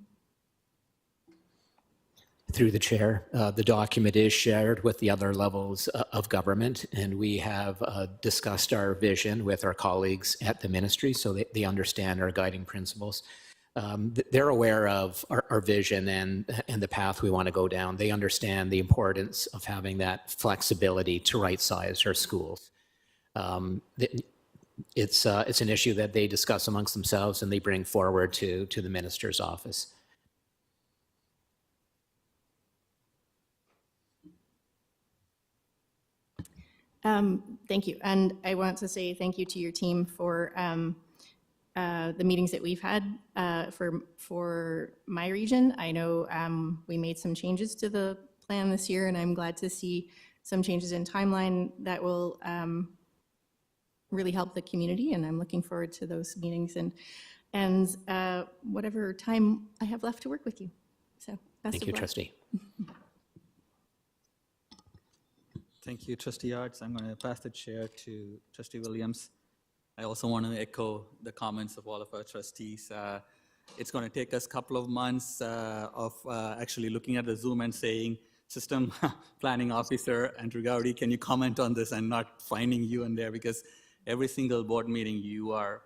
Through the chair, the document is shared with the other levels of government, and we have discussed our vision with our colleagues at the ministry so they understand our guiding principles. They're aware of our vision and the path we want to go down. They understand the importance of having that flexibility to right-size our schools. It's an issue that they discuss amongst themselves and they bring forward to the minister's office. Thank you. And I want to say thank you to your team for the meetings that we've had for my region. I know we made some changes to the plan this year, and I'm glad to see some changes in timeline that will really help the community, and I'm looking forward to those meetings and whatever time I have left to work with you. So best Thank of you, luck. Trustee. Thank you, Trustee Yards. I'm going to pass the chair to Trustee Williams. I also want to echo the comments of all of our trustees. It's going to take us a couple of months of actually looking at the Zoom and saying, System Planning Officer Andrew Gowdy, can you comment on this, and not finding you in there, because every single board meeting you are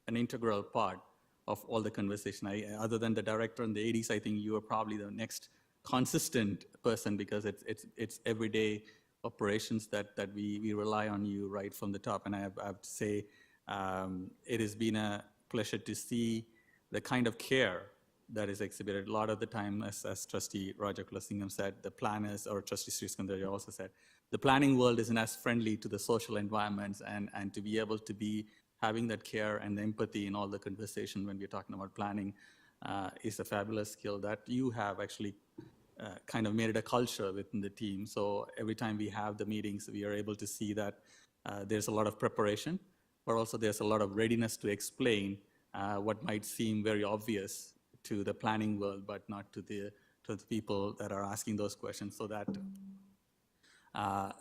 an integral part of all the conversation. Other than the director in the 80s, I think you are probably the next consistent person, because it's everyday operations that we rely on you right from the top. And I have to say, it has been a pleasure to see the kind of care that is exhibited. A lot of the time, as Trustee Roger Kulasingham said, the planners, or Trustee Sriskandarya also said, the planning world isn't as friendly to the social environments, and to be able to be having that care and empathy in all the conversation when we're talking about planning is a fabulous skill that you have actually kind of made it a culture within the team. So every time we have the meetings, we are able to see that there's a lot of preparation, but also there's a lot of readiness to explain what might seem very obvious to the planning world, but not to the people that are asking those questions. So that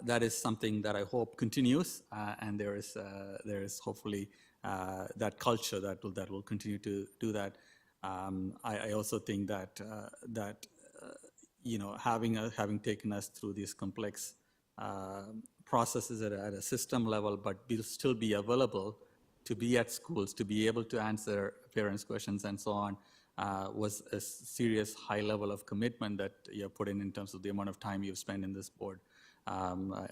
that is something that I hope continues, and there is hopefully that culture that will continue to do that. I also think that you know, having taken us through these complex processes at a system level, but will still be available to be at schools, to be able to answer parents' questions and so on, was a serious high level of commitment that you have put in terms of the amount of time you've spent in this board.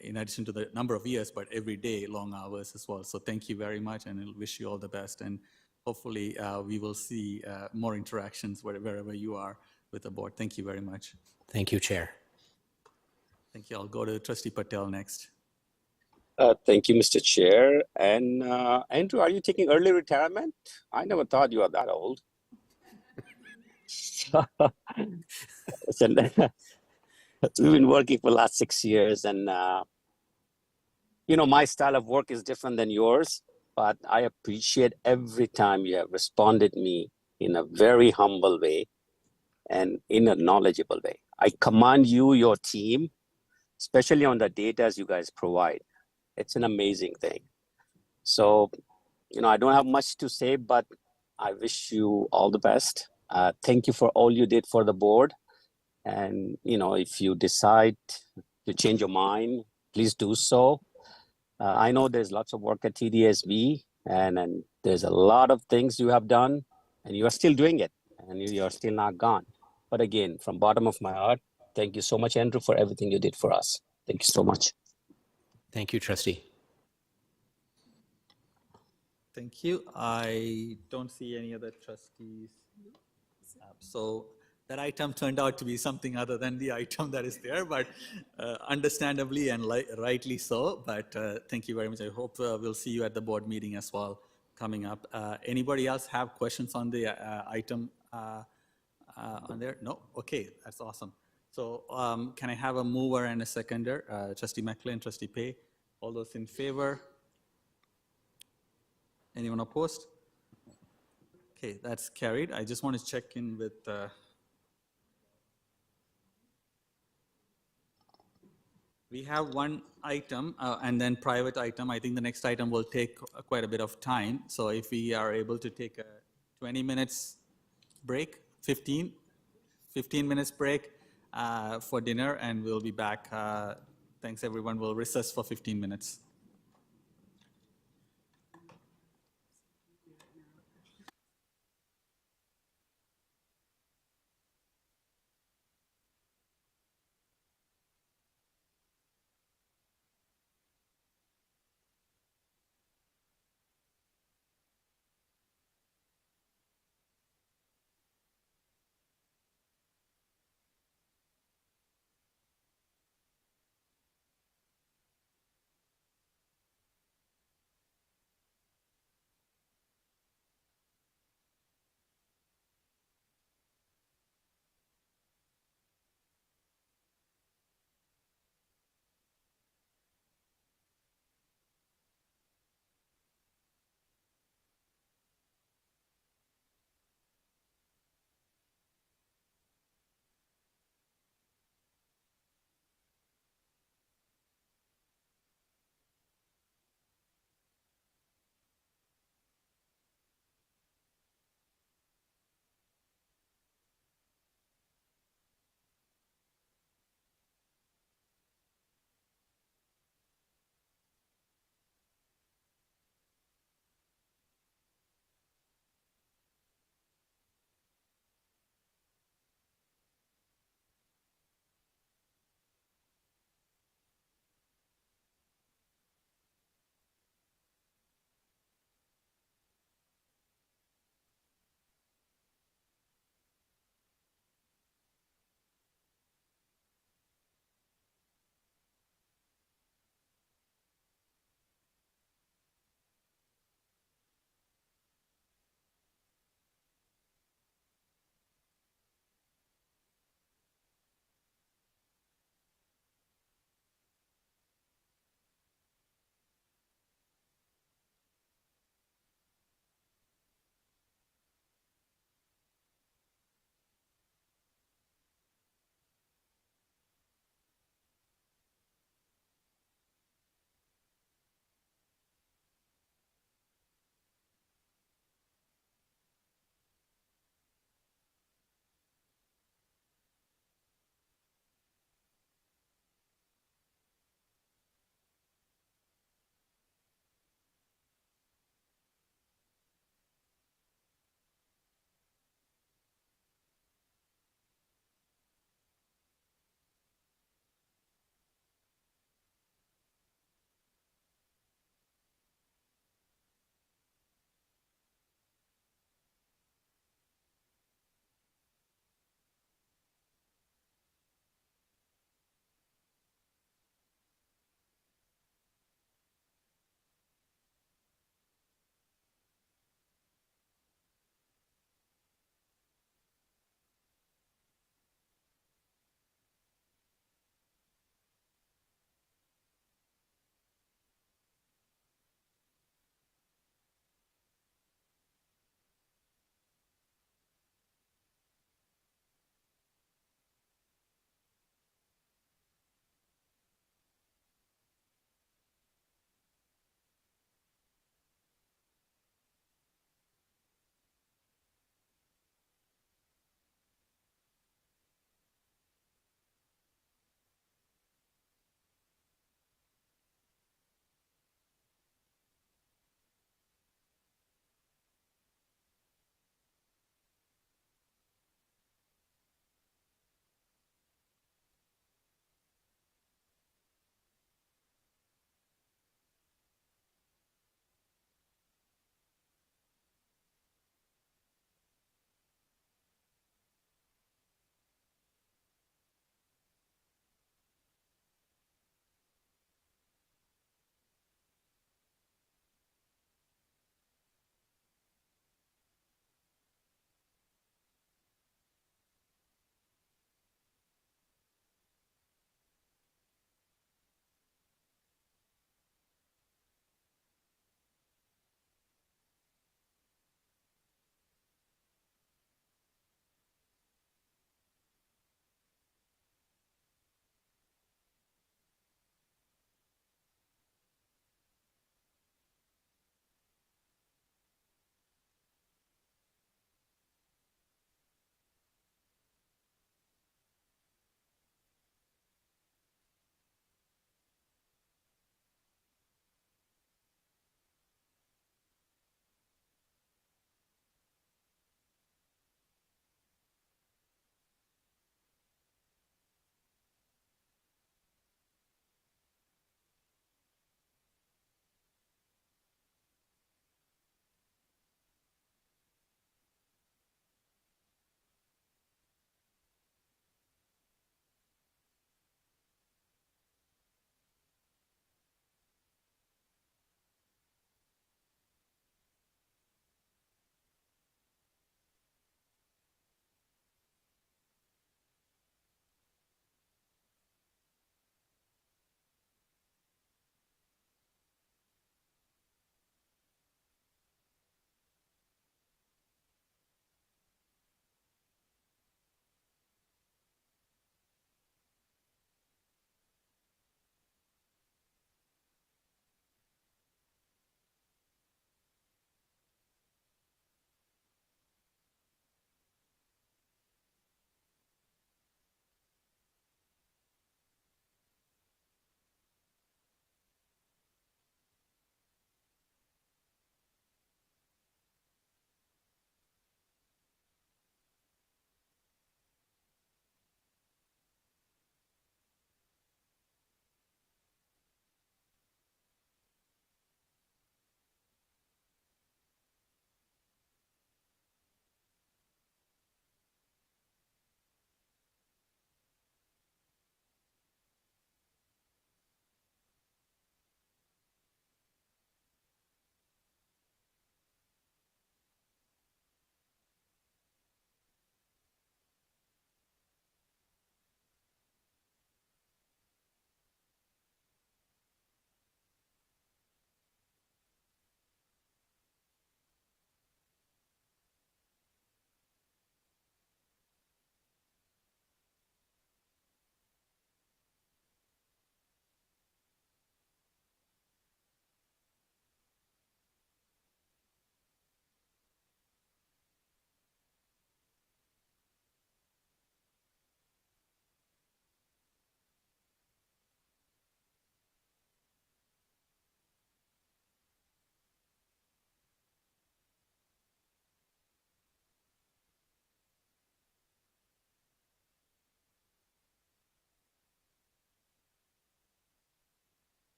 In addition to the number of years, but every day, long hours as well. So thank you very much, and I wish you all the best. And hopefully we will see more interactions wherever you are with the board. Thank you very much. Thank you, Chair. Thank you. I'll go to Trustee Patel next. Thank you, Mr. Chair. And Andrew, are you taking early retirement? I never thought you were that old. We've been working for the last 6 years, and you know, my style of work is different than yours, but I appreciate every time you have responded me in a very humble way and in a knowledgeable way. I commend you, your team, especially on the data you guys provide. It's an amazing thing. So, you know, I don't have much to say, but I wish you all the best. Thank you for all you did for the board. And, you know, if you decide to change your mind, please do so. I know there's lots of work at TDSB, and there's a lot of things you have done, and you are still doing it, and you are still not gone. But again, from bottom of my heart, thank you so much, Andrew, for everything you did for us. Thank you so much. Thank you, Trustee. Thank you. I don't see any other trustees. So that item turned out to be something other than the item that is there, but understandably and rightly so. But thank you very much. I hope we'll see you at the board meeting as well coming up. Anybody else have questions on the item on there? No? Okay, that's awesome. So can I have a mover and a seconder? Trustee McLean, Trustee Pay. All those in favor? Anyone opposed? Okay, that's carried. I just want to check in with we have one item and then private item. I think the next item will take quite a bit of time. So if we are able to take a 20 minutes break, 15 minutes break, for dinner, and we'll be back. Thanks, everyone. We'll recess for 15 minutes.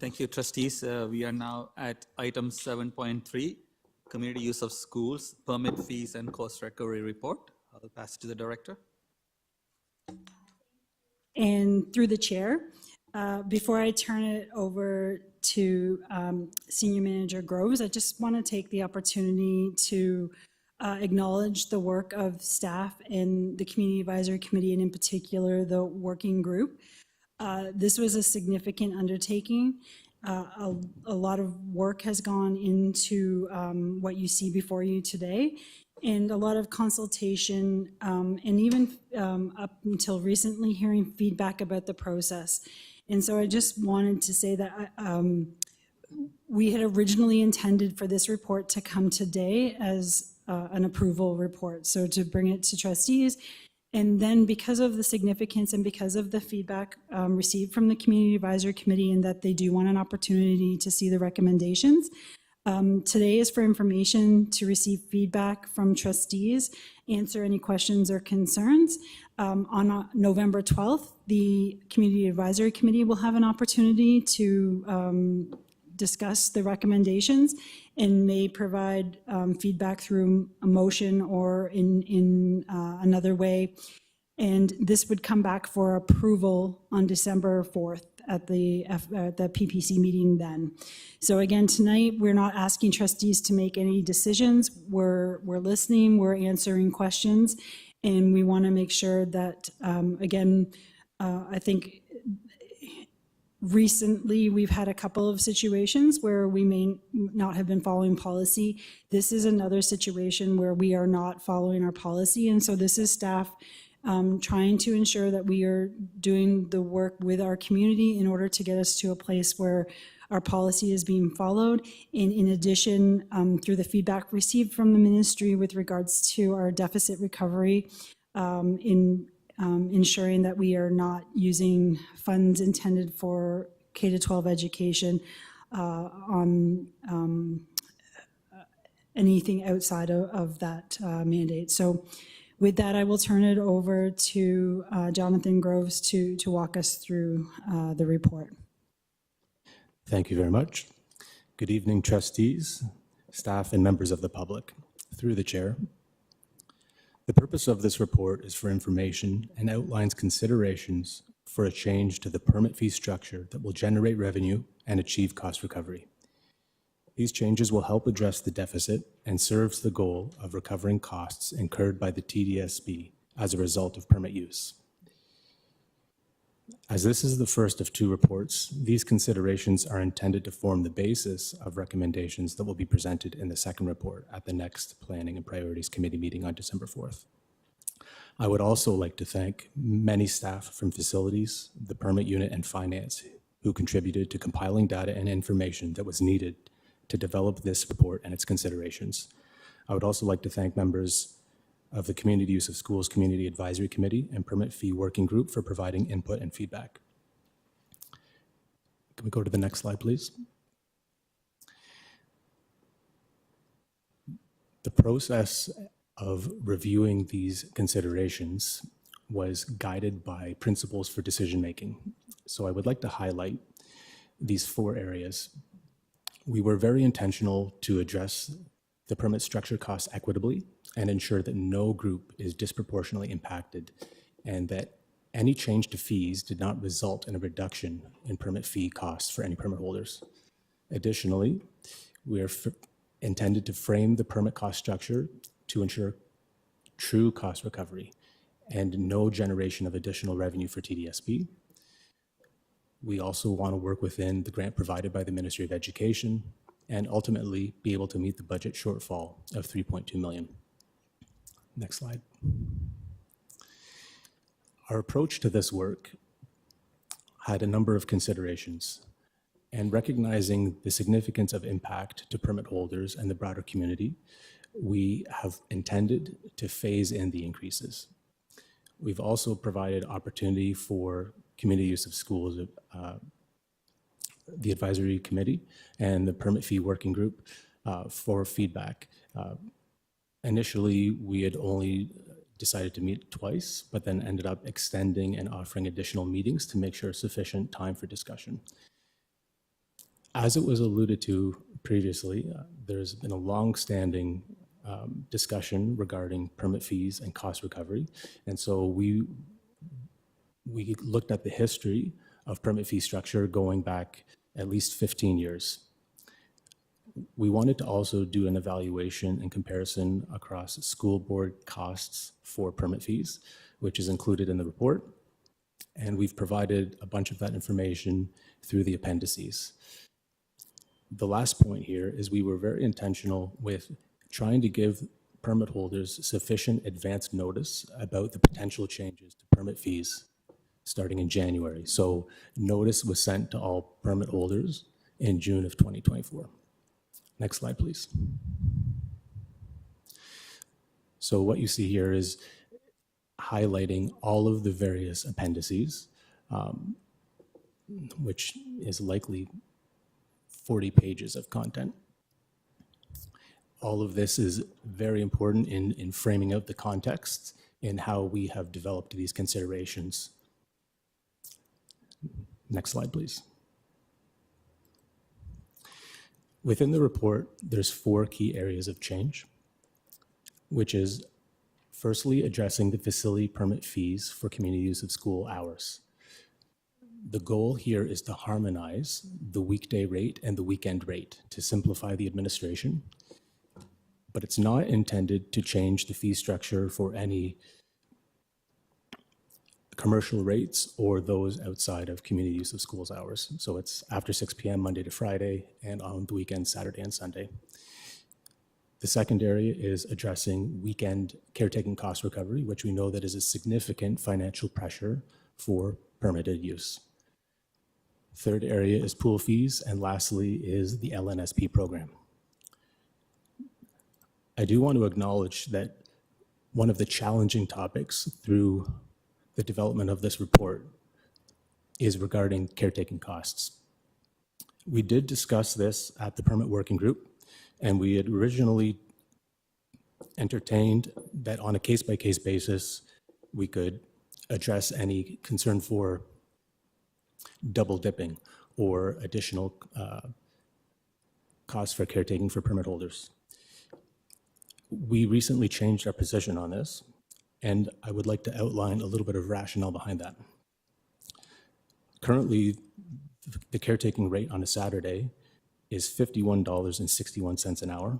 Thank you, trustees. We are now at item 7.3, community use of schools, permit fees and cost recovery report. I'll pass it to the director. And through the chair, before I turn it over to Senior Manager Groves, I just want to take the opportunity to acknowledge the work of staff and the Community Advisory Committee, and in particular, the working group. This was a significant undertaking. A lot of work has gone into what you see before you today, and a lot of consultation, and even up until recently, hearing feedback about the process. And so I just wanted to say that we had originally intended for this report to come today as an approval report, so to bring it to trustees. And then because of the significance and because of the feedback received from the Community Advisory Committee, and that they do want an opportunity to see the recommendations, today is for information, to receive feedback from trustees, answer any questions or concerns. On November 12th, the Community Advisory Committee will have an opportunity to discuss the recommendations and may provide feedback through a motion or in another way. And this would come back for approval on December 4th at the PPC meeting then. So again, tonight, we're not asking trustees to make any decisions. We're listening, we're answering questions, and we want to make sure that, again, I think recently we've had a couple of situations where we may not have been following policy. This is another situation where we are not following our policy, and so this is staff trying to ensure that we are doing the work with our community in order to get us to a place where our policy is being followed. And in addition, through the feedback received from the ministry with regards to our deficit recovery, in ensuring that we are not using funds intended for K-12 education on anything outside of that mandate. So with that, I will turn it over to Jonathan Groves to walk us through the report. Thank you very much. Good evening, trustees, staff, and members of the public. Through the chair, the purpose of this report is for information and outlines considerations for a change to the permit fee structure that will generate revenue and achieve cost recovery. These changes will help address the deficit and serves the goal of recovering costs incurred by the TDSB as a result of permit use. As this is the first of two reports, these considerations are intended to form the basis of recommendations that will be presented in the second report at the next Planning and Priorities Committee meeting on December 4th. I would also like to thank many staff from facilities, the permit unit, and finance who contributed to compiling data and information that was needed to develop this report and its considerations. I would also like to thank members of the Community Use of Schools Community Advisory Committee and Permit Fee Working Group for providing input and feedback. Can we go to the next slide, please? The process of reviewing these considerations was guided by principles for decision-making. So I would like to highlight these 4 areas. We were very intentional to address the permit structure costs equitably and ensure that no group is disproportionately impacted, and that any change to fees did not result in a reduction in permit fee costs for any permit holders. Additionally, we are intended to frame the permit cost structure to ensure true cost recovery and no generation of additional revenue for TDSB. We also want to work within the grant provided by the Ministry of Education and ultimately be able to meet the budget shortfall of $3.2 million. Next slide. Our approach to this work had a number of considerations, and recognizing the significance of impact to permit holders and the broader community, we have intended to phase in the increases. We've also provided opportunity for community use of schools, the advisory committee and the permit fee working group for feedback. Initially, we had only decided to meet twice, but then ended up extending and offering additional meetings to make sure sufficient time for discussion. As it was alluded to previously, there's been a long-standing discussion regarding permit fees and cost recovery. And so we looked at the history of permit fee structure going back at least 15 years. We wanted to also do an evaluation and comparison across school board costs for permit fees, which is included in the report. And we've provided a bunch of that information through the appendices. The last point here is we were very intentional with trying to give permit holders sufficient advance notice about the potential changes to permit fees starting in January. So notice was sent to all permit holders in June of 2024. Next slide, please. So what you see here is highlighting all of the various appendices, which is likely 40 pages of content. All of this is very important in framing out the context in how we have developed these considerations. Next slide, please. Within the report, there's 4 key areas of change, which is firstly addressing the facility permit fees for community use of school hours. The goal here is to harmonize the weekday rate and the weekend rate to simplify the administration, but it's not intended to change the fee structure for any commercial rates or those outside of community use of schools hours. So it's after 6 p.m. Monday to Friday and on the weekend, Saturday and Sunday. The second area is addressing weekend caretaking cost recovery, which we know that is a significant financial pressure for permitted use. Third area is pool fees, and lastly is the LNSP program. I do want to acknowledge that one of the challenging topics through the development of this report is regarding caretaking costs. We did discuss this at the permit working group, and we had originally entertained that on a case-by-case basis, we could address any concern for double dipping or additional costs for caretaking for permit holders. We recently changed our position on this, and I would like to outline a little bit of rationale behind that. Currently, the caretaking rate on a Saturday is $51.61 an hour,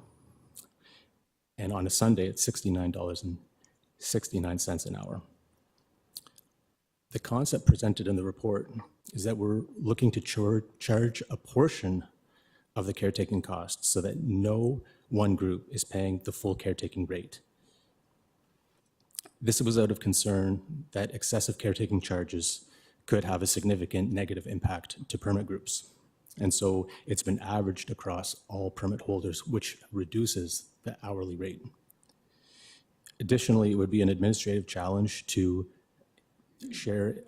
and on a Sunday, it's $69.69 an hour. The concept presented in the report is that we're looking to charge a portion of the caretaking costs so that no one group is paying the full caretaking rate. This was out of concern that excessive caretaking charges could have a significant negative impact to permit groups. And so it's been averaged across all permit holders, which reduces the hourly rate. Additionally, it would be an administrative challenge to share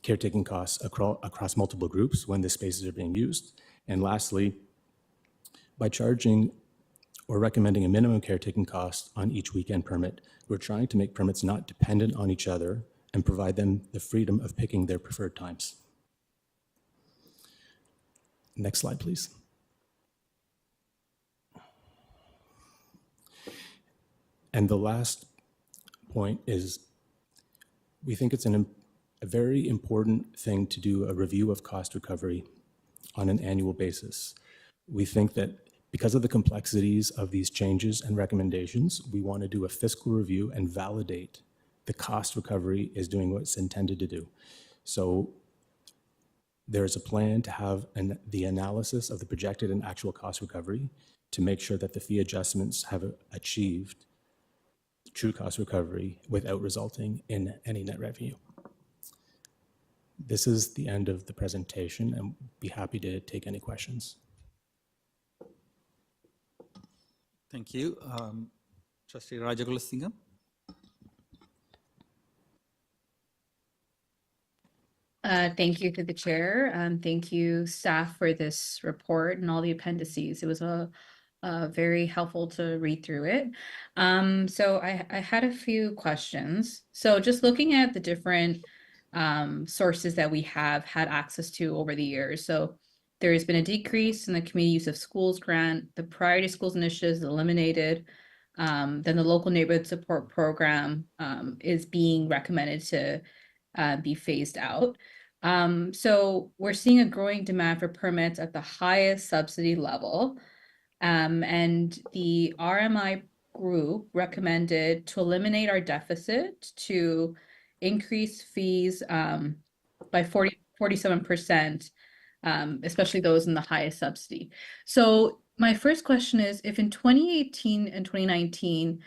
caretaking costs across multiple groups when the spaces are being used. And lastly, by charging or recommending a minimum caretaking cost on each weekend permit, we're trying to make permits not dependent on each other and provide them the freedom of picking their preferred times. Next slide, please. And the last point is we think it's a very important thing to do a review of cost recovery on an annual basis. We think that because of the complexities of these changes and recommendations, we want to do a fiscal review and validate the cost recovery is doing what it's intended to do. So there's a plan to have the analysis of the projected and actual cost recovery to make sure that the fee adjustments have achieved true cost recovery without resulting in any net revenue. This is the end of the presentation, and be happy to take any questions. Thank you. Trustee Rajakulasingam. Thank you to the chair. Thank you, staff, for this report and all the appendices. It was very helpful to read through it. So I had a few questions. So just looking at the different sources that we have had access to over the years. So There has been a decrease in the community use of schools grant. The priority schools initiative is eliminated. Then the local neighborhood support program is being recommended to be phased out. So we're seeing a growing demand for permits at the highest subsidy level. And the RMI group recommended to eliminate our deficit, to increase fees by 47%, especially those in the highest subsidy. So my first question is, if in 2018 and 2019,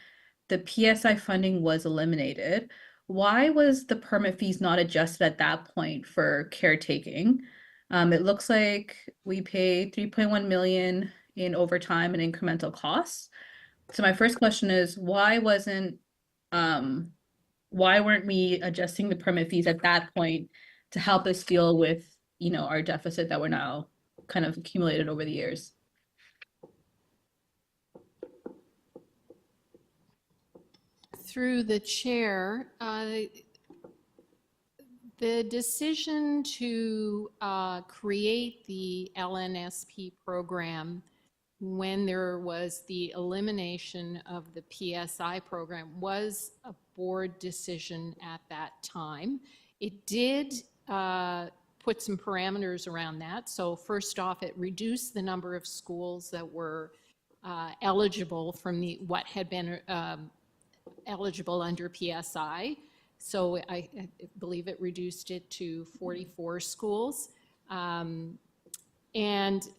the PSI funding was eliminated, why was the permit fees not adjusted at that point for caretaking? It looks like we pay 3.1 million in overtime and incremental costs. So my first question is, why weren't we adjusting the permit fees at that point to help us deal with, you know, our deficit that we're now kind of accumulated over the years? Through the chair, the decision to create the LNSP program when there was the elimination of the PSI program was a board decision at that time. It did put some parameters around that. So first off, it reduced the number of schools that were eligible from what had been eligible under PSI. So I believe it reduced it to 44 schools. And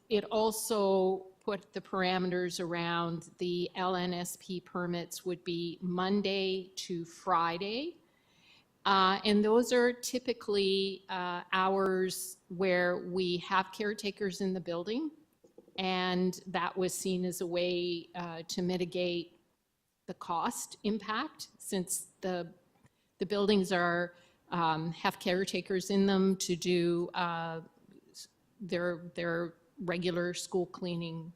it also put the parameters around the LNSP permits would be Monday to Friday. And those are typically hours where we have caretakers in the building. And that was seen as a way to mitigate the cost impact, since the buildings are have caretakers in them to do their regular school cleaning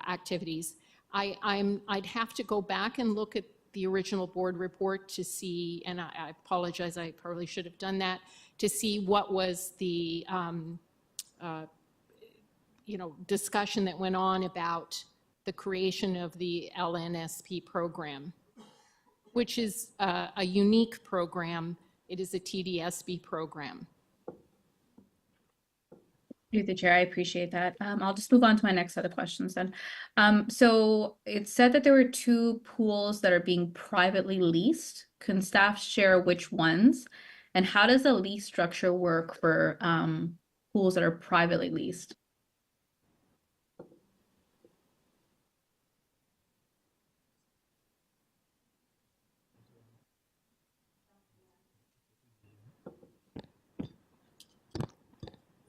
activities. I'd have to go back and look at the original board report to see, and I apologize, I probably should have done that, to see what was the discussion that went on about the creation of the LNSP program, which is a unique program. It is a TDSB program. Through the chair, I appreciate that. I'll just move on to my next set of questions then. So it said that there were 2 pools that are being privately leased. Can staff share which ones? And how does the lease structure work for pools that are privately leased?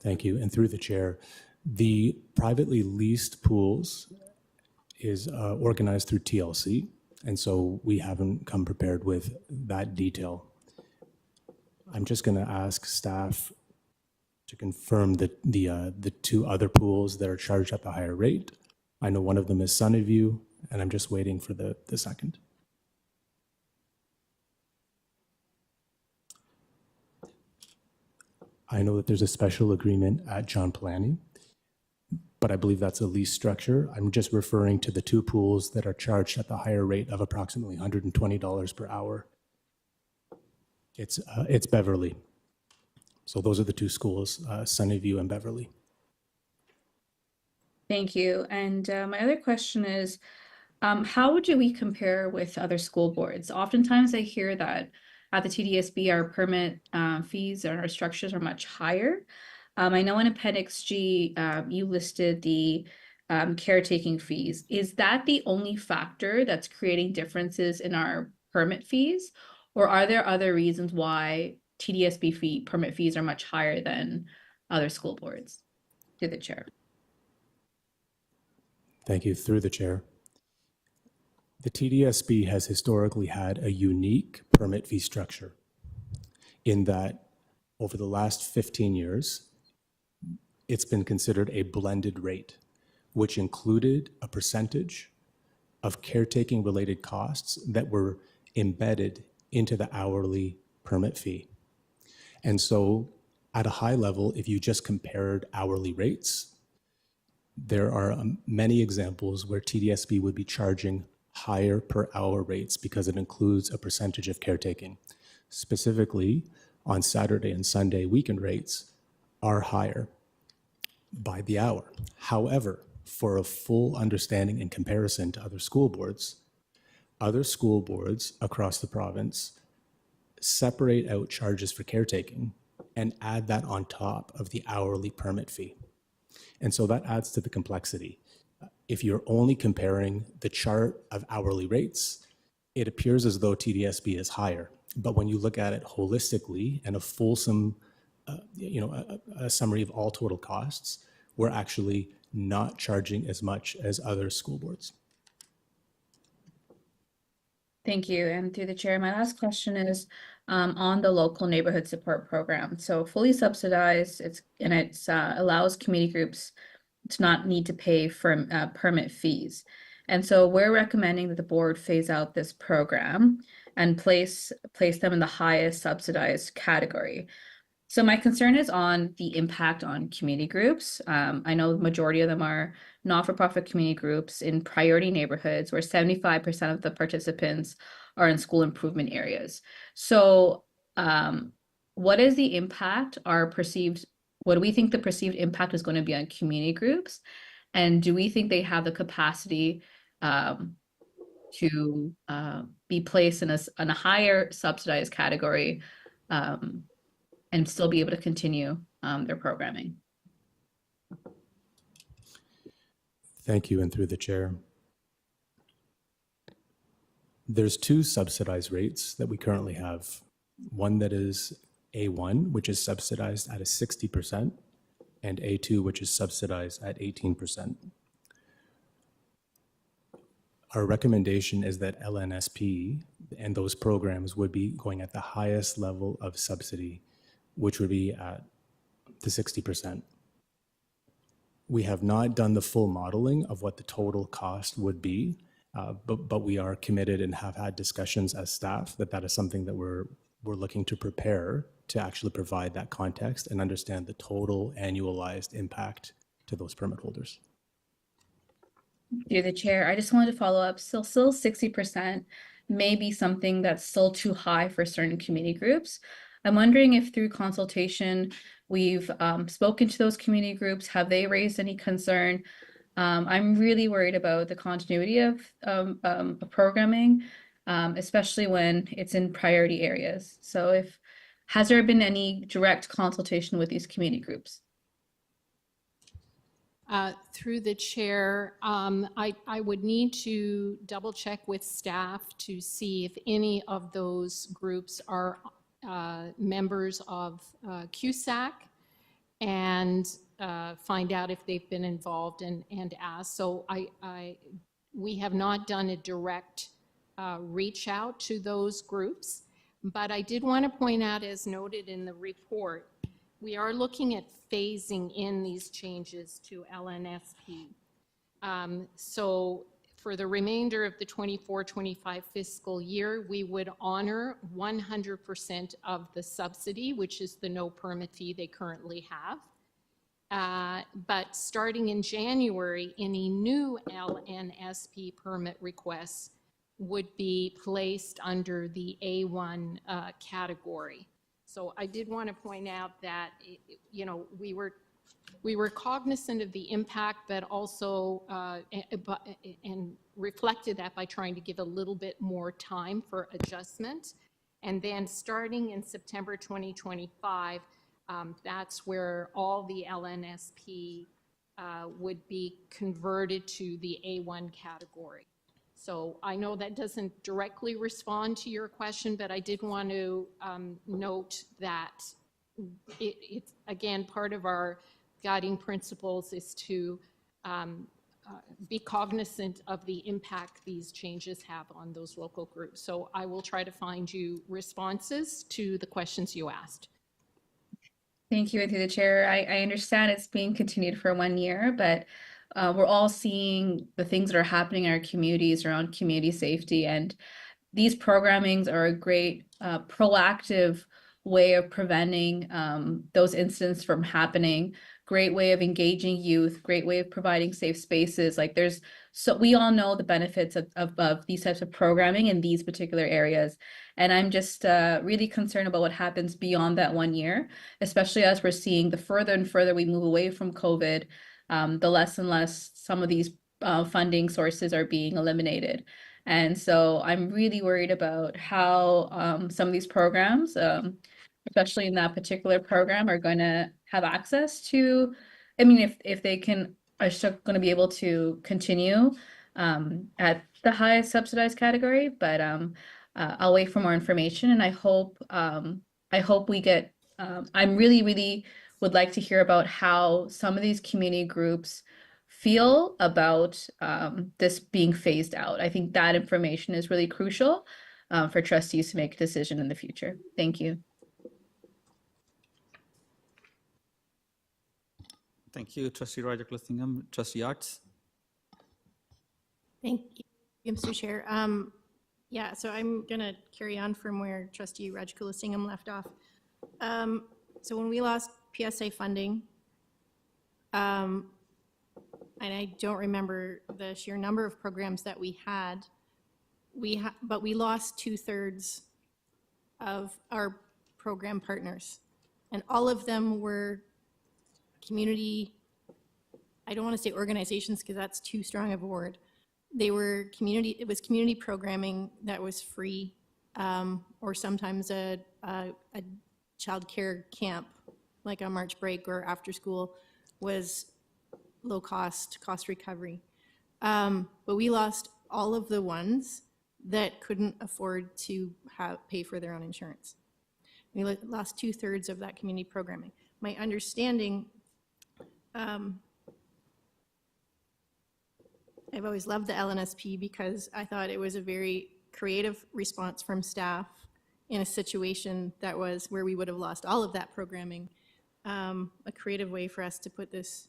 Thank you. And through the chair, the privately leased pools is organized through TLC. And so we haven't come prepared with that detail. I'm just going to ask staff to confirm that the 2 other pools that are charged at the higher rate. I know one of them is Sunnyview, and I'm just waiting for the second. I know that there's a special agreement at John Palani, but I believe that's a lease structure. I'm just referring to the 2 pools that are charged at the higher rate of approximately $120 per hour. It's Beverly. So those are the 2 schools, Sunnyview and Beverly. Thank you. And my other question is, how do we compare with other school boards? Oftentimes I hear that at the TDSB, our permit fees and our structures are much higher. I know in Appendix G, you listed the caretaking fees. Is that the only factor that's creating differences in our permit fees? Or are there other reasons why TDSB permit fees are much higher than other school boards? To the chair. Thank you. Through the chair. The TDSB has historically had a unique permit fee structure in that over the last 15 years, it's been considered a blended rate, which included a percentage of caretaking related costs that were embedded into the hourly permit fee. And so At a high level, if you just compared hourly rates, there are many examples where TDSB would be charging higher per hour rates because it includes a percentage of caretaking. Specifically, on Saturday and Sunday, weekend rates are higher by the hour. However, for a full understanding and comparison to other school boards across the province separate out charges for caretaking and add that on top of the hourly permit fee. And so that adds to the complexity. If you're only comparing the chart of hourly rates, it appears as though TDSB is higher. But when you look at it holistically and a fulsome, a summary of all total costs, we're actually not charging as much as other school boards. Thank you. And through the chair, my last question is on the local neighborhood support program. So fully subsidized, it allows community groups to not need to pay for permit fees. And so we're recommending that the board phase out this program and place them in the highest subsidized category. So my concern is on the impact on community groups. I know the majority of them are not-for-profit community groups in priority neighborhoods where 75% of the participants are in school improvement areas. So what is the impact, what do we think the perceived impact is going to be on community groups? And do we think they have the capacity to be placed in a higher subsidized category and still be able to continue their programming? Thank you, and through the chair. There's two subsidized rates that we currently have. One that is A1, which is subsidized at a 60%, and A2, which is subsidized at 18%. Our recommendation is that LNSP and those programs would be going at the highest level of subsidy, which would be at the 60%. We have not done the full modeling of what the total cost would be, but we are committed and have had discussions as staff that is something that we're looking to prepare to actually provide that context and understand the total annualized impact to those permit holders. Through the chair, I just wanted to follow up. Still 60% may be something that's still too high for certain community groups. I'm wondering if through consultation, we've spoken to those community groups. Have they raised any concern? I'm really worried about the continuity of programming, especially when it's in priority areas. So has there been any direct consultation with these community groups? Through the chair, I would need to double check with staff to see if any of those groups are members of CUSAC and find out if they've been involved and asked. So we have not done a direct reach out to those groups, but I did want to point out, as noted in the report, we are looking at phasing in these changes to LNSP. So for the remainder of the 24-25 fiscal year, we would honor 100% of the subsidy, which is the no permit fee they currently have. But starting in January, any new LNSP permit requests would be placed under the A1 category. So I did want to point out that, we were cognizant of the impact, but also and reflected that by trying to give a little bit more time for adjustment. And then starting in September 2025, that's where all the LNSP would be converted to the A1 category. So I know that doesn't directly respond to your question, but I did want to note that it's, again, part of our guiding principles is to be cognizant of the impact these changes have on those local groups. So I will try to find you responses to the questions you asked. Thank you, and through the chair, I understand it's being continued for 1 year, but we're all seeing the things that are happening in our communities around community safety, and these programmings are a great proactive way of preventing those incidents from happening, great way of engaging youth, great way of providing safe spaces. Like we all know the benefits of these types of programming in these particular areas. And I'm just really concerned about what happens beyond that 1 year, especially as we're seeing the further and further we move away from COVID, the less and less some of these funding sources are being eliminated. And so I'm really worried about how some of these programs, especially in that particular program, are going to have access to, I mean, if they are still going to be able to continue at the highest subsidized category, but I'll wait for more information. And I hope we get, I'm really would like to hear about how some of these community groups feel about this being phased out. I think that information is really crucial for trustees to make a decision in the future. Thank you. Thank you, Trustee Rajakulasingam. Trustee Arts? Thank you, Mr. Chair. Yeah, so I'm going to carry on from where Trustee Rajakulasingam left off. So when we lost PSA funding, and I don't remember the sheer number of programs that we had, but we lost 2/3 of our program partners. And all of them were community, I don't want to say organizations because that's too strong of a word. They were community, it was community programming that was free, or sometimes a childcare camp, like a March break or after school, was low cost recovery. But we lost all of the ones that couldn't afford to pay for their own insurance. We lost 2/3 of that community programming. My understanding, I've always loved the LNSP because I thought it was a very creative response from staff in a situation that was where we would have lost all of that programming. A creative way for us to put this,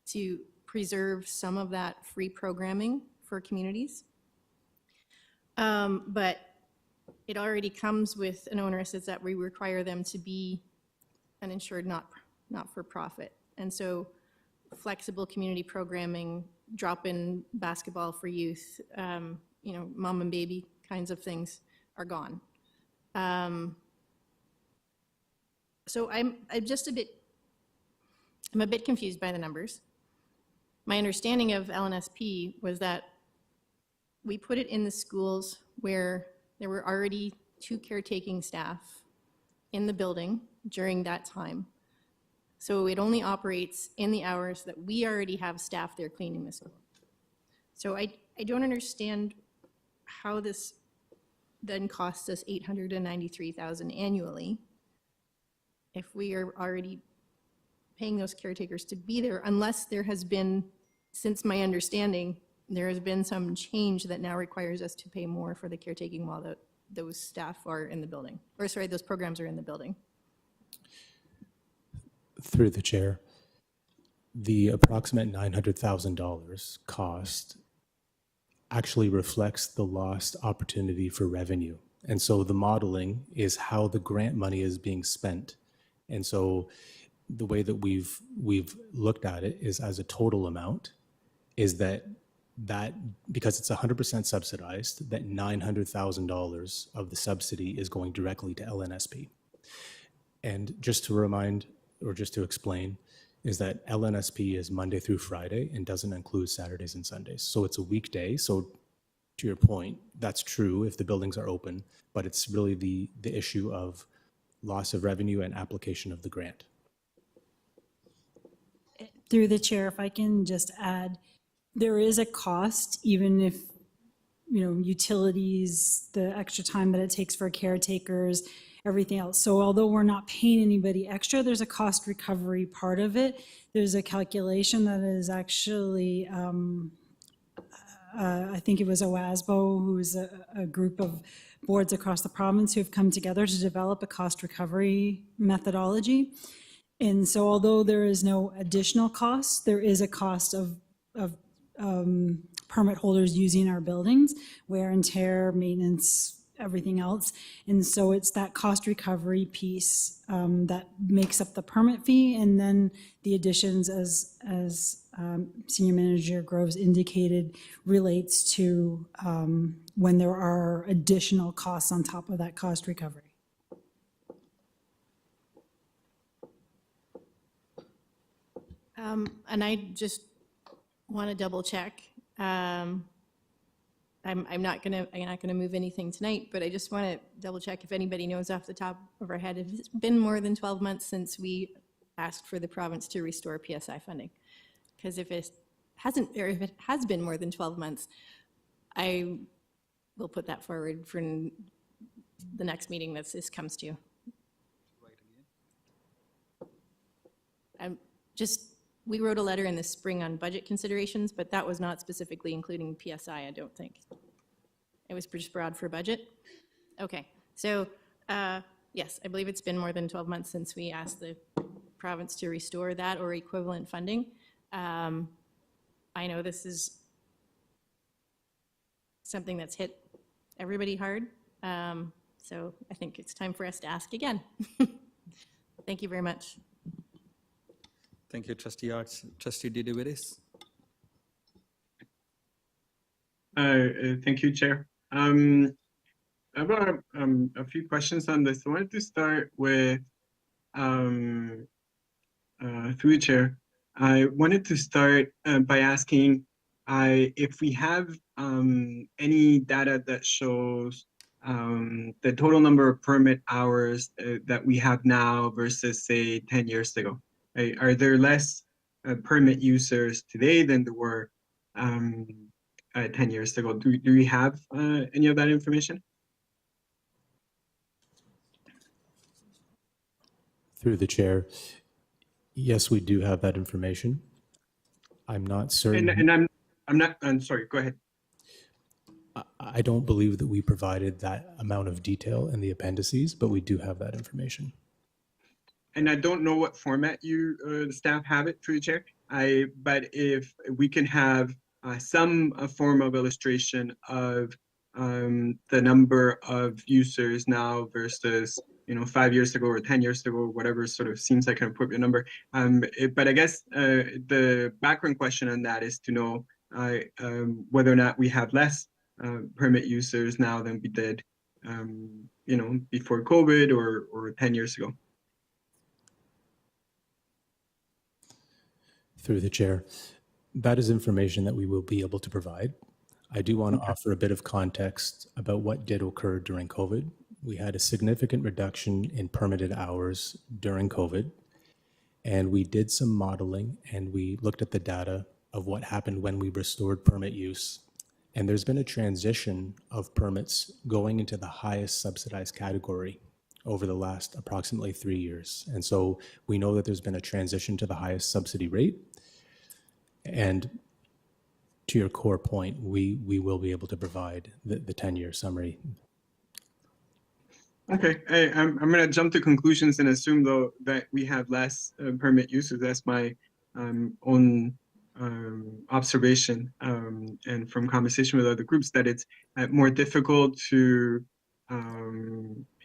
to preserve some of that free programming for communities. But it already comes with an onerous, is that we require them to be an insured not-for-profit. And so flexible community programming, drop-in basketball for youth, mom and baby kinds of things are gone. So I'm a bit confused by the numbers. My understanding of LNSP was that we put it in the schools where there were already 2 caretaking staff in the building during that time. So it only operates in the hours that we already have staff there cleaning the school. So I don't understand how this then costs us $893,000 annually if we are already paying those caretakers to be there, unless there has been, since my understanding, there has been some change that now requires us to pay more for the caretaking while those staff are in the building, or sorry, those programs are in the building. Through the chair, the approximate $900,000 cost actually reflects the lost opportunity for revenue. And so the modeling is how the grant money is being spent. And so the way that we've looked at it is as a total amount, is that because it's 100% subsidized, that $900,000 of the subsidy is going directly to LNSP. And just to remind, or just to explain, is that LNSP is Monday through Friday and doesn't include Saturdays and Sundays. So it's a weekday. So to your point, that's true if the buildings are open, but it's really the issue of loss of revenue and application of the grant. Through the chair, if I can just add, there is a cost, even if, utilities, the extra time that it takes for caretakers, everything else. So although we're not paying anybody extra, there's a cost recovery part of it. There's a calculation that is actually, I think it was OASBO, who's a group of boards across the province who have come together to develop a cost recovery methodology. And so although there is no additional cost, there is a cost of permit holders using our buildings, wear and tear, maintenance, everything else. And so it's that cost recovery piece that makes up the permit fee, and then the additions, as Senior Manager Groves indicated, relates to when there are additional costs on top of that cost recovery. And I just want to double check. I'm not gonna move anything tonight, but I just want to double check if anybody knows off the top of our head if it's been more than 12 months since we asked for the province to restore PSI funding. Because if it hasn't, or if it has been more than 12 months, I will put that forward for the next meeting that this comes to. We wrote a letter in the spring on budget considerations, but that was not specifically including PSI, I don't think. It was just broad for budget. Okay, so yes, I believe it's been more than 12 months since we asked the province to restore that or equivalent funding. I know this is something that's hit everybody hard, so I think it's time for us to ask again. Thank you very much. Thank you, Trustee Arts. Trustee Didivides. Thank you, Chair. I've got a few questions on this. I wanted to start with, through the Chair, I wanted to start by asking if we have any data that shows the total number of permit hours that we have now versus, say, 10 years ago. Are there less permit users today than there were 10 years ago? Do we have any of that information? Through the chair, yes, we do have that information. I'm not certain. And I'm sorry, go ahead. I don't believe that we provided that amount of detail in the appendices, but we do have that information. And I don't know what format you, the staff, have it through the chair. But if we can have some form of illustration of the number of users now versus 5 years ago or 10 years ago, whatever sort of seems like an appropriate number. But I guess the background question on that is to know whether or not we have less permit users now than we did, before COVID or 10 years ago. Through the chair, that is information that we will be able to provide. I do want to offer a bit of context about what did occur during COVID. We had a significant reduction in permitted hours during COVID, and we did some modeling and we looked at the data of what happened when we restored permit use. And there's been a transition of permits going into the highest subsidized category over the last approximately 3 years. And so we know that there's been a transition to the highest subsidy rate. And to your core point, we will be able to provide the 10-year summary. Okay, I'm going to jump to conclusions and assume, though, that we have less permit users. That's my own observation, and from conversation with other groups, that it's more difficult to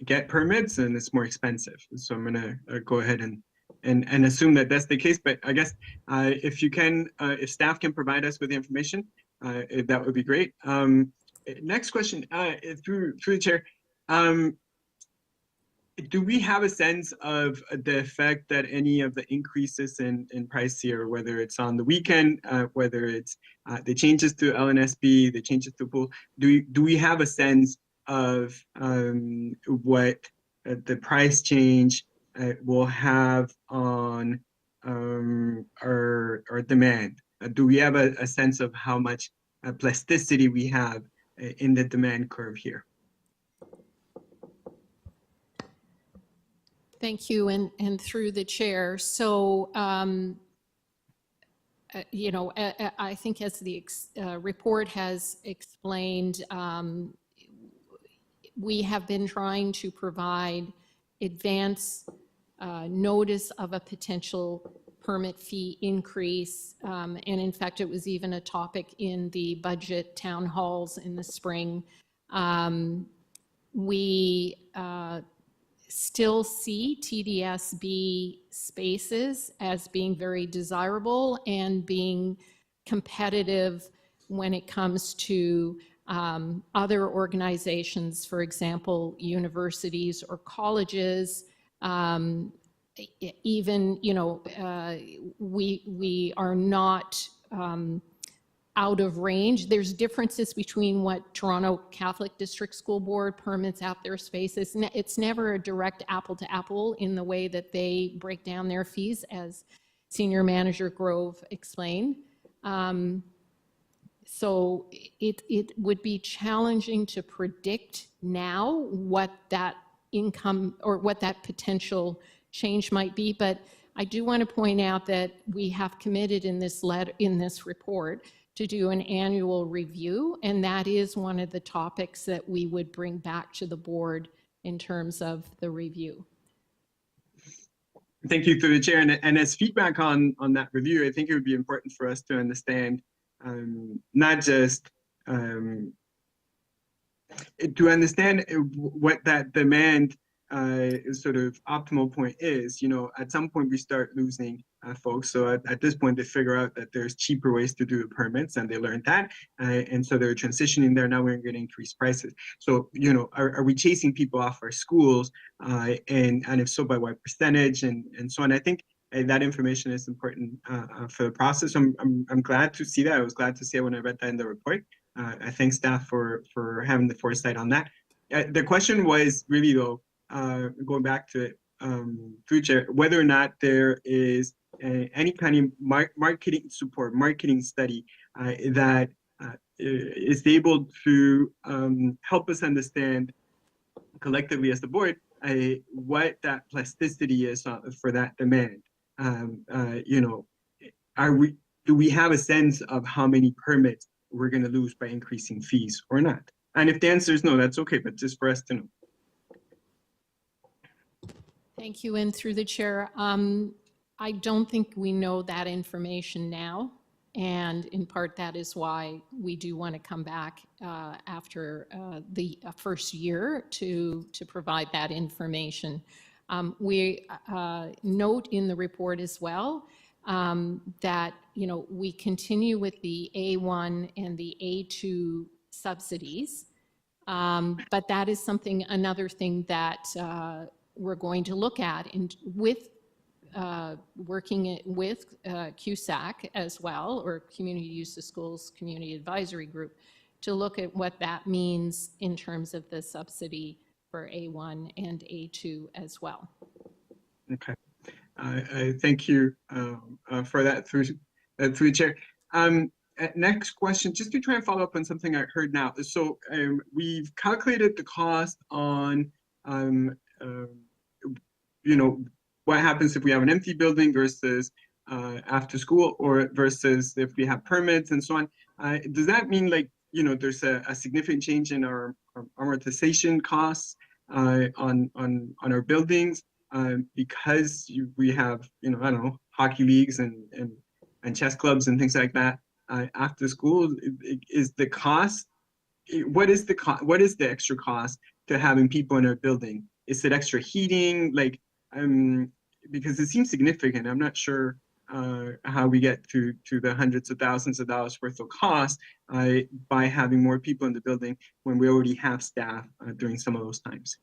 get permits and it's more expensive. So I'm going to go ahead and assume that that's the case. But I guess if you can, if staff can provide us with the information, that would be great. Next question, through the chair. Do we have a sense of the effect that any of the increases in price here, whether it's on the weekend, whether it's the changes to LNSP, the changes to pool, do we have a sense of what the price change will have on our demand? Do we have a sense of how much plasticity we have in the demand curve here? Thank you, and through the chair. So, I think as the report has explained, we have been trying to provide advance notice of a potential permit fee increase. And in fact, it was even a topic in the budget town halls in the spring. We still see TDSB spaces as being very desirable and being competitive when it comes to other organizations, for example, universities or colleges. Even, you know, we are not out of range. There's differences between what Toronto Catholic District School Board permits out their spaces. It's never a direct apple to apple in the way that they break down their fees, as Senior Manager Grove explained. So it would be challenging to predict now what that income or what that potential change might be. But I do want to point out that we have committed in this report to do an annual review, and that is one of the topics that we would bring back to the board in terms of the review. Thank you through the chair. And as feedback on that review, I think it would be important for us to understand not just to understand what that demand sort of optimal point is. You know, at some point we start losing folks. So at this point, they figure out that there's cheaper ways to do the permits, and they learned that. And so they're transitioning there. Now we're going to increase prices. So, you know, are we chasing people off our schools? And if so, by what percentage and so on? I think that information is important for the process. I'm glad to see that. I was glad to see it when I read that in the report. I thank staff for having the foresight on that. The question was really, though, going back to it, through chair, whether or not there is any kind of marketing support, marketing study that is able to help us understand collectively as the board what that plasticity is for that demand. You know, do we have a sense of how many permits we're going to lose by increasing fees or not? And if the answer is no, that's okay, but just for us to know. Thank you, and through the chair, I don't think we know that information now, and in part that is why we do want to come back after the first year to provide that information. We note in the report as well that, you know, we continue with the A1 and the A2 subsidies, but that is another thing that we're going to look at with working with CUSAC as well, or Community Use of Schools Community Advisory Group, to look at what that means in terms of the subsidy for A1 and A2 as well. Okay, I thank you for that through the chair. Next question, just to try and follow up on something I heard now. So we've calculated the cost on you know, what happens if we have an empty building versus after school, or versus if we have permits and so on. Does that mean, like, you know, there's a significant change in our amortization costs on our buildings because we have, you know, I don't know, hockey leagues and chess clubs and things like that after school? Is the cost, what is the extra cost to having people in our building? Is it extra heating? Like, because it seems significant. I'm not sure how we get to the hundreds of thousands of dollars worth of cost by having more people in the building when we already have staff during some of those times.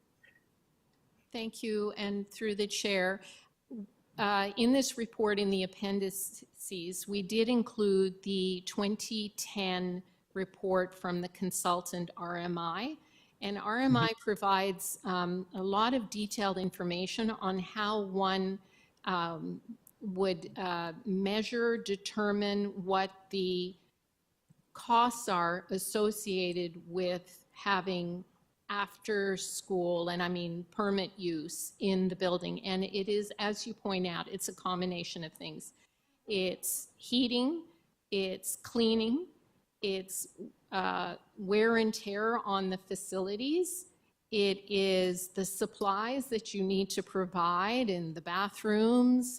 Thank you, and through the chair, in this report, in the appendices, we did include the 2010 report from the consultant RMI. And RMI provides a lot of detailed information on how one would measure, determine what the costs are associated with having after school, and I mean permit use in the building. And it is, as you point out, it's a combination of things. It's heating, it's cleaning, it's wear and tear on the facilities. It is the supplies that you need to provide in the bathrooms.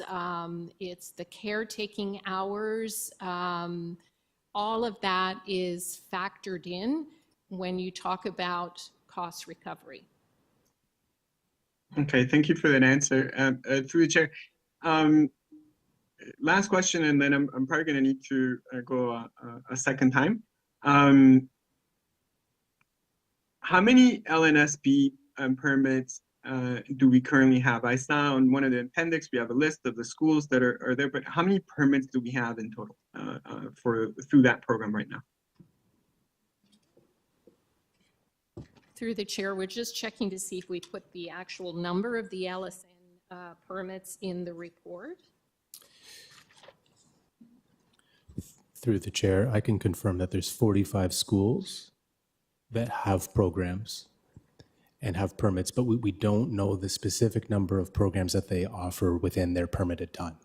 It's the caretaking hours. All of that is factored in when you talk about cost recovery. Okay, thank you for that answer. Through the chair, last question, and then I'm probably going to need to go a second time. How many LNSP permits do we currently have? I saw on one of the appendix we have a list of the schools that are there, but how many permits do we have in total through that program right now? Through the chair, we're just checking to see if we put the actual number of the LSN permits in the report. Through the chair, I can confirm that there's 45 schools that have programs and have permits, but we don't know the specific number of programs that they offer within their permitted time.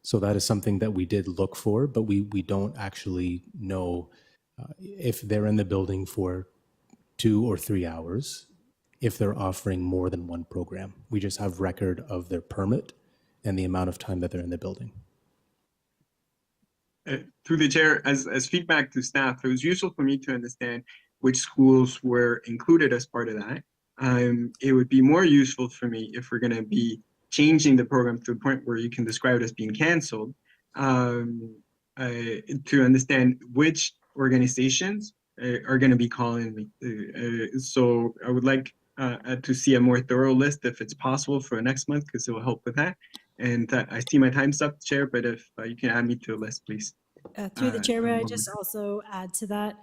So that is something that we did look for, but we don't actually know if they're in the building for 2 or 3 hours, if they're offering more than one program. We just have record of their permit and the amount of time that they're in the building. Through the chair, as feedback to staff, it was useful for me to understand which schools were included as part of that. It would be more useful for me if we're going to be changing the program to the point where you can describe it as being canceled, to understand which organizations are going to be calling me. So I would like to see a more thorough list if it's possible for next month, because it will help with that. And I see my time's up, Chair, but if you can add me to a list, please. Through the chair, may I just also add to that?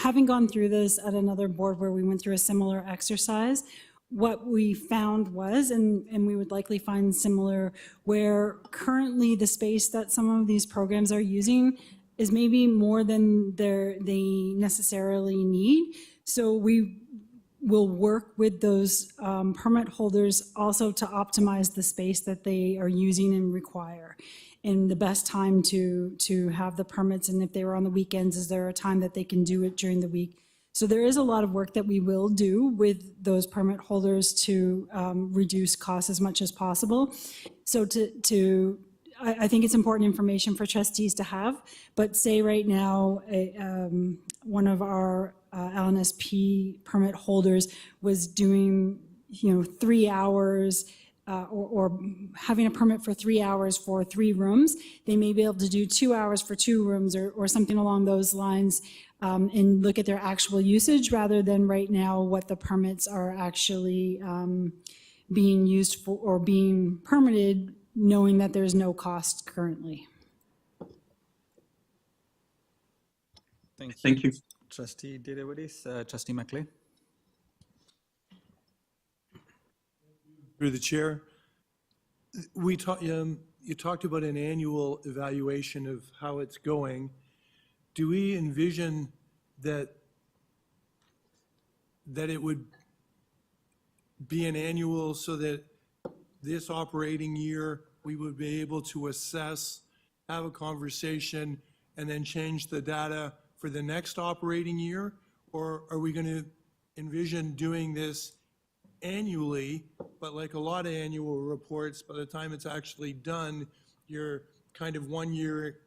Having gone through this at another board where we went through a similar exercise, what we found was, and we would likely find similar, where currently the space that some of these programs are using is maybe more than they necessarily need. So we will work with those permit holders also to optimize the space that they are using and require, and the best time to have the permits. And if they were on the weekends, is there a time that they can do it during the week? So there is a lot of work that we will do with those permit holders to reduce costs as much as possible. So I think it's important information for trustees to have, but say right now, one of our LNSP permit holders was doing, 3 hours or having a permit for 3 hours for 3 rooms. They may be able to do 2 hours for 2 rooms or something along those lines, and look at their actual usage rather than right now what the permits are actually being used for or being permitted, knowing that there's no cost currently. Thank you. Trustee Didewidis, Trustee McLean. Through the chair, you talked about an annual evaluation of how it's going. Do we envision that it would be an annual so that this operating year we would be able to assess, have a conversation, and then change the data for the next operating year? Or are we going to envision doing this annually, but like a lot of annual reports, by the time it's actually done, you're kind of 1 year,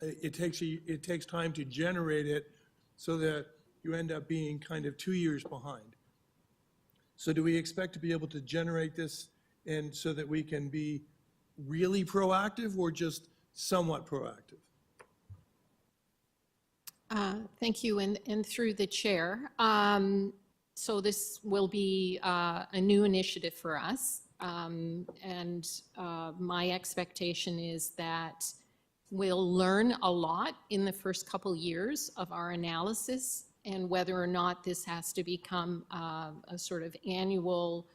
it takes time to generate it so that you end up being kind of 2 years behind. So do we expect to be able to generate this and so that we can be really proactive or just somewhat proactive? Thank you, and through the chair. So this will be a new initiative for us, and my expectation is that we'll learn a lot in the first couple years of our analysis, and whether or not this has to become a sort of annual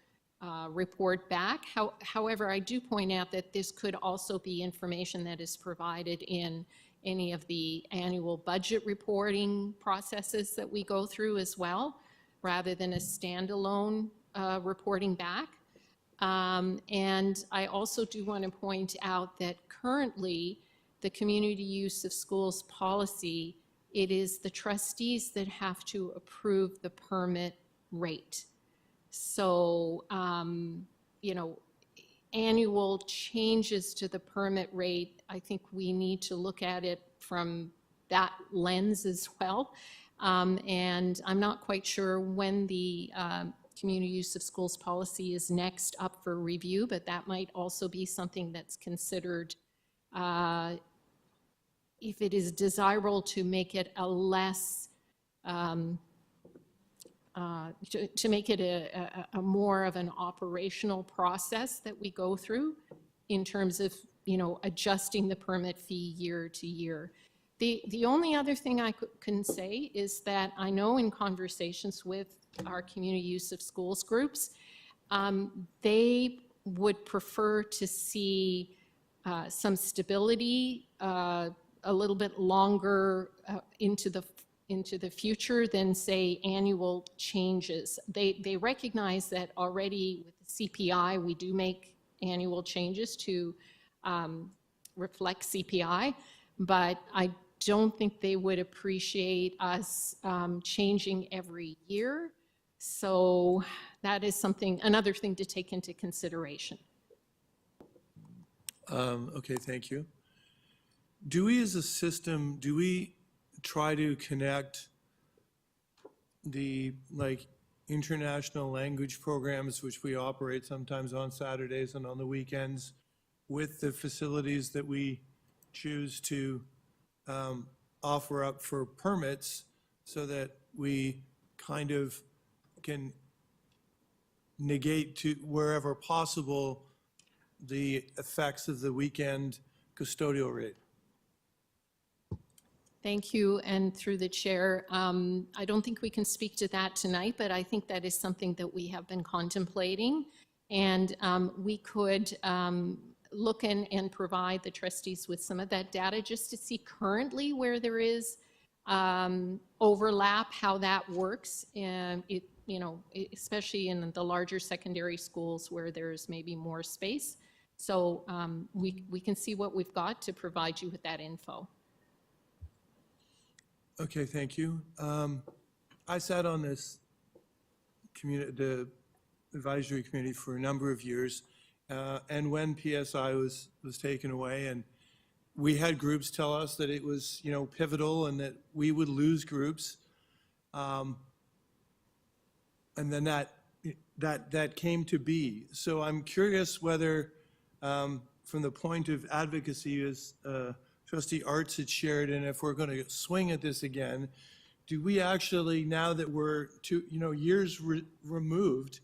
report back. However, I do point out that this could also be information that is provided in any of the annual budget reporting processes that we go through as well, rather than a standalone reporting back. And I also do want to point out that currently the community use of schools policy, it is the trustees that have to approve the permit rate. So, annual changes to the permit rate, I think we need to look at it from that lens as well. And I'm not quite sure when the community use of schools policy is next up for review, but that might also be something that's considered if it is desirable to make it a less, to make it a more of an operational process that we go through in terms of, you know, adjusting the permit fee year to year. The only other thing I can say is that I know in conversations with our community use of schools groups, they would prefer to see some stability a little bit longer into the future than, say, annual changes. They recognize that already with the CPI, we do make annual changes to reflect CPI, but I don't think they would appreciate us changing every year. So that is something, another thing to take into consideration. Okay, thank you. Do we as a system, do we try to connect the international language programs, which we operate sometimes on Saturdays and on the weekends, with the facilities that we choose to offer up for permits, so that we kind of can negate to wherever possible the effects of the weekend custodial rate? Thank you, and through the chair, I don't think we can speak to that tonight, but I think that is something that we have been contemplating, and we could look and provide the trustees with some of that data just to see currently where there is overlap, how that works, and it, you know, especially in the larger secondary schools where there's maybe more space. So we can see what we've got to provide you with that info. Okay, thank you. I sat on this the advisory committee for a number of years, and when PSI was taken away, and we had groups tell us that it was, you know, pivotal and that we would lose groups, and then that came to be. So I'm curious whether, from the point of advocacy, as Trustee Arts had shared, and if we're going to swing at this again, do we actually, now that we're years removed,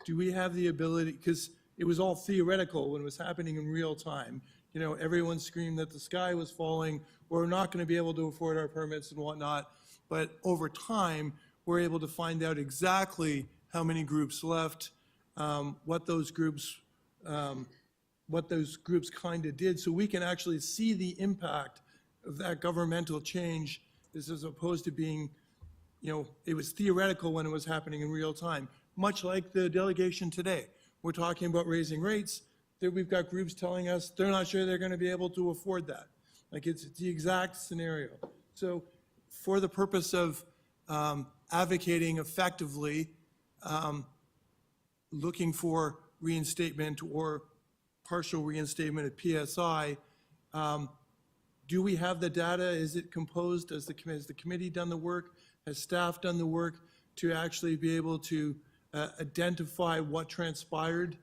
do we have the ability, because it was all theoretical when it was happening in real time, you know, everyone screamed that the sky was falling, we're not going to be able to afford our permits and whatnot, but over time, we're able to find out exactly how many groups left, what those groups kind of did, so we can actually see the impact of that governmental change, as opposed to being, you know, it was theoretical when it was happening in real time. Much like the delegation today. We're talking about raising rates, that we've got groups telling us they're not sure they're going to be able to afford that. Like, it's the exact scenario. So for the purpose of advocating effectively, looking for reinstatement or partial reinstatement at PSI, do we have the data? Is it composed? Has the committee done the work? Has staff done the work to actually be able to identify what transpired?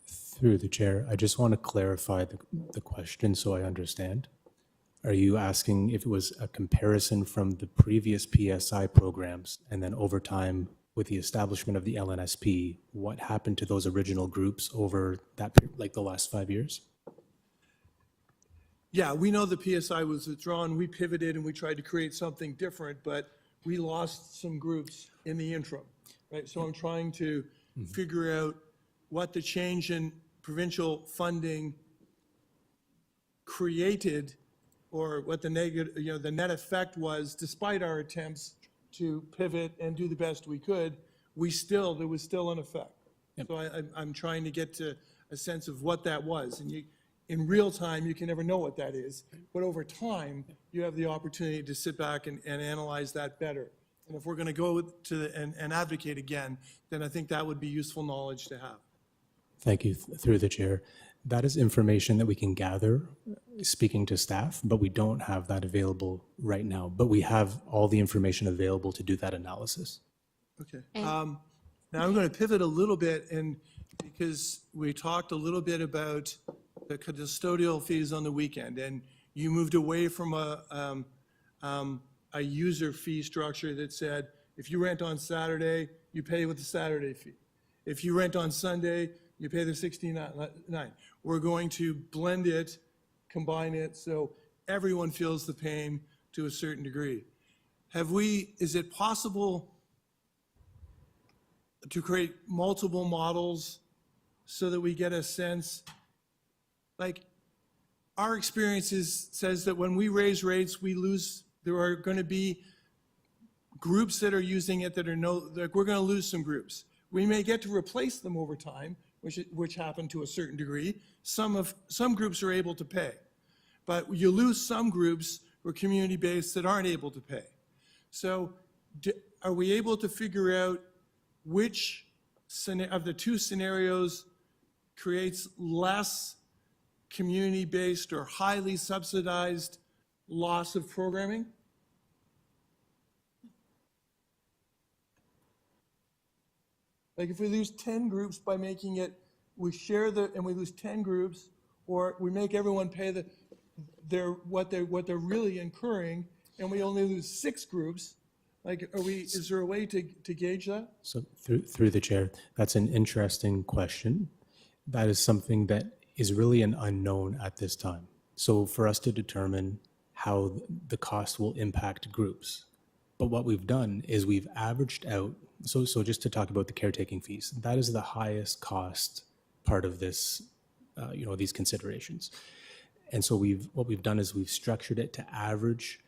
Through the chair, I just want to clarify the question so I understand. Are you asking if it was a comparison from the previous PSI programs, and then over time, with the establishment of the LNSP, what happened to those original groups over that, like the last 5 years? Yeah, we know the PSI was withdrawn. We pivoted and we tried to create something different, but we lost some groups in the interim, right? So I'm trying to figure out what the change in provincial funding created, or what the negative, you know, the net effect was, despite our attempts to pivot and do the best we could. There was still an effect. Yep. So I'm trying to get to a sense of what that was. And in real time, you can never know what that is. But over time, you have the opportunity to sit back and analyze that better. And if we're going to go and advocate again, then I think that would be useful knowledge to have. Thank you, through the chair. that is information that we can gather speaking to staff, but we don't have that available right now. But we have all the information available to do that analysis. Okay. And- Now I'm going to pivot a little bit, and because we talked a little bit about the custodial fees on the weekend, and you moved away from a user fee structure that said, if you rent on Saturday, you pay with the Saturday fee. If you rent on Sunday, you pay the 69. We're going to blend it, combine it, so everyone feels the pain to a certain degree. Is it possible to create multiple models so that we get a sense, like, our experience says that when we raise rates, there are going to be groups that are using it that we're going to lose some groups. We may get to replace them over time, which happen to a certain degree. Some groups are able to pay, but you lose some groups who are community-based that aren't able to pay. So are we able to figure out which of the two scenarios creates less community-based or highly subsidized loss of programming? Like if we lose 10 groups by making it, we lose 10 groups, or we make everyone pay what they're really incurring, and we only lose 6 groups. Like, is there a way to gauge that? So through the chair, that's an interesting question. That is something that is really an unknown at this time. So for us to determine how the cost will impact groups. But what we've done is we've averaged out, so just to talk about the caretaking fees, that is the highest cost part of this, these considerations. And so what we've done is we've structured it to average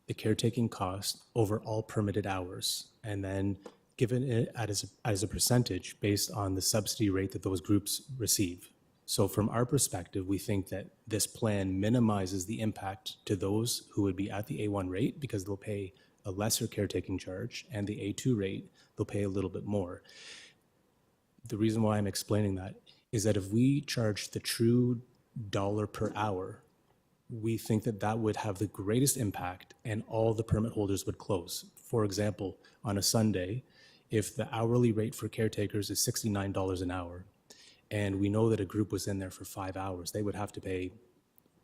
the caretaking cost over all permitted hours, and then given it as a percentage based on the subsidy rate that those groups receive. So from our perspective, we think that this plan minimizes the impact to those who would be at the A1 rate because they'll pay a lesser caretaking charge, and the A2 rate, they'll pay a little bit more. The reason why I'm explaining that is that if we charge the true dollar per hour, we think that that would have the greatest impact and all the permit holders would close. For example, on a Sunday, if the hourly rate for caretakers is $69 an hour, and we know that a group was in there for 5 hours, they would have to pay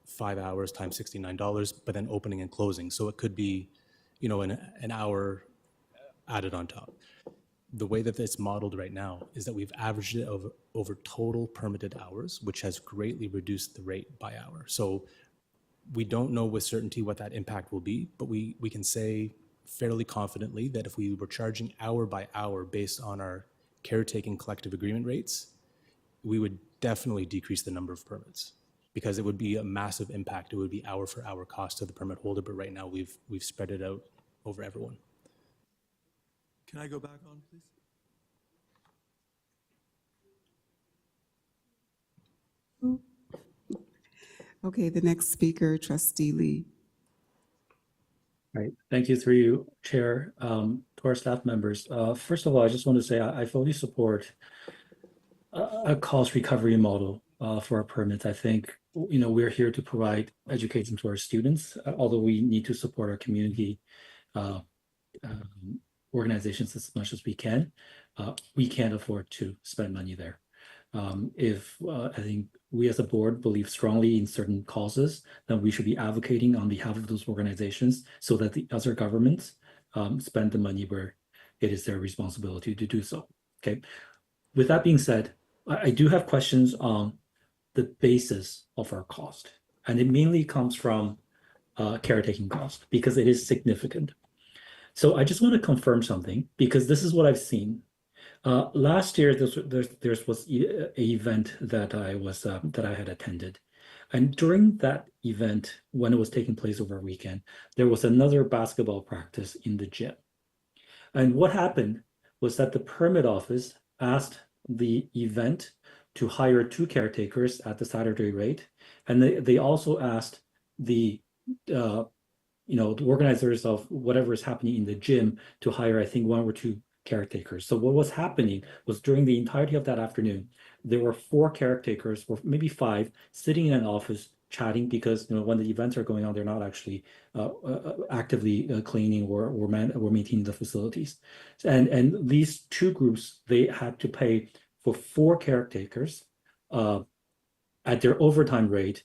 5 hours times $69, but then opening and closing. So it could be, an hour added on top. The way that it's modeled right now is that we've averaged it over total permitted hours, which has greatly reduced the rate by hour. So we don't know with certainty what that impact will be, but we can say fairly confidently that if we were charging hour by hour based on our caretaking collective agreement rates, we would definitely decrease the number of permits because it would be a massive impact. It would be hour for hour cost to the permit holder, but right now we've spread it out over everyone. Can I go back on, please? Okay, the next speaker, Trustee Lee. Right. Thank you through you, Chair, to our staff members. First of all, I just want to say I fully support a cost recovery model for our permits. I think, we're here to provide education to our students, although we need to support our community organizations as much as we can. We can't afford to spend money there. I think we as a board believe strongly in certain causes, then we should be advocating on behalf of those organizations so that the other governments spend the money where it is their responsibility to do so. Okay. With that being said, I do have questions on the basis of our cost, and it mainly comes from caretaking cost because it is significant. So I just want to confirm something because this is what I've seen. Last year, there was an event that I had attended, and during that event, when it was taking place over a weekend, there was another basketball practice in the gym. And what happened was that the permit office asked the event to hire 2 caretakers at the Saturday rate, and they also asked the organizers of whatever is happening in the gym to hire, I think, 1 or 2 caretakers. So what was happening was during the entirety of that afternoon, there were 4 caretakers, or maybe 5, sitting in an office chatting because when the events are going on, they're not actually actively cleaning or maintaining the facilities. And these 2 groups, they had to pay for 4 caretakers at their overtime rate.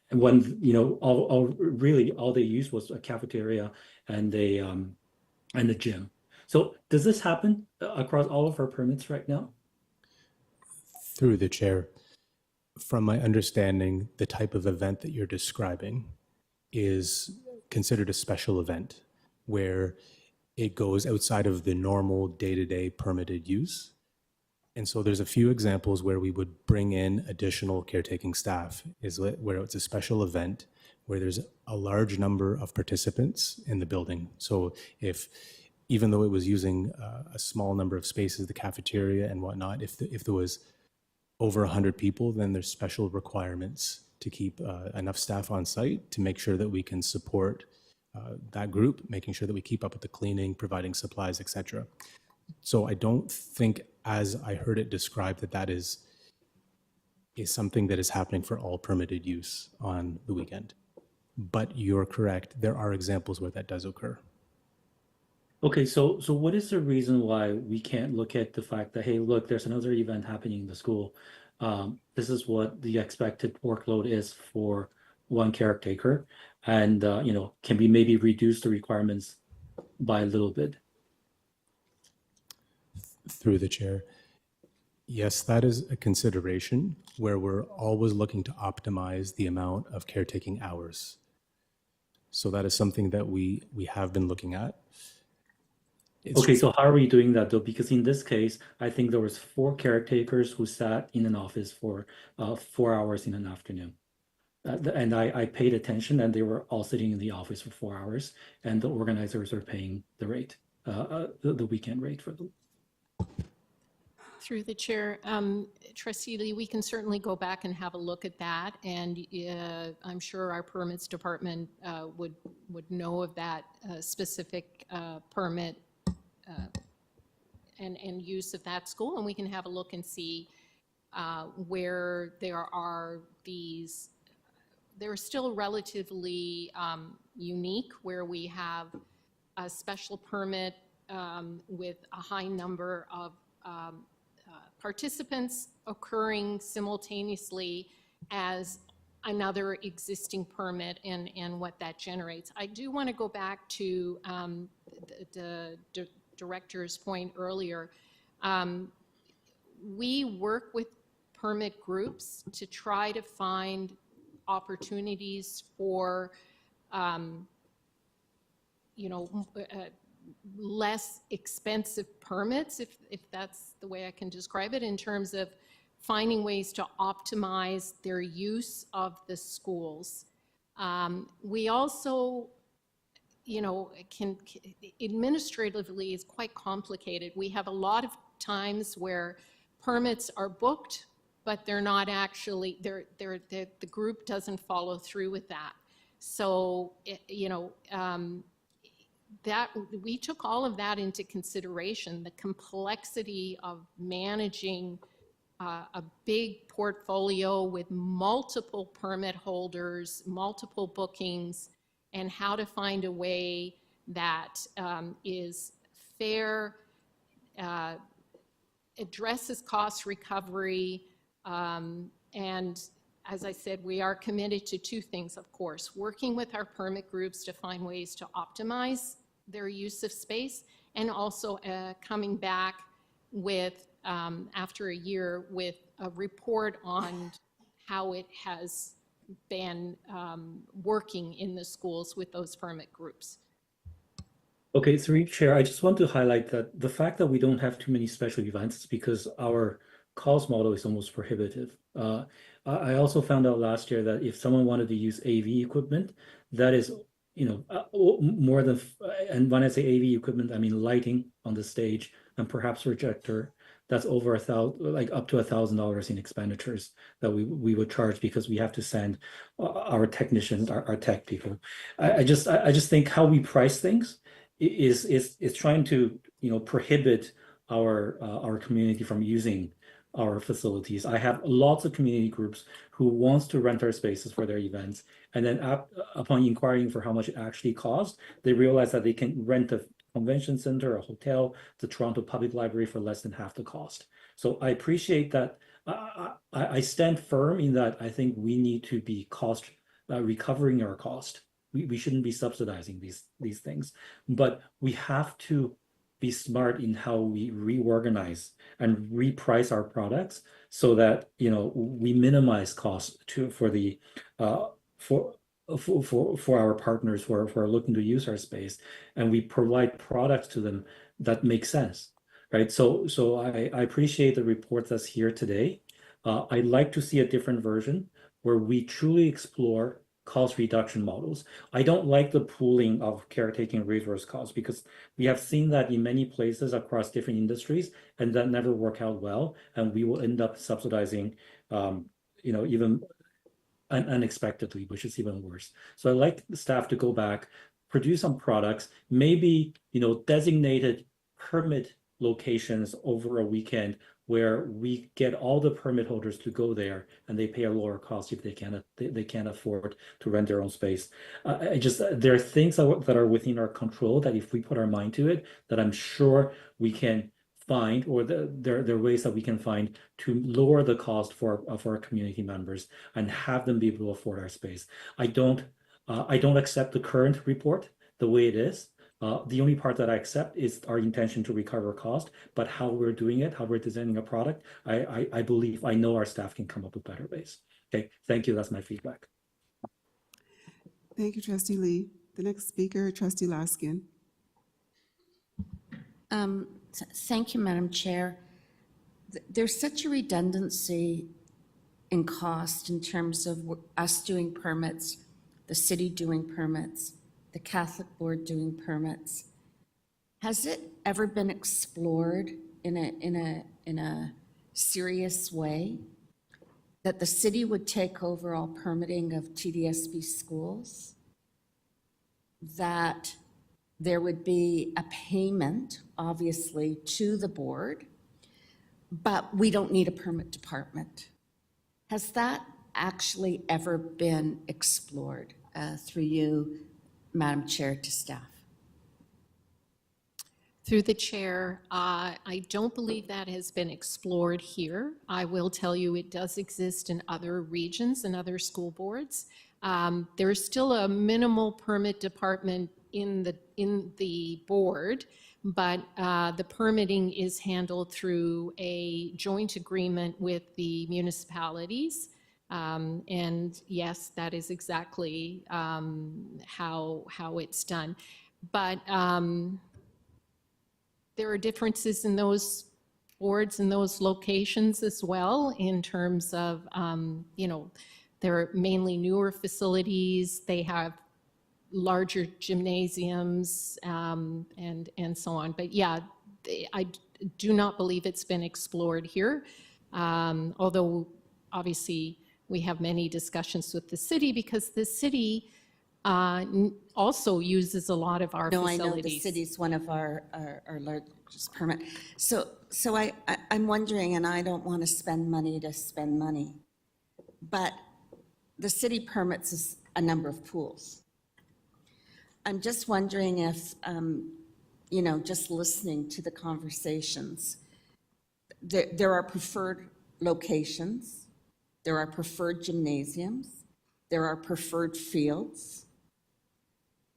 When really all they used was a cafeteria and a gym. So does this happen across all of our permits right now? Through the chair, from my understanding, the type of event that you're describing is considered a special event where it goes outside of the normal day-to-day permitted use. And so there's a few examples where we would bring in additional caretaking staff, where it's a special event where there's a large number of participants in the building. So even though it was using a small number of spaces, the cafeteria and whatnot, if there was over 100 people, then there's special requirements to keep enough staff on site to make sure that we can support that group, making sure that we keep up with the cleaning, providing supplies, etc. So I don't think, as I heard it described, that is something that is happening for all permitted use on the weekend. But you're correct, there are examples where that does occur. Okay, so what is the reason why we can't look at the fact that, hey, look, there's another event happening in the school. This is what the expected workload is for one caretaker, and can we maybe reduce the requirements by a little bit? Through the chair, yes, that is a consideration where we're always looking to optimize the amount of caretaking hours. So that is something that we have been looking at. Okay, so how are we doing that though? Because in this case, I think there was 4 caretakers who sat in an office for 4 hours in an afternoon. And I paid attention, and they were all sitting in the office for 4 hours, and the organizers are paying the rate, the weekend rate for them. Through the chair, Trustee Lee, we can certainly go back and have a look at that, and I'm sure our permits department would know of that specific permit and use of that school, and we can have a look and see where there are these. They're still relatively unique, where we have a special permit with a high number of participants occurring simultaneously as another existing permit and what that generates. I do want to go back to the director's point earlier. We work with permit groups to try to find opportunities for less expensive permits, if that's the way I can describe it, in terms of finding ways to optimize their use of the schools. We also, administratively is quite complicated. We have a lot of times where permits are booked, but they're not actually, the group doesn't follow through with that. So, that we took all of that into consideration, the complexity of managing a big portfolio with multiple permit holders, multiple bookings, and how to find a way that is fair, addresses cost recovery, and as I said, we are committed to 2 things, of course: working with our permit groups to find ways to optimize their use of space, and also coming back with, after a year, with a report on how it has been working in the schools with those permit groups. Okay, through Chair, I just want to highlight that the fact that we don't have too many special events is because our cost model is almost prohibitive. I also found out last year that if someone wanted to use AV equipment, that is, more than, and when I say AV equipment, I mean lighting on the stage and perhaps projector, that's over up to $1,000 in expenditures that we would charge because we have to send our technicians, our tech people. I just think how we price things is trying to prohibit our community from using our facilities. I have lots of community groups who wants to rent our spaces for their events, and then upon inquiring for how much it actually costs, they realize that they can rent a convention center, a hotel, the Toronto Public Library for less than half the cost. So I appreciate that. I stand firm in that. I think we need to be recovering our cost. We shouldn't be subsidizing these things, but we have to be smart in how we reorganize and reprice our products so that we minimize costs for our partners who are looking to use our space, and we provide products to them that make sense, right? So I appreciate the report that's here today. I'd like to see a different version where we truly explore cost reduction models. I don't like the pooling of caretaking resource costs because we have seen that in many places across different industries, and that never work out well, and we will end up subsidizing, even unexpectedly, which is even worse. So I'd like the staff to go back, produce some products, maybe designated permit locations over a weekend where we get all the permit holders to go there and they pay a lower cost if they can't afford to rent their own space. There are things that are within our control that if we put our mind to it, that I'm sure we can find, or there are ways that we can find to lower the cost for our community members and have them be able to afford our space. I don't accept the current report the way it is. The only part that I accept is our intention to recover cost, but how we're doing it, how we're designing a product, I know our staff can come up with better ways. Okay, thank you. That's my feedback. Thank you, Trustee Lee. The next speaker, Trustee Laskin. Thank you, Madam Chair. There's such a redundancy in cost in terms of us doing permits, the city doing permits, the Catholic Board doing permits. Has it ever been explored in a serious way that the city would take over all permitting of TDSB schools? That there would be a payment, obviously, to the board, but we don't need a permit department. Has that actually ever been explored through you, Madam Chair, to staff? Through the chair, I don't believe that has been explored here. I will tell you it does exist in other regions and other school boards. There is still a minimal permit department in the board, but the permitting is handled through a joint agreement with the municipalities. And yes, that is exactly how it's done. But there are differences in those boards and those locations as well in terms of, they're mainly newer facilities. They have larger gymnasiums and so on. But yeah, I do not believe it's been explored here. Although obviously we have many discussions with the city because the city also uses a lot of our facilities. No, I know the city's one of our largest permit. So I'm wondering, and I don't want to spend money to spend money, but the city permits a number of pools. I'm just wondering if, just listening to the conversations, there are preferred locations, there are preferred gymnasiums, there are preferred fields.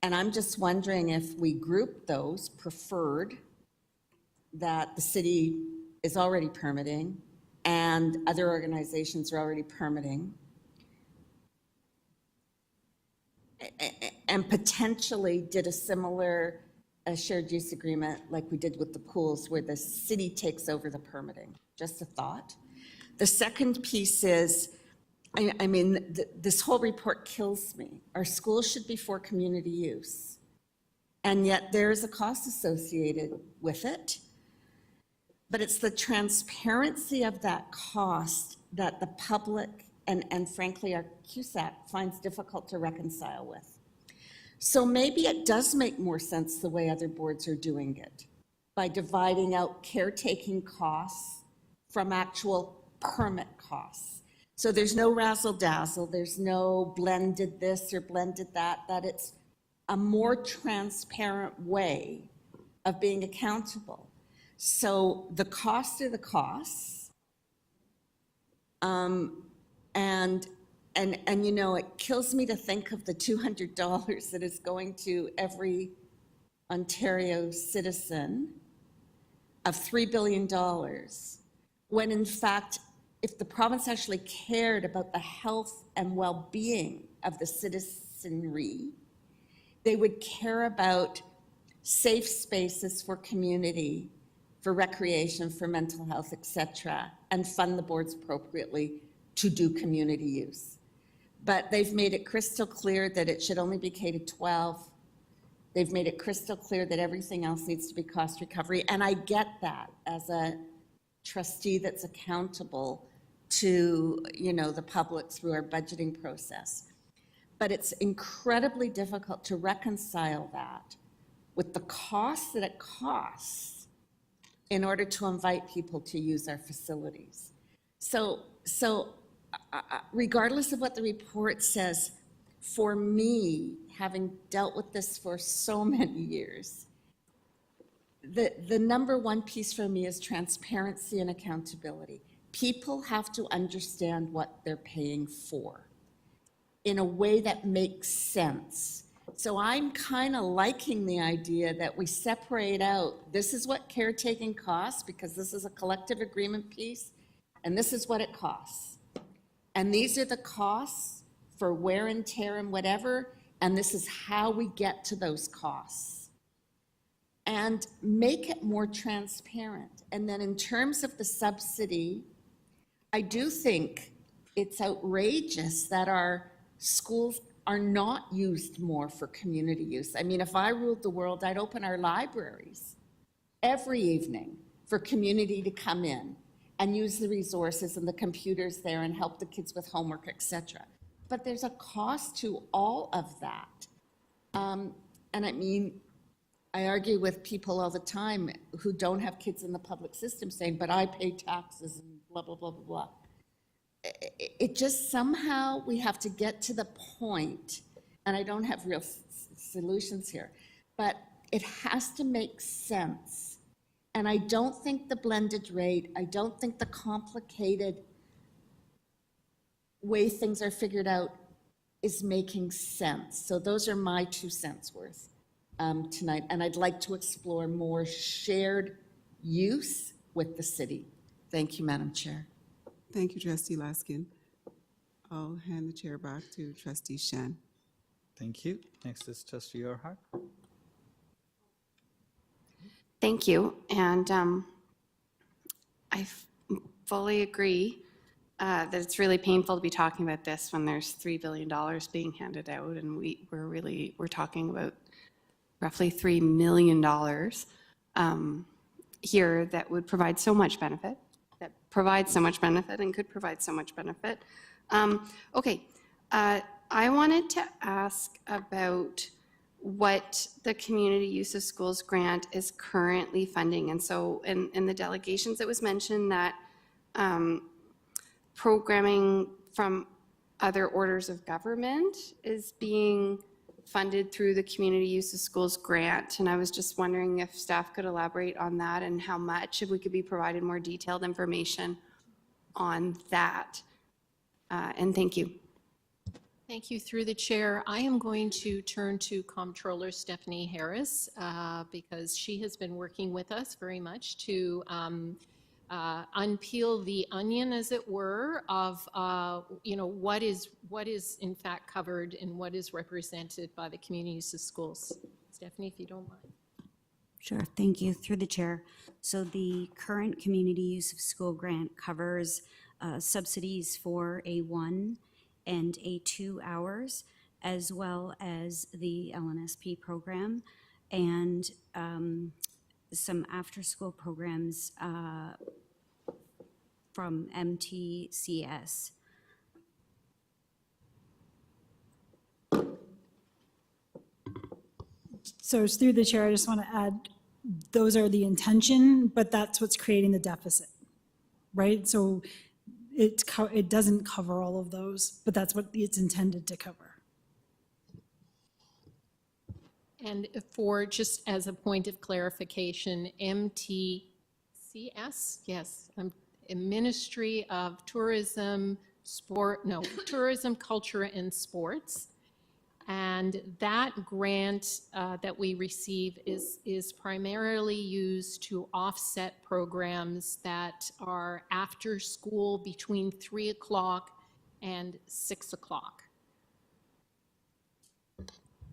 And I'm just wondering if we group those preferred that the city is already permitting and other organizations are already permitting, and potentially did a similar shared use agreement like we did with the pools where the city takes over the permitting. Just a thought. The second piece is, this whole report kills me. Our schools should be for community use, and yet there is a cost associated with it. But it's the transparency of that cost that the public and frankly our CUSAC finds difficult to reconcile with. So maybe it does make more sense the way other boards are doing it, by dividing out caretaking costs from actual permit costs. So there's no razzle dazzle, there's no blended this or blended that, that it's a more transparent way of being accountable. So the costs are the costs. And you know, it kills me to think of the $200 that is going to every Ontario citizen of $3 billion, when in fact, if the province actually cared about the health and well-being of the citizenry, they would care about safe spaces for community, for recreation, for mental health, et cetera, and fund the boards appropriately to do community use. But they've made it crystal clear that it should only be K to 12. They've made it crystal clear that everything else needs to be cost recovery. And I get that as a trustee that's accountable to, you know, the public through our budgeting process. But it's incredibly difficult to reconcile that with the cost that it costs in order to invite people to use our facilities. So regardless of what the report says, for me, having dealt with this for so many years, the number one piece for me is transparency and accountability. People have to understand what they're paying for in a way that makes sense. So I'm kind of liking the idea that we separate out, this is what caretaking costs, because this is a collective agreement piece, and this is what it costs. And these are the costs for wear and tear and whatever, and this is how we get to those costs. And make it more transparent. And then in terms of the subsidy, I do think it's outrageous that our schools are not used more for community use. I mean, if I ruled the world, I'd open our libraries every evening for community to come in and use the resources and the computers there and help the kids with homework, et cetera. But there's a cost to all of that. And I mean, I argue with people all the time who don't have kids in the public system saying, but I pay taxes and blah, blah, blah, blah, blah. It just somehow we have to get to the point, and I don't have real solutions here, but it has to make sense. And I don't think the blended rate, I don't think the complicated way things are figured out is making sense. So those are my 2 cents worth tonight. And I'd like to explore more shared use with the city. Thank you, Madam Chair. Thank you, Trustee Laskin. I'll hand the chair back to Trustee Shen. Thank you. Next is Trustee Earhart. Thank you. And I fully agree that it's really painful to be talking about this when there's $3 billion being handed out, and we're talking about roughly $3 million here that would provide so much benefit, that provides so much benefit and could provide so much benefit. Okay, I wanted to ask about what the Community Use of Schools grant is currently funding. And so in the delegations, it was mentioned that programming from other orders of government is being funded through the Community Use of Schools grant. And I was just wondering if staff could elaborate on that and how much, if we could be provided more detailed information on that. And thank you. Thank you. Through the chair, I am going to turn to Comptroller Stephanie Harris because she has been working with us very much to unpeel the onion, as it were, of you know, what is in fact covered and what is represented by the Community Use of Schools. Stephanie, if you don't mind. Sure, thank you. Through the chair. So the current Community Use of School grant covers subsidies for A1 and A2 hours, as well as the LNSP program and some after-school programs from MTCS. So it's through the chair, I just want to add, those are the intention, but that's what's creating the deficit. right? So it doesn't cover all of those, but that's what it's intended to cover. And for, just as a point of clarification, MTCS, yes, Ministry of Tourism, Tourism, Culture, and Sports. And that grant that we receive is primarily used to offset programs that are after school between 3 o'clock and 6 o'clock.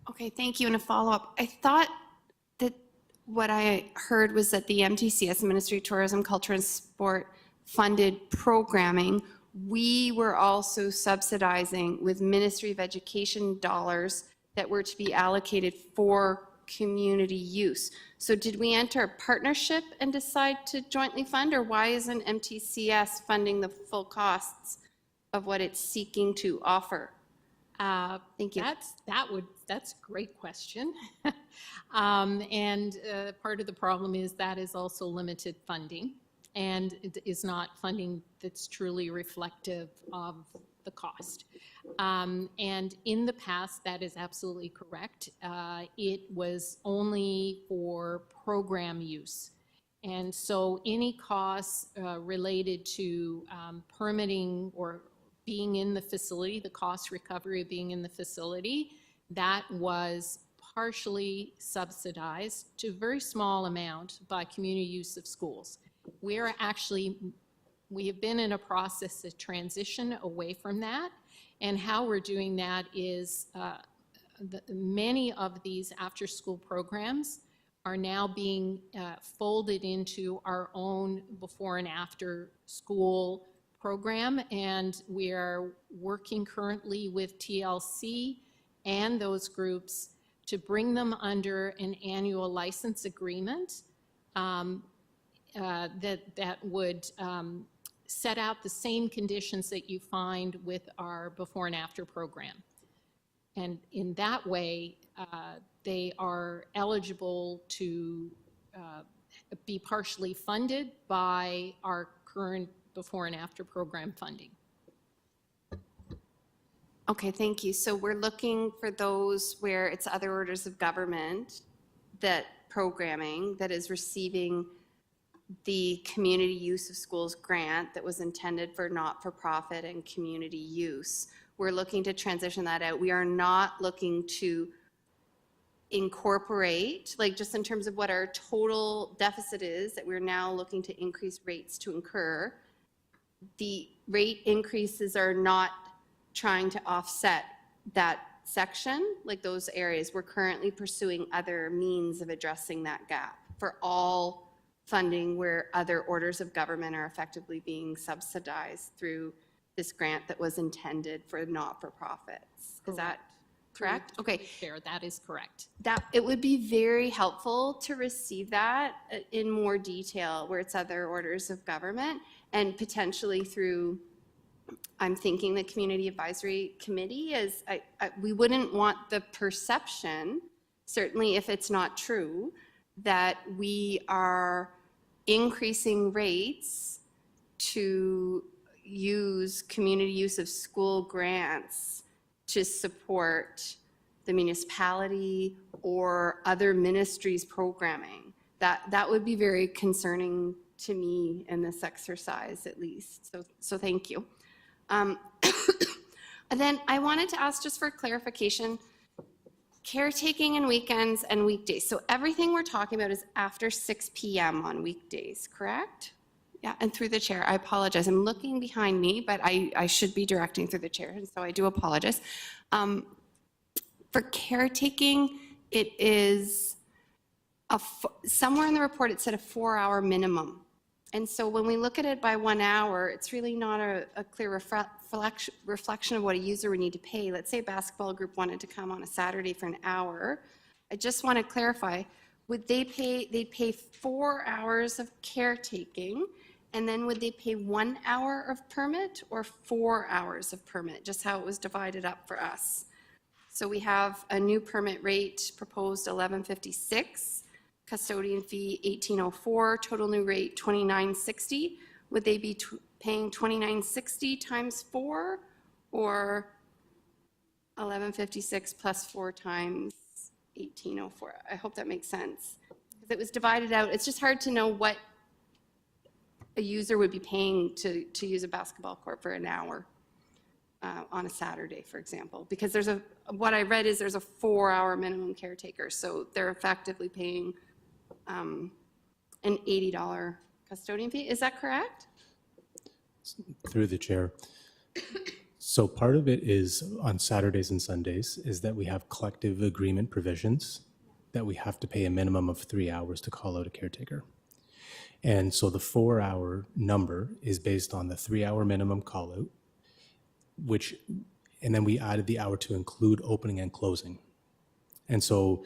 Okay, thank you. And a follow-up. I thought that what I heard was that the MTCS, Ministry of Tourism, Culture, and Sport, funded programming. We were also subsidizing with Ministry of Education dollars that were to be allocated for community use. So did we enter a partnership and decide to jointly fund, or why isn't MTCS funding the full costs of what it's seeking to offer? Thank you. That's a great question. Part of the problem is that is also limited funding, and it is not funding that's truly reflective of the cost. And in the past, that is absolutely correct. It was only for program use. And so any costs related to permitting or being in the facility, the cost recovery of being in the facility, that was partially subsidized to a very small amount by community use of schools. We have been in a process of transition away from that. And how we're doing that is many of these after-school programs are now being folded into our own before and after school program, and we are working currently with TLC and those groups to bring them under an annual license agreement that would set out the same conditions that you find with our before and after program. And in that way, they are eligible to be partially funded by our current before and after program funding. Okay, thank you. So we're looking for those where it's other orders of government, that programming that is receiving the community use of schools grant that was intended for not-for-profit and community use. We're looking to transition that out. We are not looking to incorporate, like just in terms of what our total deficit is, that we're now looking to increase rates to incur. The rate increases are not trying to offset that section, like those areas. We're currently pursuing other means of addressing that gap for all funding where other orders of government are effectively being subsidized through this grant that was intended for not-for-profits. Is that correct? Okay. Chair, that is correct. That it would be very helpful to receive that in more detail where it's other orders of government, and potentially through, I'm thinking the Community Advisory Committee is, we wouldn't want the perception, certainly if it's not true, that we are increasing rates to use community use of school grants to support the municipality or other ministries' programming. That would be very concerning to me in this exercise, at least. So thank you. And then I wanted to ask, just for clarification, caretaking in weekends and weekdays. So everything we're talking about is after 6 p.m. on weekdays, correct? Yeah, and through the chair, I apologize. I'm looking behind me, but I should be directing through the chair, and so I do apologize. For caretaking, it is somewhere in the report it said a 4-hour minimum. And so when we look at it by 1 hour, it's really not a clear reflection of what a user would need to pay. Let's say a basketball group wanted to come on a Saturday for an hour. I just want to clarify, would they pay, they'd pay 4 hours of caretaking, and then would they pay 1 hour of permit or 4 hours of permit, just how it was divided up for us? So we have a new permit rate proposed $11.56, custodian fee $18.04, total new rate $29.60. would they be paying $29.60 times 4 or $11.56 plus 4 times $18.04? I hope that makes sense. Because it was divided out. It's just hard to know what a user would be paying to use a basketball court for an hour on a Saturday, for example. Because what I read is there's a 4-hour minimum caretaker. So they're effectively paying an $80 custodian fee. Is that correct? Through the chair. So part of it is on Saturdays and Sundays is that we have collective agreement provisions that we have to pay a minimum of 3 hours to call out a caretaker. And so the 4-hour number is based on the 3-hour minimum call out, and then we added the hour to include opening and closing. And so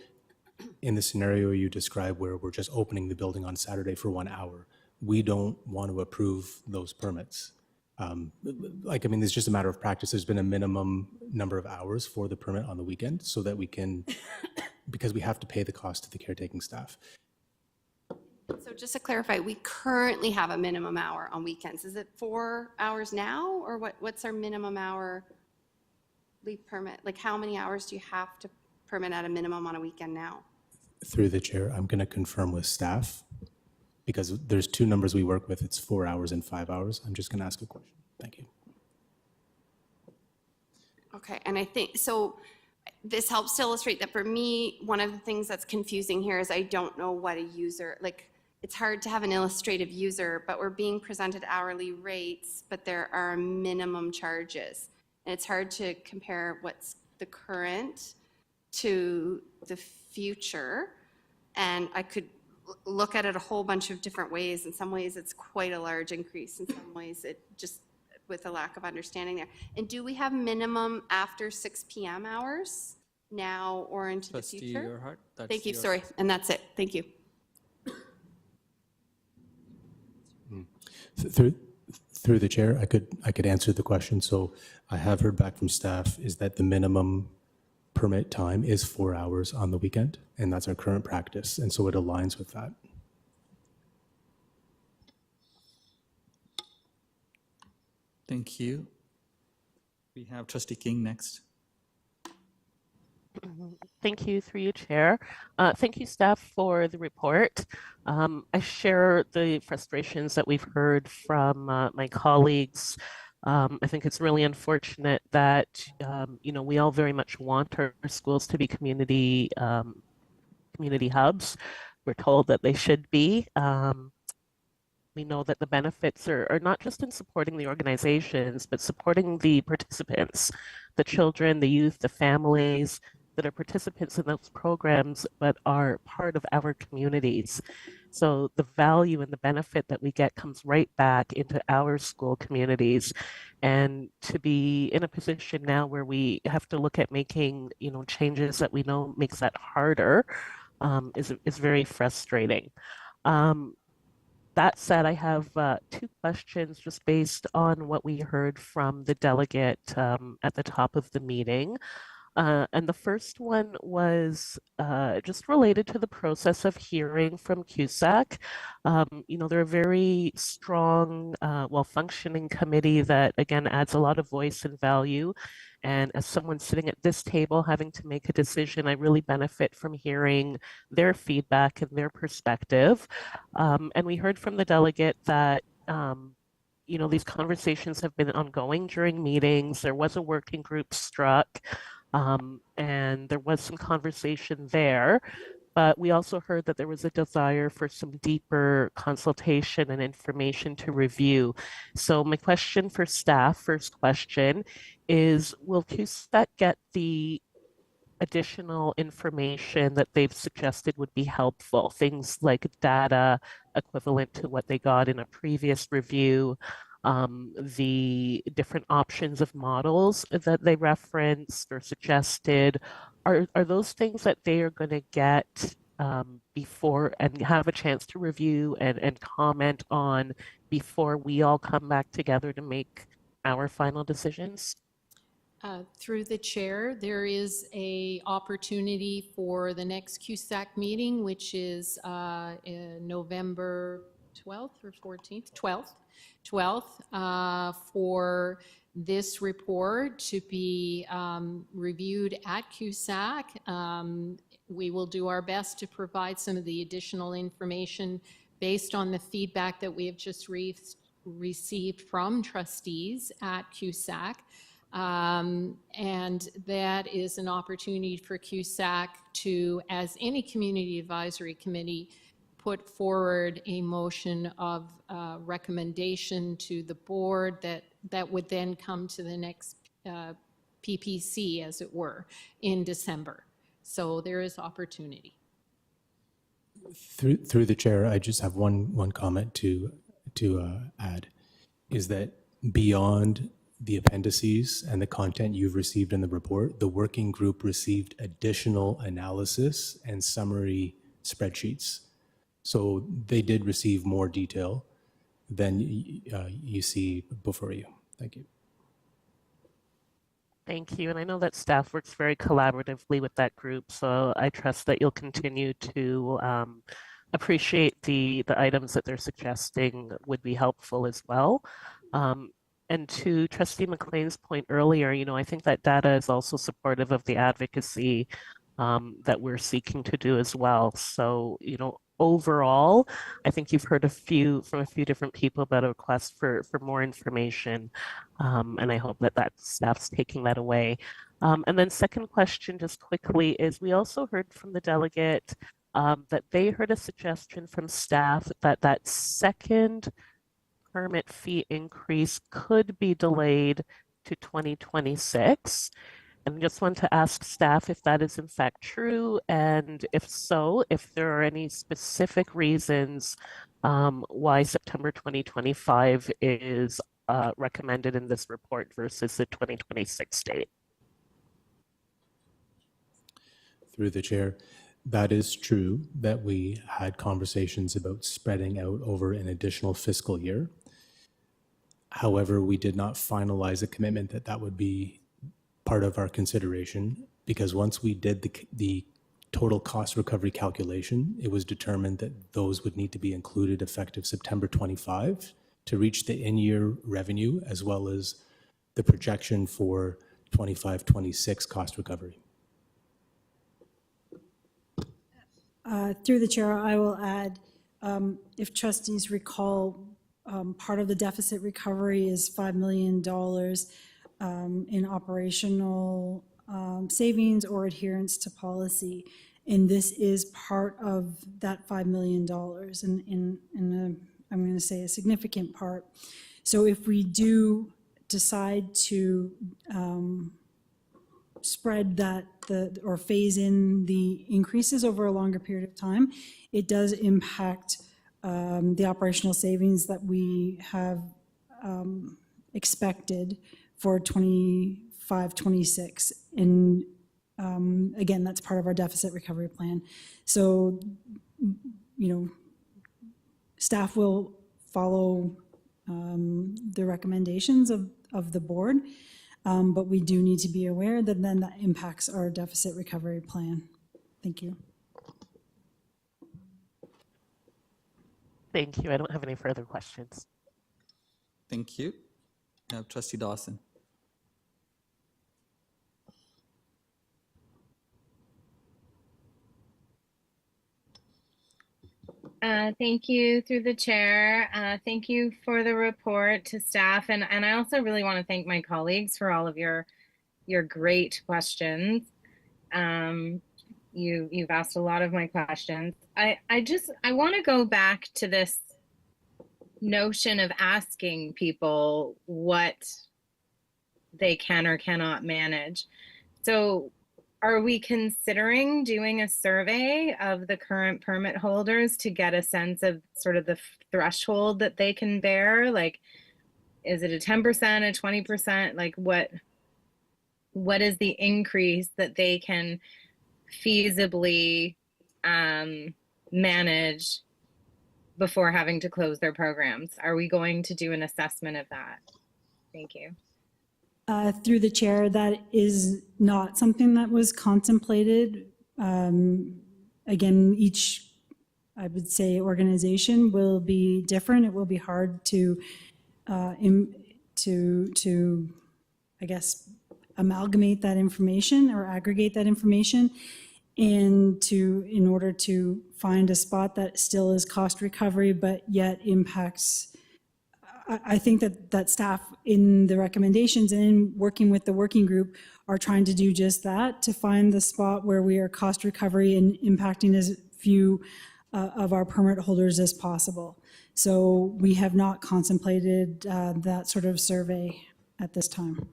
in the scenario you described where we're just opening the building on Saturday for 1 hour, we don't want to approve those permits. It's just a matter of practice. There's been a minimum number of hours for the permit on the weekend so that we can, because we have to pay the cost to the caretaking staff. So just to clarify, we currently have a minimum hour on weekends. Is it 4 hours now, or what's our minimum hour leave permit? Like how many hours do you have to permit at a minimum on a weekend now? Through the chair, I'm going to confirm with staff because there's 2 numbers we work with. It's 4 hours and 5 hours. I'm just going to ask a question. Thank you. Okay, and I think, so this helps to illustrate that for me, one of the things that's confusing here is I don't know what a user, it's hard to have an illustrative user, but we're being presented hourly rates, but there are minimum charges. And it's hard to compare what's the current to the future. And I could look at it a whole bunch of different ways. In some ways, it's quite a large increase. In some ways, it just, with a lack of understanding there. And do we have minimum after 6 p.m. hours now or into the future? Earhart, Thank you, sorry. And that's it. Thank you. Through the chair, I could answer the question. So I have heard back from staff is that the minimum permit time is 4 hours on the weekend, and that's our current practice. And so it aligns with that. Thank you. We have Trustee King next. Thank you, through you, Chair. Thank you, staff, for the report. I share the frustrations that we've heard from my colleagues. I think it's really unfortunate that, we all very much want our schools to be community hubs. We're told that they should be. We know that the benefits are not just in supporting the organizations, but supporting the participants, the children, the youth, the families that are participants in those programs, but are part of our communities. So the value and the benefit that we get comes right back into our school communities. And to be in a position now where we have to look at making, changes that we know makes that harder is very frustrating. That said, I have 2 questions just based on what we heard from the delegate at the top of the meeting. And the first one was just related to the process of hearing from CUSAC. They're a very strong, well-functioning committee that, again, adds a lot of voice and value. And as someone sitting at this table having to make a decision, I really benefit from hearing their feedback and their perspective. And we heard from the delegate that these conversations have been ongoing during meetings. There was a working group struck. And there was some conversation there, but we also heard that there was a desire for some deeper consultation and information to review. So my question for staff, first question, is will CUSAC get the additional information that they've suggested would be helpful? Things like data equivalent to what they got in a previous review, the different options of models that they referenced or suggested, are those things that they are going to get before and have a chance to review and comment on before we all come back together to make our final decisions? Through the chair, there is an opportunity for the next CUSAC meeting, which is in November 12th or 14th? 12th, for this report to be reviewed at CUSAC. We will do our best to provide some of the additional information based on the feedback that we have just received from trustees at CUSAC. And that is an opportunity for CUSAC to, as any community advisory committee, put forward a motion of recommendation to the board that would then come to the next PPC, as it were, in December. So there is opportunity. Through the chair, I just have one comment to add, is that beyond the appendices and the content you've received in the report, the working group received additional analysis and summary spreadsheets. So they did receive more detail than you see before you. Thank you. Thank you. And I know that staff works very collaboratively with that group, so I trust that you'll continue to appreciate the items that they're suggesting would be helpful as well. And to Trustee McLean's point earlier, I think that data is also supportive of the advocacy that we're seeking to do as well. So, overall, I think you've heard from a few different people about a request for more information, and I hope that staff's taking that away. And then second question, just quickly, is we also heard from the delegate that they heard a suggestion from staff that second permit fee increase could be delayed to 2026. And just want to ask staff if that is in fact true, and if so, if there are any specific reasons why September 2025 is recommended in this report versus the 2026 date. Through the chair, that is true that we had conversations about spreading out over an additional fiscal year. However, we did not finalize a commitment that would be part of our consideration, because once we did the total cost recovery calculation, it was determined that those would need to be included effective September 25 to reach the in-year revenue, as well as the projection for 25-26 cost recovery. Through the chair, I will add, if trustees recall, part of the deficit recovery is $5 million in operational savings or adherence to policy. And this is part of that $5 million, and I'm going to say a significant part. So if we do decide to spread that or phase in the increases over a longer period of time, it does impact the operational savings that we have expected for 25-26. And again, that's part of our deficit recovery plan. So, staff will follow the recommendations of the board, but we do need to be aware that then that impacts our deficit recovery plan. Thank you. Thank you. I don't have any further questions. Thank you. Trustee Dawson. Thank you through the chair. Thank you for the report to staff. And I also really want to thank my colleagues for all of your great questions. You've asked a lot of my questions. I want to go back to this notion of asking people what they can or cannot manage. So are we considering doing a survey of the current permit holders to get a sense of sort of the threshold that they can bear? Like, is it a 10%, a 20%? Like what is the increase that they can feasibly manage before having to close their programs? Are we going to do an assessment of that? Thank you. Through the chair, that is not something that was contemplated. Again, each I would say, organization will be different. It will be hard to, I guess, amalgamate that information or aggregate that information, and in order to find a spot that still is cost recovery, but yet impacts. I think that staff in the recommendations and in working with the working group are trying to do just that, to find the spot where we are cost recovery and impacting as few of our permit holders as possible. So we have not contemplated that sort of survey at this time.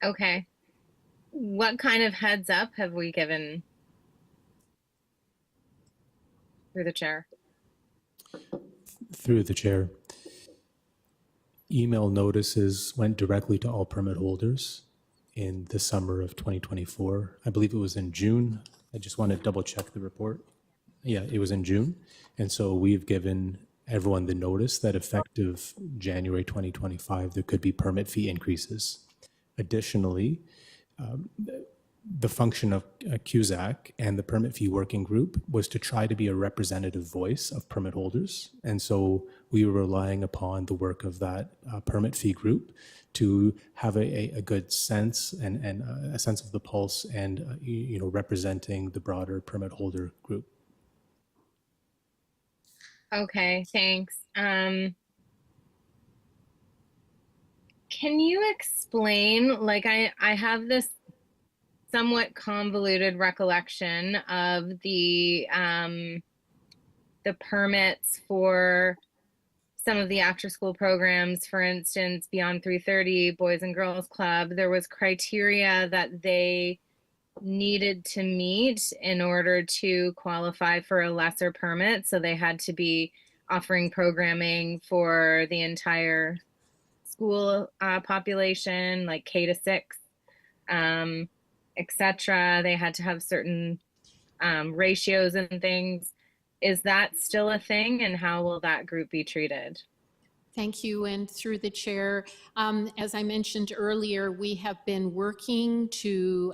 Okay. What kind of heads up have we given through the chair? Through the chair, email notices went directly to all permit holders in the summer of 2024. I believe it was in June. I just want to double check the report. Yeah, it was in June. And so we've given everyone the notice that effective January 2025, there could be permit fee increases. Additionally, the function of CUSAC and the permit fee working group was to try to be a representative voice of permit holders. And so we were relying upon the work of that permit fee group to have a good sense and a sense of the pulse and, representing the broader permit holder group. Okay, thanks. Can you explain, like I have this somewhat convoluted recollection of the permits for some of the after school programs, for instance, Beyond 330, Boys and Girls Club. There was criteria that they needed to meet in order to qualify for a lesser permit. So they had to be offering programming for the entire school population, like K to 6, etc. They had to have certain ratios and things. Is that still a thing, and how will that group be treated? Thank you. And through the chair, as I mentioned earlier, we have been working to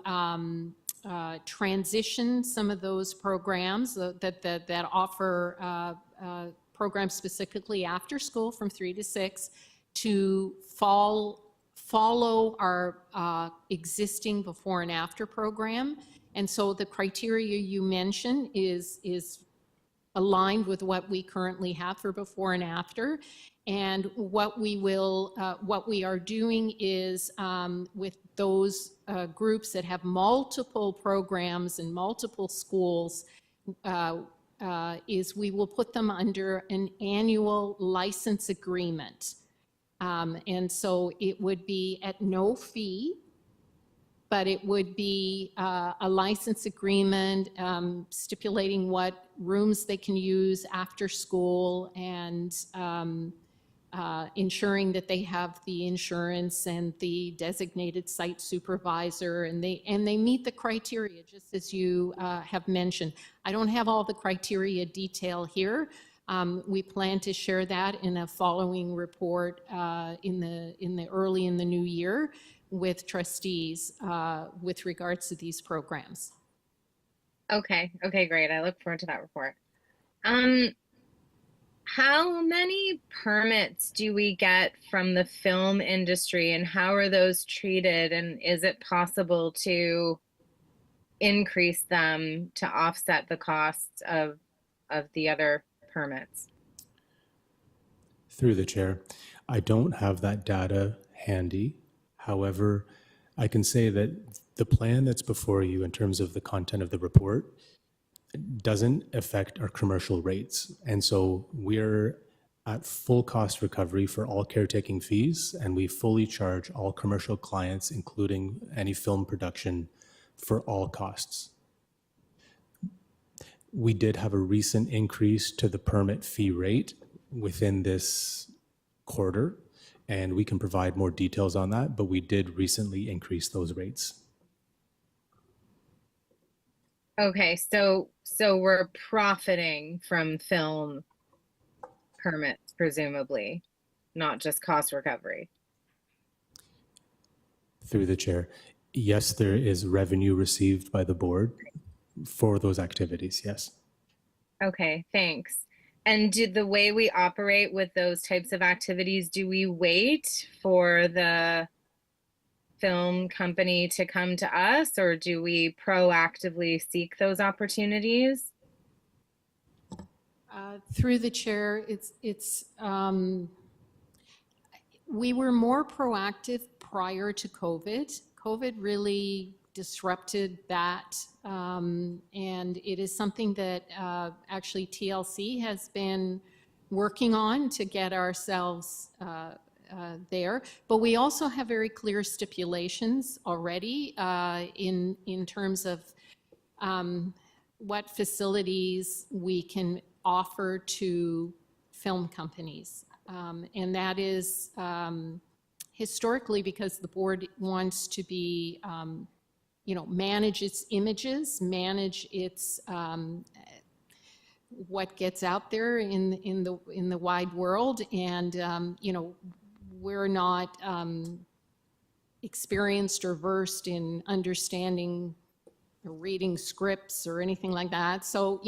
transition some of those programs that offer programs specifically after school from 3 to 6 to follow our existing before and after program. And so the criteria you mentioned is aligned with what we currently have for before and after. And what we are doing is with those groups that have multiple programs and multiple schools, is we will put them under an annual license agreement. And so it would be at no fee, but it would be a license agreement stipulating what rooms they can use after school, and ensuring that they have the insurance and the designated site supervisor, and they meet the criteria, just as you have mentioned. I don't have all the criteria detail here. We plan to share that in a following report early in the new year with trustees with regards to these programs. Okay, great. I look forward to that report. How many permits do we get from the film industry, and how are those treated? And is it possible to increase them to offset the costs of the other permits? Through the chair, I don't have that data handy. However, I can say that the plan that's before you in terms of the content of the report doesn't affect our commercial rates. And so we're at full cost recovery for all caretaking fees, and we fully charge all commercial clients, including any film production, for all costs. We did have a recent increase to the permit fee rate within this quarter, and we can provide more details on that, but we did recently increase those rates. Okay, so we're profiting from film permits, presumably, not just cost recovery. Through the chair, yes, there is revenue received by the board for those activities, yes. Okay, thanks. And do the way we operate with those types of activities, do we wait for the film company to come to us, or do we proactively seek those opportunities? Through the chair, we were more proactive prior to COVID. COVID really disrupted that, and it is something that actually TLC has been working on to get ourselves there. But we also have very clear stipulations already in terms of what facilities we can offer to film companies. And that is historically because the board wants to be, manage its images, manage its what gets out there in the wide world, and we're not experienced or versed in understanding or reading scripts or anything like that. So,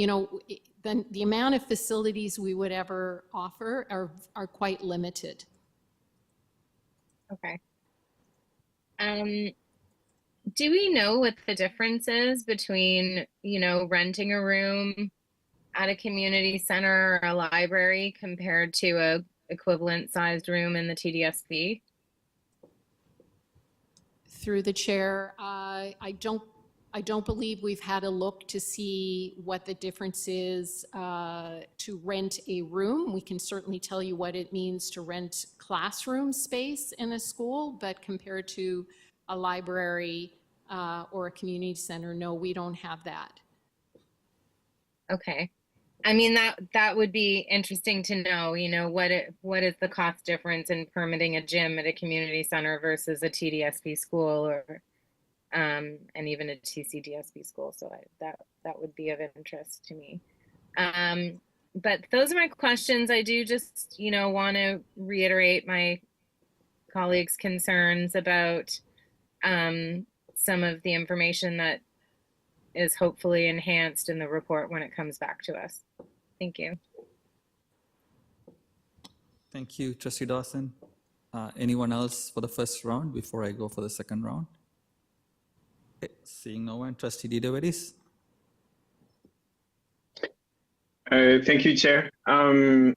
the amount of facilities we would ever offer are quite limited. Okay. Do we know what the difference is between, renting a room at a community center or a library compared to a equivalent sized room in the TDSB? Through the chair, I don't believe we've had a look to see what the difference is to rent a room. We can certainly tell you what it means to rent classroom space in a school, but compared to a library or a community center, no, we don't have that. Okay. I mean, that would be interesting to know, what is the cost difference in permitting a gym at a community center versus a TDSB school or and even a TCDSB school. So that would be of interest to me. But those are my questions. I do just, want to reiterate my colleagues' concerns about some of the information that is hopefully enhanced in the report when it comes back to us. Thank you. Thank you, Trustee Dawson. Anyone else for the first round before I go for the second round? Okay, seeing no one, Trustee Didovedis. Thank you, Chair. I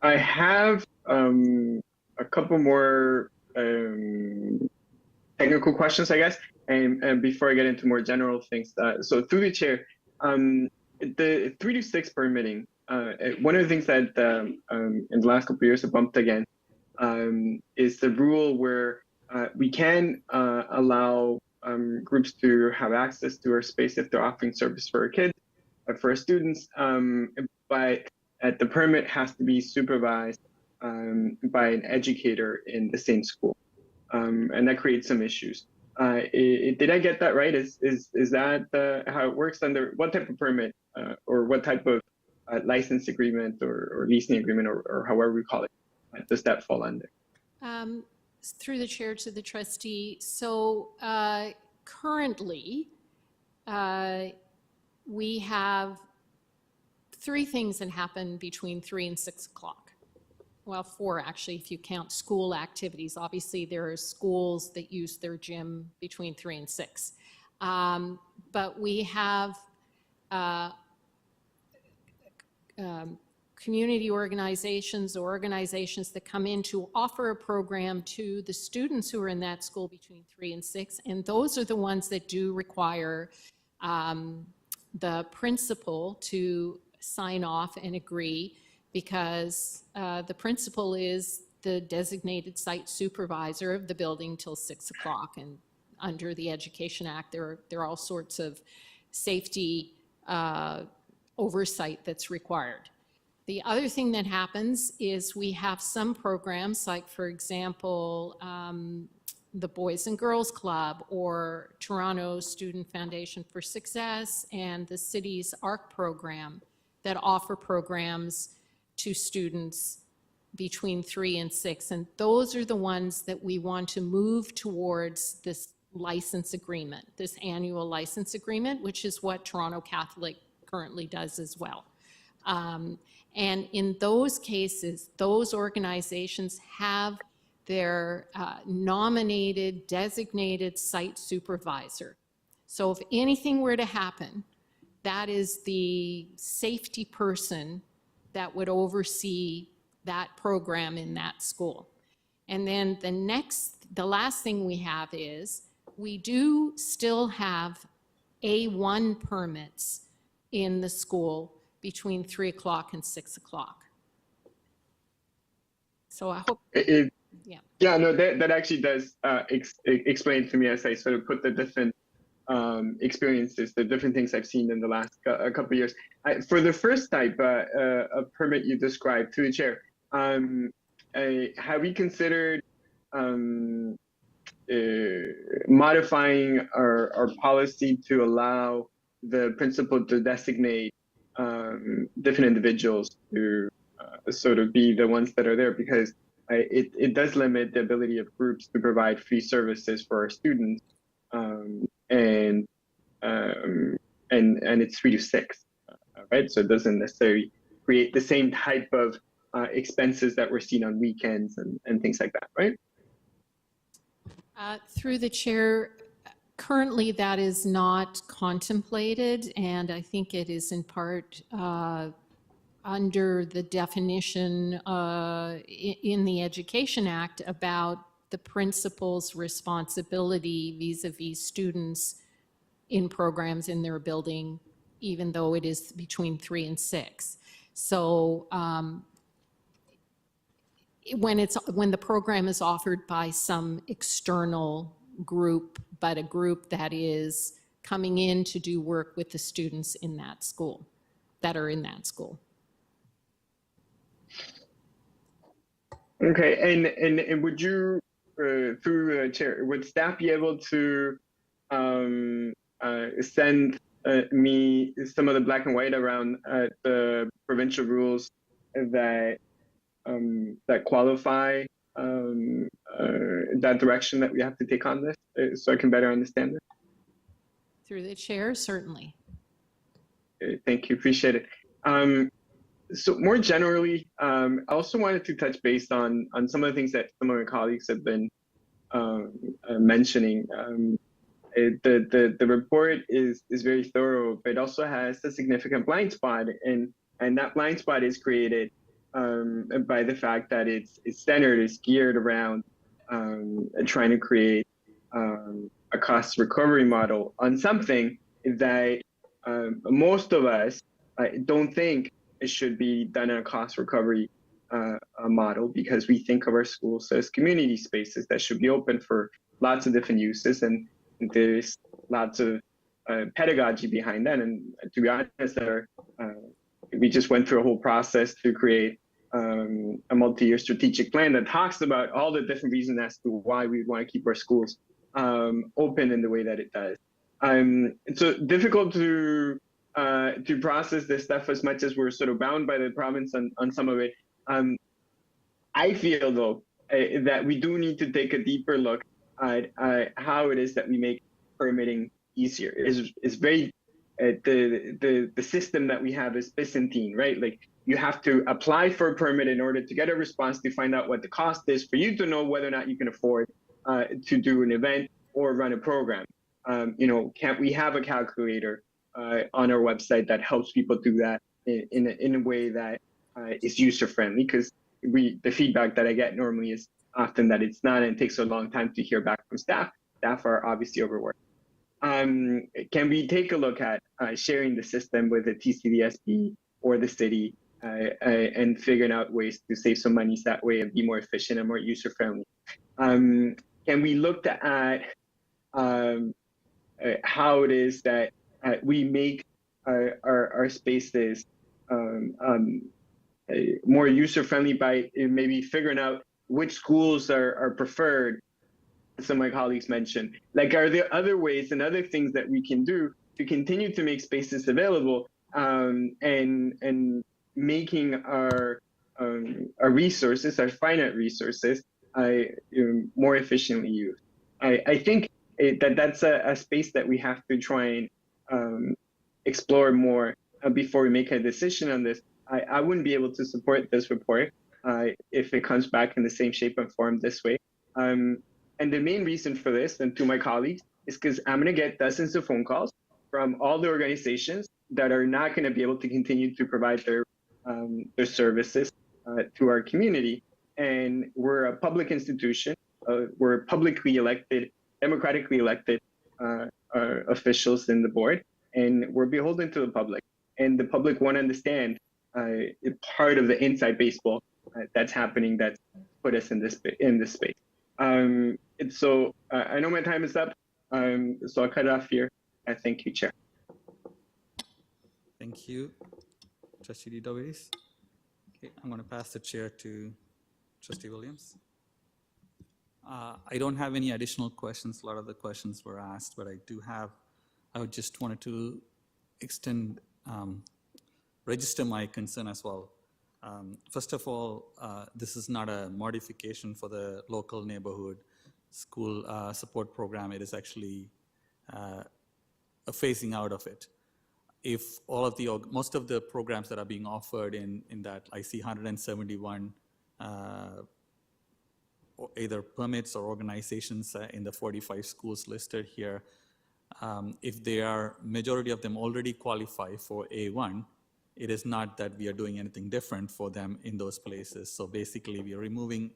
have a couple more technical questions, I guess, and before I get into more general things. So through the Chair, the 3 to 6 permitting, one of the things that in the last couple of years have bumped again is the rule where we can allow groups to have access to our space if they're offering service for our kids, for our students, but the permit has to be supervised by an educator in the same school, and that creates some issues. Did I get that right? Is that how it works? Under what type of permit or what type of license agreement or leasing agreement or however we call it does that fall under? Through the chair to the trustee. So currently, we have 3 things that happen between 3 and 6 o'clock. Well, 4 actually, if you count school activities. Obviously, there are schools that use their gym between 3 and 6. But we have community organizations or organizations that come in to offer a program to the students who are in that school between 3 and 6. And those are the ones that do require the principal to sign off and agree, because the principal is the designated site supervisor of the building till 6 o'clock. And under the Education Act, there are all sorts of safety oversight that's required. The other thing that happens is we have some programs, like, for example, the Boys and Girls Club or Toronto Student Foundation for Success and the city's ARC program, that offer programs to students between 3 and 6. And those are the ones that we want to move towards this license agreement, this annual license agreement, which is what Toronto Catholic currently does as well. And in those cases, those organizations have their nominated, designated site supervisor. So if anything were to happen, that is the safety person that would oversee that program in that school. And then the last thing we have is, we do still have A1 permits in the school between 3 o'clock and 6 o'clock. So I hope, yeah. Yeah, no, that actually does explain to me as I sort of put the different experiences, the different things I've seen in the last couple of years. For the first type of permit you described, through the chair, have we considered modifying our policy to allow the principal to designate different individuals to sort of be the ones that are there, because it does limit the ability of groups to provide free services for our students, and it's 3 to 6, right? So it doesn't necessarily create the same type of expenses that we're seeing on weekends and things like that, right? Through the chair, currently that is not contemplated, and I think it is in part under the definition in the Education Act about the principal's responsibility vis-a-vis students in programs in their building, even though it is between 3 and 6. So when the program is offered by some external group, but a group that is coming in to do work with the students in that school, that are in that school. Okay, and would you, through the chair, would staff be able to send me some of the black and white around the provincial rules that that qualify that direction that we have to take on this, so I can better understand it? Through the chair, certainly. Thank you, appreciate it. So more generally, I also wanted to touch base on some of the things that some of my colleagues have been mentioning. The report is very thorough, but it also has a significant blind spot, and that blind spot is created by the fact that its centered is geared around trying to create a cost recovery model on something that most of us don't think it should be done in a cost recovery model, because we think of our schools as community spaces that should be open for lots of different uses, and there's lots of pedagogy behind that. And to be honest, we just went through a whole process to create a multi-year strategic plan that talks about all the different reasons as to why we want to keep our schools open in the way that it does. It's so difficult to process this stuff, as much as we're sort of bound by the province on some of it. I feel, though, that we do need to take a deeper look at how it is that we make permitting easier. It's very the system that we have is Byzantine, right? Like, you have to apply for a permit in order to get a response, to find out what the cost is, for you to know whether or not you can afford to do an event or run a program. Can't we have a calculator on our website that helps people do that in a way that is user friendly? Because the feedback that I get normally is often that it's not, and it takes a long time to hear back from staff. Staff are obviously overworked. Can we take a look at sharing the system with the TDSB or the city and figuring out ways to save some monies that way and be more efficient and more user friendly? Can we look at how it is that we make our spaces more user friendly by maybe figuring out which schools are preferred? Some of my colleagues mentioned, like, are there other ways and other things that we can do to continue to make spaces available, and making our resources, our finite resources, more efficiently used? I think that's a space that we have to try and explore more before we make a decision on this. I wouldn't be able to support this report if it comes back in the same shape and form this way. And the main reason for this, and to my colleagues, is because I'm going to get dozens of phone calls from all the organizations that are not going to be able to continue to provide their services to our community. And we're a public institution. We're publicly elected, democratically elected officials in the board, and we're beholden to the public. And the public want to understand part of the inside baseball that's happening that's put us in this space. And so I know my time is up, so I'll cut it off here. And thank you, Chair. Thank you, Trustee Dovides. Okay, I'm going to pass the chair to Trustee Williams. I don't have any additional questions. A lot of the questions were asked, but I would just wanted to register my concern as well. First of all, this is not a modification for the local neighborhood school support program. It is actually a phasing out of it. If most of the programs that are being offered in that, I see 171 either permits or organizations in the 45 schools listed here. If majority of them already qualify for A1, it is not that we are doing anything different for them in those places. So basically, we are removing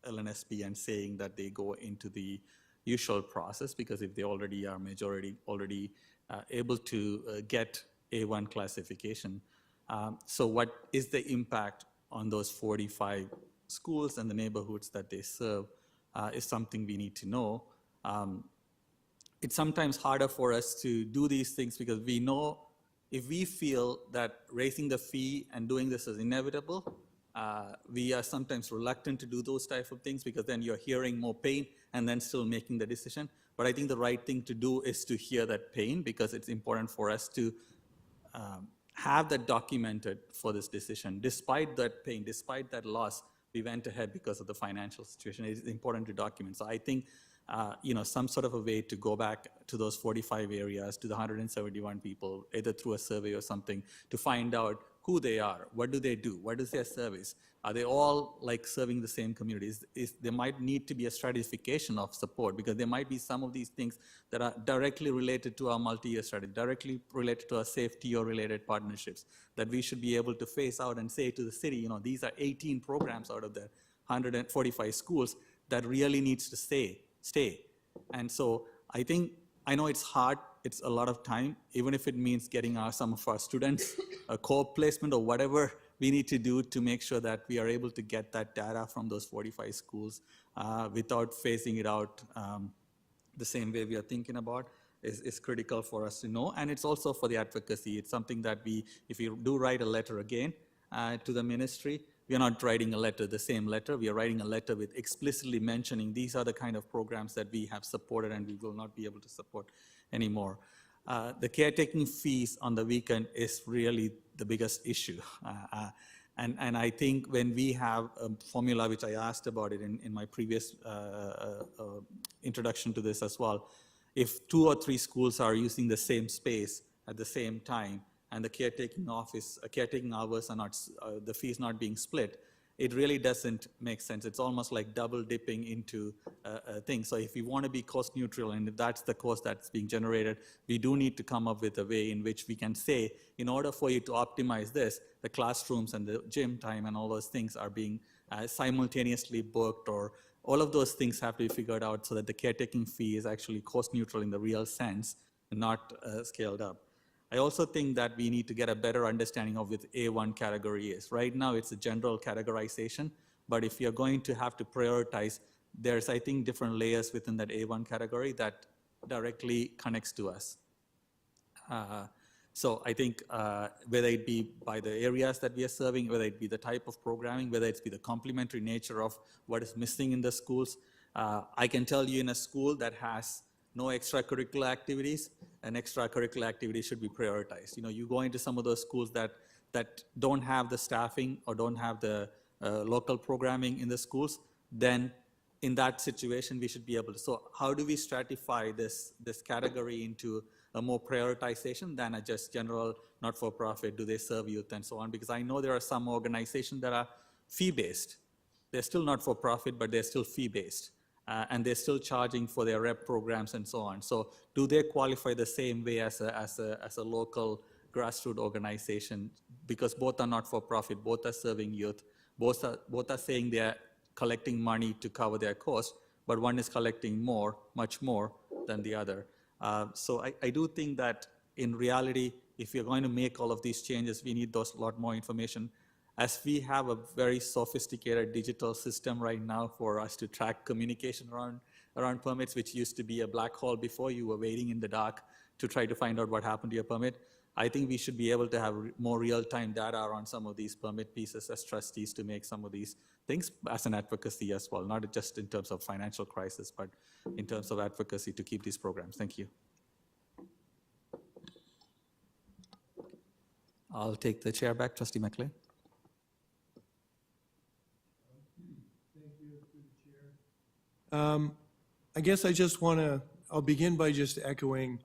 LNSP and saying that they go into the usual process, because if they already are already able to get A1 classification. So what is the impact on those 45 schools and the neighborhoods that they serve is something we need to know. It's sometimes harder for us to do these things because we know if we feel that raising the fee and doing this is inevitable, we are sometimes reluctant to do those type of things because then you're hearing more pain and then still making the decision. But I think the right thing to do is to hear that pain, because it's important for us to have that documented for this decision. Despite that pain, despite that loss, we went ahead because of the financial situation. It's important to document. So I think some sort of a way to go back to those 45 areas, to the 171 people, either through a survey or something, to find out who they are, what do they do, what is their service, are they all like serving the same communities? There might need to be a stratification of support, because there might be some of these things that are directly related to our multi-year strategy, directly related to our safety or related partnerships, that we should be able to phase out and say to the city, these are 18 programs out of the 145 schools that really needs to stay. And so I know it's hard, it's a lot of time, even if it means getting some of our students a co-placement or whatever we need to do to make sure that we are able to get that data from those 45 schools without phasing it out the same way we are thinking about is critical for us to know. And it's also for the advocacy. It's something that if we do write a letter again to the ministry, we are not writing a letter, the same letter. We are writing a letter with explicitly mentioning these are the kind of programs that we have supported and we will not be able to support anymore. The caretaking fees on the weekend is really the biggest issue. And I think when we have a formula, which I asked about it in my previous introduction to this as well, if 2 or 3 schools are using the same space at the same time, and the caretaking hours are not, the fees not being split, it really doesn't make sense. It's almost like double dipping into a thing. So if we want to be cost neutral, and if that's the cost that's being generated, we do need to come up with a way in which we can say, in order for you to optimize this, the classrooms and the gym time and all those things are being simultaneously booked, or all of those things have to be figured out so that the caretaking fee is actually cost neutral in the real sense and not scaled up. I also think that we need to get a better understanding of what A1 category is. Right now, it's a general categorization, but if you're going to have to prioritize, there's, I think, different layers within that A1 category that directly connects to us. So I think whether it be by the areas that we are serving, whether it be the type of programming, whether it be the complementary nature of what is missing in the schools, I can tell you in a school that has no extracurricular activities, and extracurricular activities should be prioritized. You go into some of those schools that don't have the staffing or don't have the local programming in the schools, then in that situation, we should be able to. So how do we stratify this category into a more prioritization than a just general not-for-profit? Do they serve youth and so on? Because I know there are some organizations that are fee-based. They're still not-for-profit, but they're still fee-based. And they're still charging for their rep programs and so on. So do they qualify the same way as a local grassroots organization? Because both are not-for-profit, both are serving youth, both are saying they're collecting money to cover their cost, but one is collecting more, much more than the other. So I do think that in reality, if we're going to make all of these changes, we need those lot more information. As we have a very sophisticated digital system right now for us to track communication around permits, which used to be a black hole before. You were waiting in the dark to try to find out what happened to your permit. I think we should be able to have more real-time data around some of these permit pieces as trustees to make some of these things as an advocacy as well, not just in terms of financial crisis, but in terms of advocacy to keep these programs. Thank you. I'll take the chair back, Trustee McLean. I guess I just want to, I'll begin by just echoing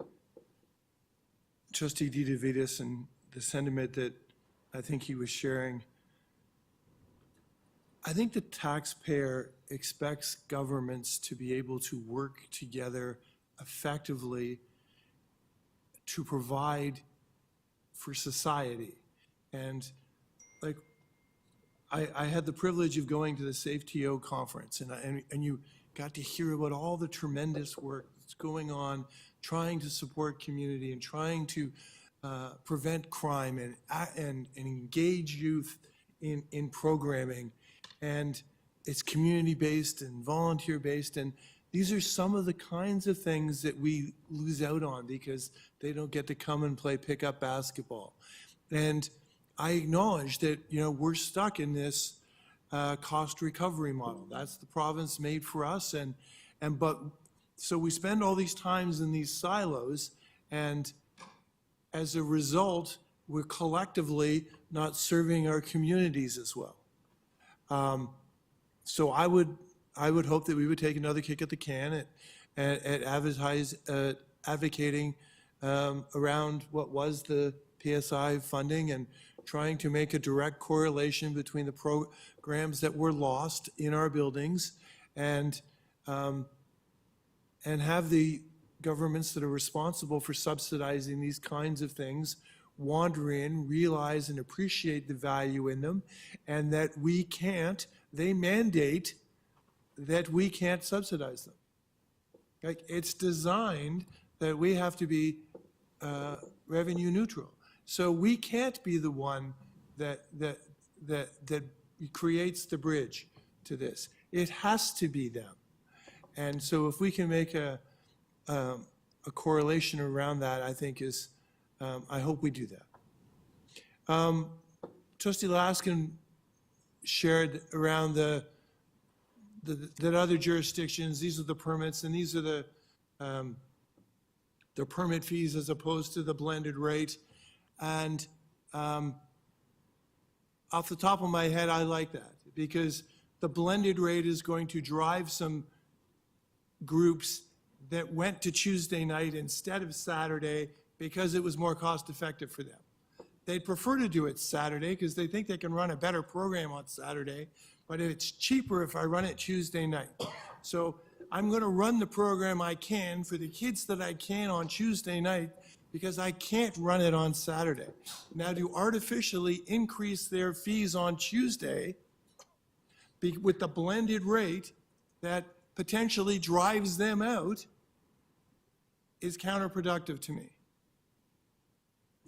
Trustee DeVitis and the sentiment that I think he was sharing. I think the taxpayer expects governments to be able to work together effectively to provide for society. And like, I had the privilege of going to the SafeTO conference, and you got to hear about all the tremendous work that's going on, trying to support community and trying to prevent crime and engage youth in programming. And it's community-based and volunteer-based, and these are some of the kinds of things that we lose out on because they don't get to come and play pickup basketball. And I acknowledge that, you know, we're stuck in this cost recovery model. That's the province made for us, but so we spend all these times in these silos, and as a result, we're collectively not serving our communities as well. So I would hope that we would take another kick at the can at advocating around what was the PSI funding and trying to make a direct correlation between the programs that were lost in our buildings and have the governments that are responsible for subsidizing these kinds of things wander in, realize and appreciate the value in them, and that they mandate that we can't subsidize them. Like, it's designed that we have to be revenue neutral. So we can't be the one that creates the bridge to this. It has to be them. And so if we can make a correlation around that, I think I hope we do that. Trustee Laskin shared around that other jurisdictions, these are the permits, and these are the permit fees as opposed to the blended rate. And off the top of my head, I like that because the blended rate is going to drive some groups that went to Tuesday night instead of Saturday because it was more cost effective for them. They'd prefer to do it Saturday because they think they can run a better program on Saturday, but it's cheaper if I run it Tuesday night. So I'm going to run the program I can for the kids that I can on Tuesday night because I can't run it on Saturday. Now, to artificially increase their fees on Tuesday with the blended rate that potentially drives them out is counterproductive to me.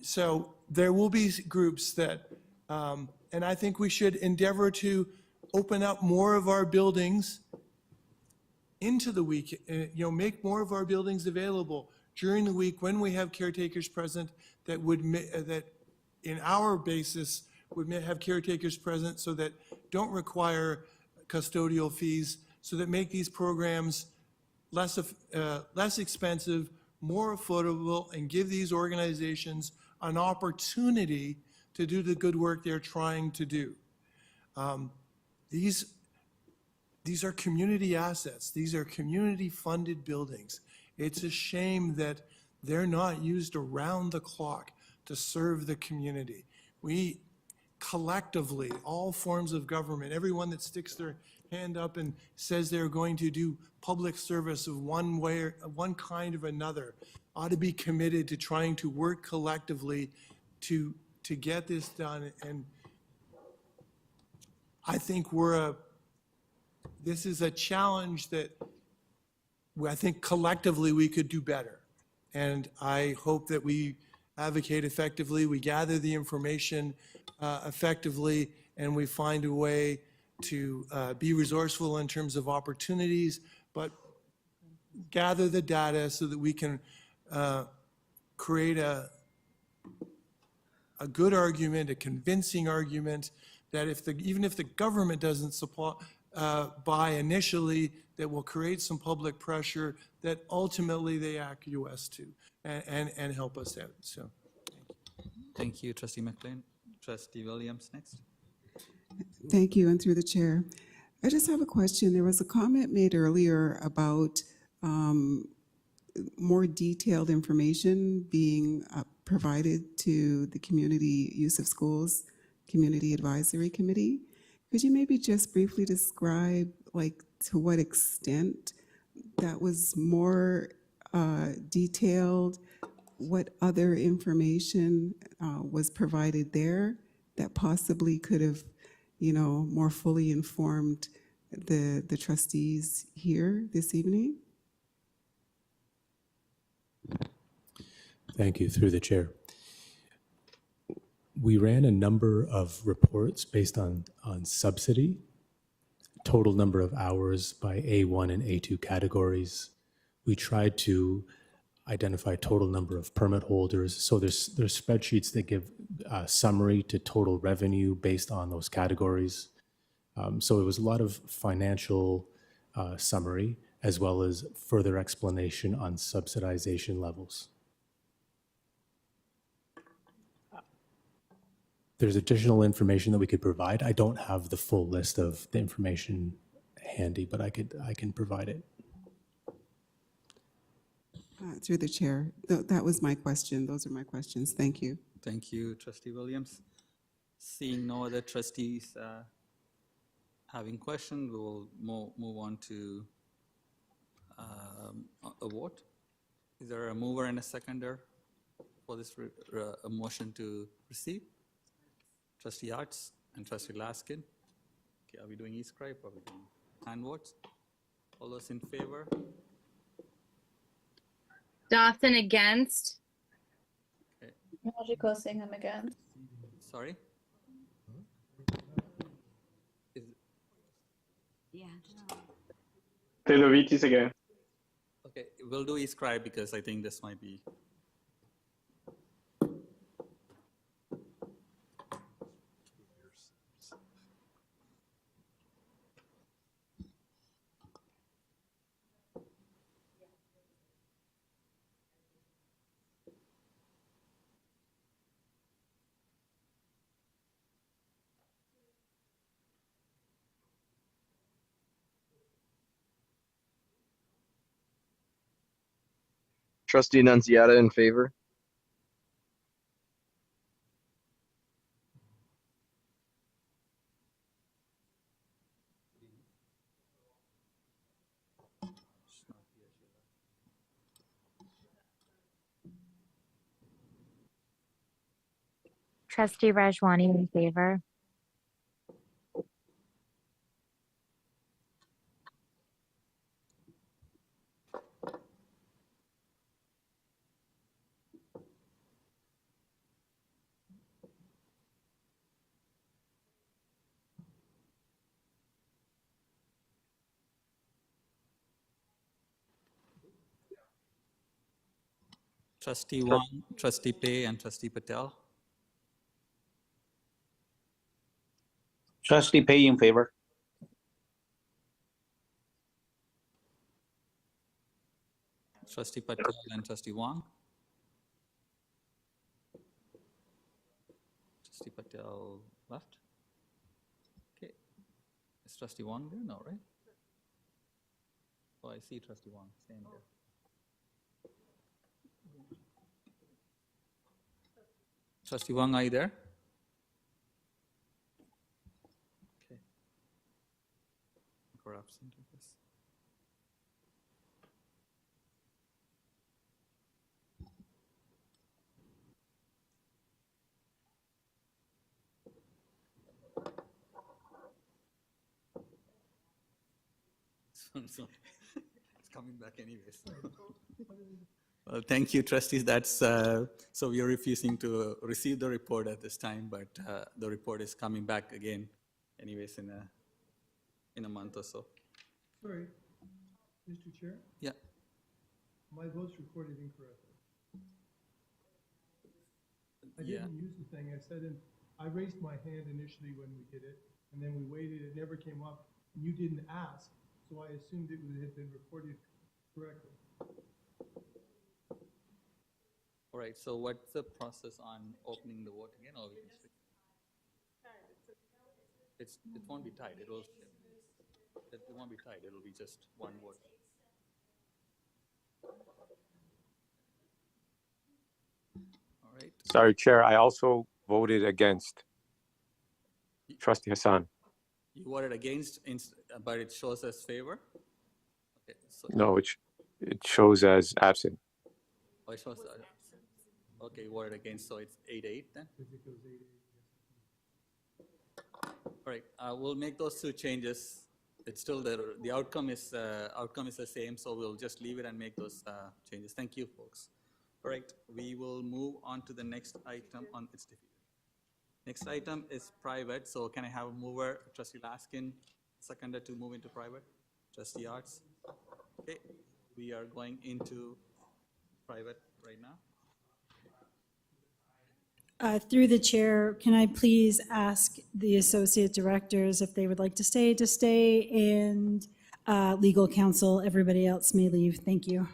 So there will be groups that, and I think we should endeavor to open up more of our buildings into the week, make more of our buildings available during the week when we have caretakers present that in our basis would have caretakers present so that don't require custodial fees, so that make these programs less expensive, more affordable, and give these organizations an opportunity to do the good work they're trying to do. these are community assets. These are community-funded buildings. It's a shame that they're not used around the clock to serve the community. We collectively, all forms of government, everyone that sticks their hand up and says they're going to do public service of one way or one kind or another, ought to be committed to trying to work collectively to get this done. And I think this is a challenge that I think collectively we could do better. And I hope that we advocate effectively, we gather the information effectively, and we find a way to be resourceful in terms of opportunities, but gather the data so that we can create a good argument, a convincing argument, that even if the government doesn't buy initially, that will create some public pressure that ultimately they acquiesce to and help us out. So, Thank you, Trustee McLean. Trustee Williams next. Thank you, and through the chair. I just have a question. There was a comment made earlier about more detailed information being provided to the Community Use of Schools Community Advisory Committee. Could you maybe just briefly describe, like, to what extent that was more detailed? What other information was provided there that possibly could have, more fully informed the trustees here this evening? Thank you, through the chair. We ran a number of reports based on subsidy, total number of hours by A1 and A2 categories. We tried to identify total number of permit holders. So there's spreadsheets that give a summary to total revenue based on those categories. So it was a lot of financial summary as well as further explanation on subsidization levels. There's additional information that we could provide. I don't have the full list of the information handy, but I can provide it. Through the chair. That was my question. Those are my questions. Thank you. Thank you, Trustee Williams. Seeing no other trustees having questions, we will move on to a vote. Is there a mover and a seconder for this a motion to receive? Trustee Arts and Trustee Laskin. Okay, are we doing e-scribe or are we doing hand votes? All those in favor? Dawson against. Okay. Magical Singham against. Sorry? Yeah. Telovitis again. Okay, we'll do e-scribe because I think this might be. Trustee Nunziata in favor. Trustee Rajwani in favor. Trustee Wong, Trustee Pei, and Trustee Patel. Trustee Pei in favor. Trustee Patel and Trustee Wong. Trustee Patel left. Okay. Is Trustee Wong there? No, right? Oh, I see trustee Wong, same here. Trustee Wong, are you there? Okay. We're absent, I guess. So it's coming back anyways. Well, thank you, trustees. That's so we are refusing to receive the report at this time, but the report is coming back again, anyways, in a month or so. Sorry, Mr. Chair, Yeah. my vote's recorded incorrectly. I Yeah. didn't use the thing. I raised my hand initially when we did it, and then we waited, it never came up. You didn't ask, so I assumed it had been recorded correctly. All right, so what's the process on opening the vote again, or we can switch? It won't be tied, it won't be tied, it'll be just one vote. All right, Sorry, Chair, I also voted against. Trustee Hassan. you voted against, but it shows as favor? Okay, so, No, it shows as absent. oh, it shows, okay, you voted against, so it's 8-8 then? All right, we'll make those two changes. It's still the outcome is the same, so we'll just leave it and make those changes. Thank you, folks. All right, we will move on to the next item on its defeated. Next item is private. So can I have a mover, Trustee Laskin, seconder to move into private? Trustee Arts. Okay, we are going into private right now. Through the chair, can I please ask the associate directors if they would like to stay, and legal counsel, everybody else may leave. Thank you.